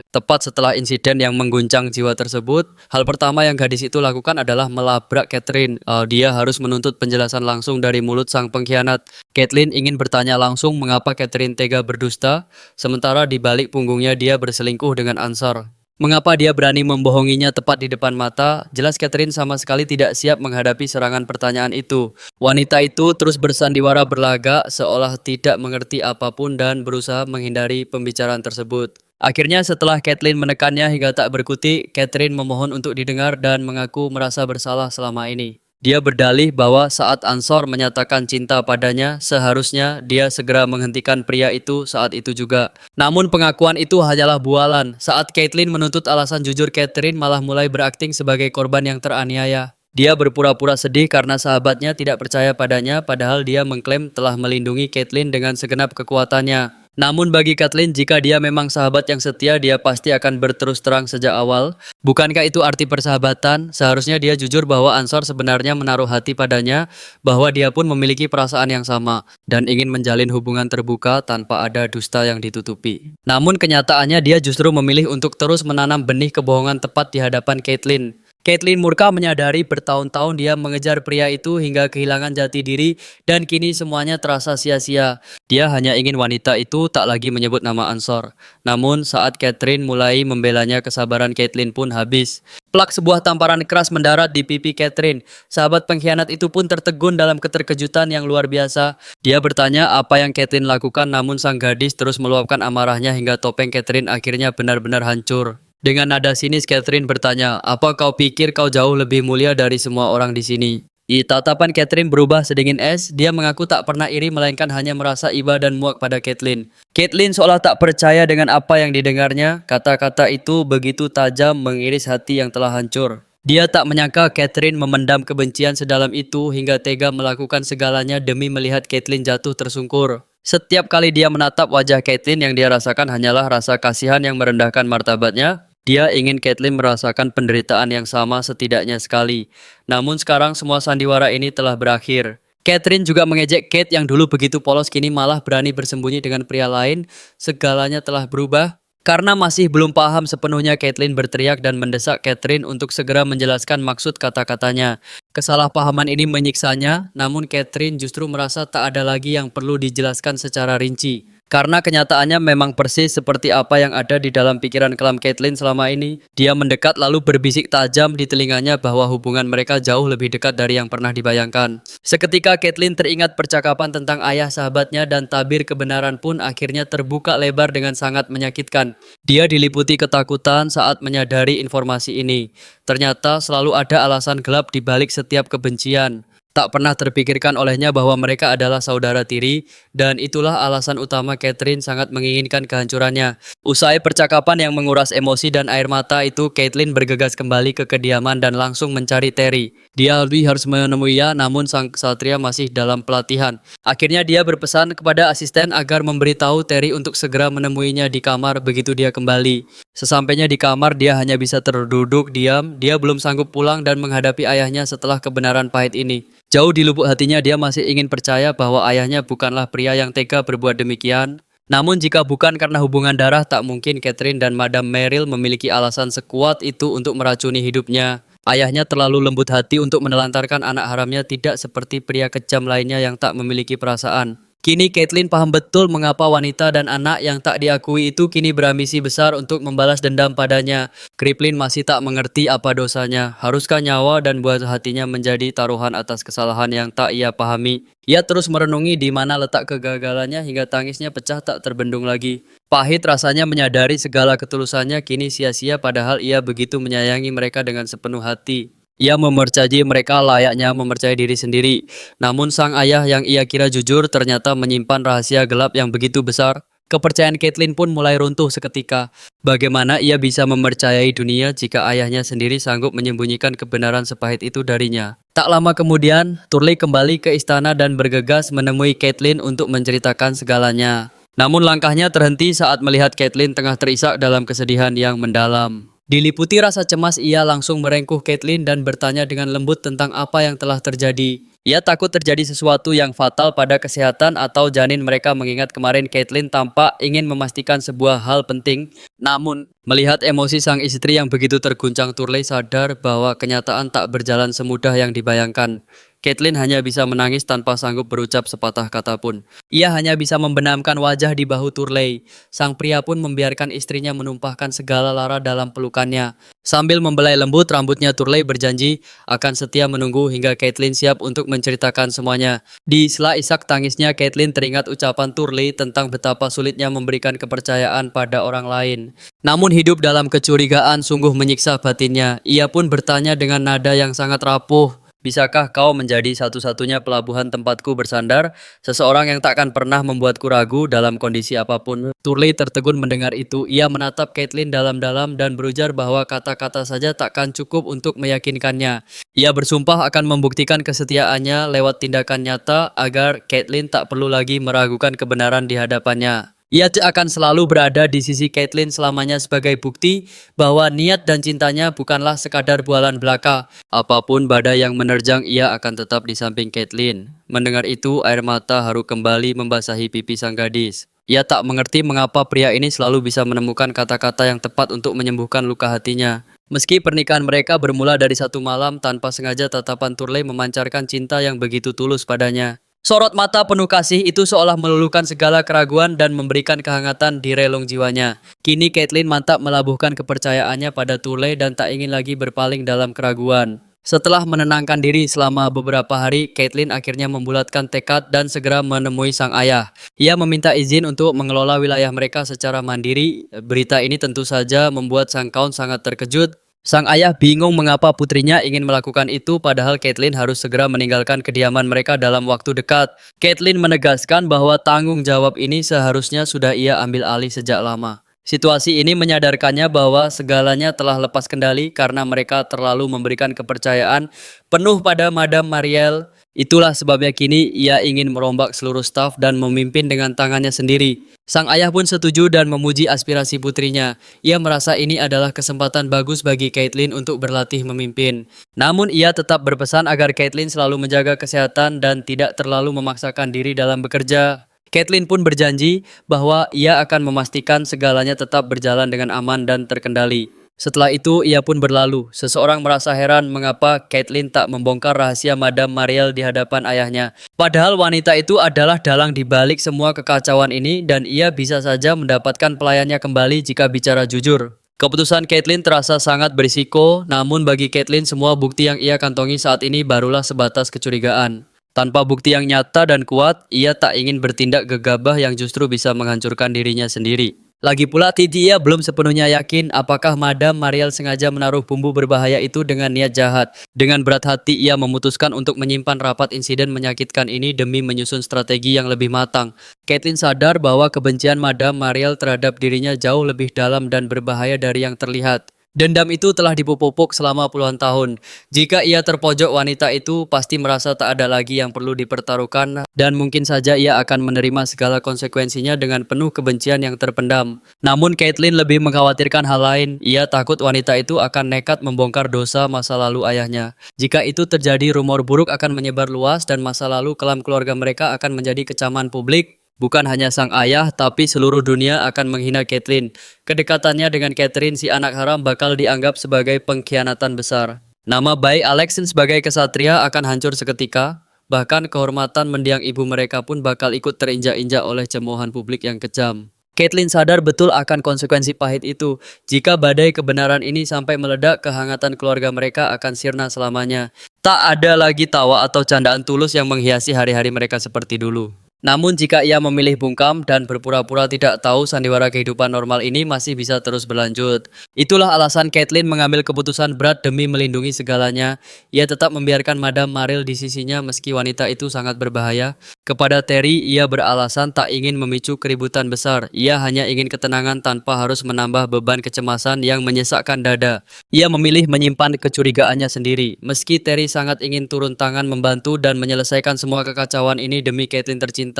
Tepat setelah insiden yang mengguncang jiwa tersebut, hal pertama yang gadis itu lakukan adalah melabrak Catherine. Dia harus menuntut penjelasan langsung dari mulut sang pengkhianat. Caitlin ingin bertanya langsung mengapa Catherine tega berdusta, sementara di balik punggungnya dia berselingkuh dengan Ansar. Mengapa dia berani membohonginya tepat di depan mata? Jelas Catherine sama sekali tidak siap menghadapi serangan pertanyaan itu. Wanita itu terus bersandiwara berlagak seolah tidak mengerti apapun dan berusaha menghindari pembicaraan tersebut. Akhirnya setelah Caitlin menekannya hingga tak berkutik, Catherine memohon untuk didengar dan mengaku merasa bersalah selama ini. Dia berdalih bahwa saat Ansor menyatakan cinta padanya, seharusnya dia segera menghentikan pria itu saat itu juga. Namun pengakuan itu hanyalah bualan. Saat Caitlin menuntut alasan jujur, Catherine malah mulai berakting sebagai korban yang teraniaya. Dia berpura-pura sedih karena sahabatnya tidak percaya padanya, padahal dia mengklaim telah melindungi Caitlin dengan segenap kekuatannya. Namun bagi Caitlin, jika dia memang sahabat yang setia, dia pasti akan berterus terang sejak awal. Bukankah itu arti persahabatan? Seharusnya dia jujur bahwa Ansor sebenarnya menaruh hati padanya, bahwa dia pun memiliki perasaan yang sama, dan ingin menjalin hubungan terbuka tanpa ada dusta yang ditutupi. Namun kenyataannya dia justru memilih untuk terus menanam benih kebohongan tepat di hadapan Caitlin. Caitlin murka menyadari bertahun-tahun dia mengejar pria itu hingga kehilangan jati diri dan kini semuanya terasa sia-sia. Dia hanya ingin wanita itu tak lagi menyebut nama Ansor. Namun saat Catherine mulai membelanya, kesabaran Caitlin pun habis. Plak, sebuah tamparan keras mendarat di pipi Catherine. Sahabat pengkhianat itu pun tertegun dalam keterkejutan yang luar biasa. Dia bertanya apa yang Caitlin lakukan, namun sang gadis terus meluapkan amarahnya hingga topeng Catherine akhirnya benar-benar hancur. Dengan nada sinis, Catherine bertanya, "Apa kau pikir kau jauh lebih mulia dari semua orang di sini?" Tatapan Catherine berubah sedingin es. Dia mengaku tak pernah iri, melainkan hanya merasa iba dan muak pada Caitlin. Caitlin seolah tak percaya dengan apa yang didengarnya. Kata-kata itu begitu tajam, mengiris hati yang telah hancur. Dia tak menyangka Catherine memendam kebencian sedalam itu hingga tega melakukan segalanya demi melihat Caitlin jatuh tersungkur. Setiap kali dia menatap wajah Caitlin, yang dia rasakan hanyalah rasa kasihan yang merendahkan martabatnya. Dia ingin Caitlin merasakan penderitaan yang sama setidaknya sekali. Namun sekarang semua sandiwara ini telah berakhir. Catherine juga mengejek Kate yang dulu begitu polos, kini malah berani bersembunyi dengan pria lain. Segalanya telah berubah. Karena masih belum paham sepenuhnya, Caitlin berteriak dan mendesak Catherine untuk segera menjelaskan maksud kata-katanya. Kesalahpahaman ini menyiksanya, namun Catherine justru merasa tak ada lagi yang perlu dijelaskan secara rinci. Karena kenyataannya memang persis seperti apa yang ada di dalam pikiran kelam Caitlin selama ini. Dia mendekat lalu berbisik tajam di telinganya bahwa hubungan mereka jauh lebih dekat dari yang pernah dibayangkan. Seketika Caitlin teringat percakapan tentang ayah sahabatnya dan tabir kebenaran pun akhirnya terbuka lebar dengan sangat menyakitkan. Dia diliputi ketakutan saat menyadari informasi ini. Ternyata selalu ada alasan gelap di balik setiap kebencian. Tak pernah terpikirkan olehnya bahwa mereka adalah saudara tiri, dan itulah alasan utama Catherine sangat menginginkan kehancurannya. Usai percakapan yang menguras emosi dan air mata itu, Caitlin bergegas kembali ke kediaman dan langsung mencari Terry. Dia harus menemuinya, namun sang ksatria masih dalam pelatihan. Akhirnya dia berpesan kepada asisten agar memberitahu Terry untuk segera menemuinya di kamar begitu dia kembali. Sesampainya di kamar, dia hanya bisa terduduk diam. Dia belum sanggup pulang dan menghadapi ayahnya setelah kebenaran pahit ini. Jauh di lubuk hatinya dia masih ingin percaya bahwa ayahnya bukanlah pria yang tega berbuat demikian. Namun jika bukan karena hubungan darah, tak mungkin Catherine dan Madame Merrill memiliki alasan sekuat itu untuk meracuni hidupnya. Ayahnya terlalu lembut hati untuk menelantarkan anak haramnya, tidak seperti pria kejam lainnya yang tak memiliki perasaan. Kini Caitlin paham betul mengapa wanita dan anak yang tak diakui itu kini berambisi besar untuk membalas dendam padanya. Caitlin masih tak mengerti apa dosanya. Haruskah nyawa dan buah hatinya menjadi taruhan atas kesalahan yang tak ia pahami? Ia terus merenungi di mana letak kegagalannya hingga tangisnya pecah tak terbendung lagi. Pahit rasanya menyadari segala ketulusannya kini sia-sia, padahal ia begitu menyayangi mereka dengan sepenuh hati. Ia mempercayai mereka layaknya mempercayai diri sendiri. Namun sang ayah yang ia kira jujur ternyata menyimpan rahasia gelap yang begitu besar. Kepercayaan Caitlin pun mulai runtuh seketika. Bagaimana ia bisa mempercayai dunia jika ayahnya sendiri sanggup menyembunyikan kebenaran sepahit itu darinya? Tak lama kemudian, Turley kembali ke istana dan bergegas menemui Caitlin untuk menceritakan segalanya. Namun langkahnya terhenti saat melihat Caitlyn tengah terisak dalam kesedihan yang mendalam. Diliputi rasa cemas, ia langsung merengkuh Caitlyn dan bertanya dengan lembut tentang apa yang telah terjadi. Ia takut terjadi sesuatu yang fatal pada kesehatan atau janin mereka, mengingat kemarin Caitlyn tampak ingin memastikan sebuah hal penting. Namun, melihat emosi sang istri yang begitu terguncang, Turley sadar bahwa kenyataan tak berjalan semudah yang dibayangkan. Caitlyn hanya bisa menangis tanpa sanggup berucap sepatah kata pun. Ia hanya bisa membenamkan wajah di bahu Turley. Sang pria pun membiarkan istrinya menumpahkan segala lara dalam pelukannya. Sambil membelai lembut rambutnya, Turley berjanji akan setia menunggu hingga Caitlyn siap untuk menceritakan semuanya. Di sela isak tangisnya, Caitlyn teringat ucapan Turley tentang betapa sulitnya memberikan kepercayaan pada orang lain. Namun hidup dalam kecurigaan sungguh menyiksa batinnya. Ia pun bertanya dengan nada yang sangat rapuh, "Bisakah kau menjadi satu-satunya pelabuhan tempatku bersandar? Seseorang yang takkan pernah membuatku ragu dalam kondisi apapun." Turley tertegun mendengar itu. Ia menatap Caitlyn dalam-dalam dan berujar bahwa kata-kata saja takkan cukup untuk meyakinkannya. Ia bersumpah akan membuktikan kesetiaannya lewat tindakan nyata agar Caitlyn tak perlu lagi meragukan kebenaran di hadapannya. Ia akan selalu berada di sisi Caitlyn selamanya sebagai bukti bahwa niat dan cintanya bukanlah sekadar bualan belaka. Apapun badai yang menerjang, ia akan tetap di samping Caitlyn. Mendengar itu, air mata haru kembali membasahi pipi sang gadis. Ia tak mengerti mengapa pria ini selalu bisa menemukan kata-kata yang tepat untuk menyembuhkan luka hatinya. Meski pernikahan mereka bermula dari satu malam, tanpa sengaja tatapan Turley memancarkan cinta yang begitu tulus padanya. Sorot mata penuh kasih itu seolah meluluhkan segala keraguan dan memberikan kehangatan di relung jiwanya. Kini Caitlyn mantap melabuhkan kepercayaannya pada Turley dan tak ingin lagi berpaling dalam keraguan. Setelah menenangkan diri selama beberapa hari, Caitlyn akhirnya membulatkan tekad dan segera menemui sang ayah. Ia meminta izin untuk mengelola wilayah mereka secara mandiri. Berita ini tentu saja membuat sang kaun sangat terkejut. Sang ayah bingung mengapa putrinya ingin melakukan itu, padahal Caitlyn harus segera meninggalkan kediaman mereka dalam waktu dekat. Caitlyn menegaskan bahwa tanggung jawab ini seharusnya sudah ia ambil alih sejak lama. Situasi ini menyadarkannya bahwa segalanya telah lepas kendali karena mereka terlalu memberikan kepercayaan penuh pada Madame Mariel. Itulah sebabnya kini ia ingin merombak seluruh staf dan memimpin dengan tangannya sendiri. Sang ayah pun setuju dan memuji aspirasi putrinya. Ia merasa ini adalah kesempatan bagus bagi Caitlyn untuk berlatih memimpin. Namun ia tetap berpesan agar Caitlyn selalu menjaga kesehatan dan tidak terlalu memaksakan diri dalam bekerja. Caitlyn pun berjanji bahwa ia akan memastikan segalanya tetap berjalan dengan aman dan terkendali. Setelah itu, ia pun berlalu. Seseorang merasa heran mengapa Caitlyn tak membongkar rahasia Madame Mariel di hadapan ayahnya. Padahal wanita itu adalah dalang di balik semua kekacauan ini dan ia bisa saja mendapatkan pelayannya kembali jika bicara jujur. Keputusan Caitlyn terasa sangat berisiko, namun bagi Caitlyn semua bukti yang ia kantongi saat ini barulah sebatas kecurigaan. Tanpa bukti yang nyata dan kuat, ia tak ingin bertindak gegabah yang justru bisa menghancurkan dirinya sendiri. Lagi pula, ia belum sepenuhnya yakin apakah Madame Mariel sengaja menaruh bumbu berbahaya itu dengan niat jahat. Dengan berat hati, ia memutuskan untuk menyimpan rapat insiden menyakitkan ini demi menyusun strategi yang lebih matang. Caitlyn sadar bahwa kebencian Madame Mariel terhadap dirinya jauh lebih dalam dan berbahaya dari yang terlihat. Dendam itu telah dipupuk selama puluhan tahun. Jika ia terpojok, wanita itu pasti merasa tak ada lagi yang perlu dipertaruhkan dan mungkin saja ia akan menerima segala konsekuensinya dengan penuh kebencian yang terpendam. Namun Caitlyn lebih mengkhawatirkan hal lain. Ia takut wanita itu akan nekat membongkar dosa masa lalu ayahnya. Jika itu terjadi, rumor buruk akan menyebar luas dan masa lalu kelam keluarga mereka akan menjadi kecaman publik. Bukan hanya sang ayah, tapi seluruh dunia akan menghina Caitlyn. Kedekatannya dengan Catherine, si anak haram, bakal dianggap sebagai pengkhianatan besar. Nama baik Alexin sebagai kesatria akan hancur seketika. Bahkan kehormatan mendiang ibu mereka pun bakal ikut terinjak-injak oleh cemoohan publik yang kejam. Caitlyn sadar betul akan konsekuensi pahit itu. Jika badai kebenaran ini sampai meledak, kehangatan keluarga mereka akan sirna selamanya. Tak ada lagi tawa atau candaan tulus yang menghiasi hari-hari mereka seperti dulu. Namun jika ia memilih bungkam dan berpura-pura tidak tahu, sandiwara kehidupan normal ini masih bisa terus berlanjut. Itulah alasan Caitlyn mengambil keputusan berat demi melindungi segalanya. Ia tetap membiarkan Madame Mariel di sisinya meski wanita itu sangat berbahaya. Kepada Terry, ia beralasan tak ingin memicu keributan besar. Ia hanya ingin ketenangan tanpa harus menambah beban kecemasan yang menyesakkan dada. Ia memilih menyimpan kecurigaannya sendiri. Meski Terry sangat ingin turun tangan membantu dan menyelesaikan semua kekacauan ini demi Caitlyn tercinta.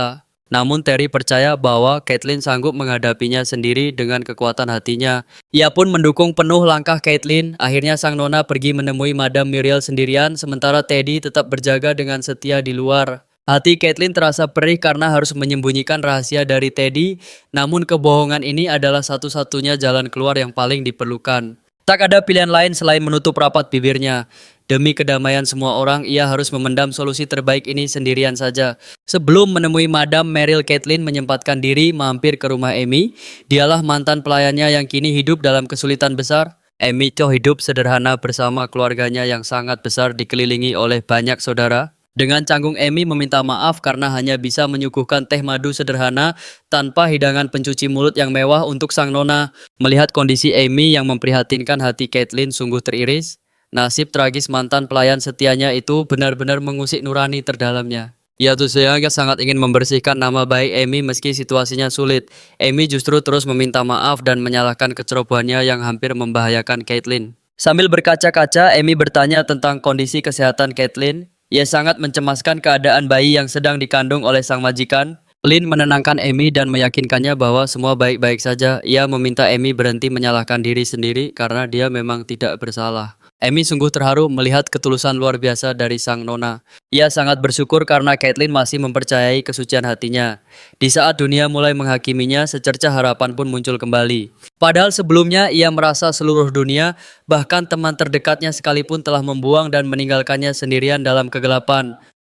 Namun Terry percaya bahwa Caitlyn sanggup menghadapinya sendiri dengan kekuatan hatinya. Ia pun mendukung penuh langkah Caitlyn. Akhirnya sang nona pergi menemui Madam Muriel sendirian, sementara Teddy tetap berjaga dengan setia di luar. Hati Caitlyn terasa perih karena harus menyembunyikan rahasia dari Teddy, namun kebohongan ini adalah satu-satunya jalan keluar yang paling diperlukan. Tak ada pilihan lain selain menutup rapat bibirnya. Demi kedamaian semua orang, ia harus memendam solusi terbaik ini sendirian saja. Sebelum menemui Madam Meryl, Caitlyn menyempatkan diri mampir ke rumah Amy. Dialah mantan pelayannya yang kini hidup dalam kesulitan besar. Amy Cho hidup sederhana bersama keluarganya yang sangat besar dikelilingi oleh banyak saudara. Dengan canggung Amy meminta maaf karena hanya bisa menyuguhkan teh madu sederhana tanpa hidangan pencuci mulut yang mewah untuk sang nona. Melihat kondisi Amy yang memprihatinkan, hati Caitlyn sungguh teriris. Nasib tragis mantan pelayan setianya itu benar-benar mengusik nurani terdalamnya. Ia tuh sangat ingin membersihkan nama baik Amy meski situasinya sulit. Amy justru terus meminta maaf dan menyalahkan kecerobohannya yang hampir membahayakan Caitlyn. Sambil berkaca-kaca, Amy bertanya tentang kondisi kesehatan Caitlyn. Ia sangat mencemaskan keadaan bayi yang sedang dikandung oleh sang majikan. Lynn menenangkan Amy dan meyakinkannya bahwa semua baik-baik saja. Ia meminta Amy berhenti menyalahkan diri sendiri karena dia memang tidak bersalah. Amy sungguh terharu melihat ketulusan luar biasa dari sang nona. Ia sangat bersyukur karena Caitlyn masih mempercayai kesucian hatinya. Di saat dunia mulai menghakiminya, secercah harapan pun muncul kembali. Padahal sebelumnya ia merasa seluruh dunia, bahkan teman terdekatnya sekalipun telah membuang dan meninggalkannya sendirian dalam kegelapan.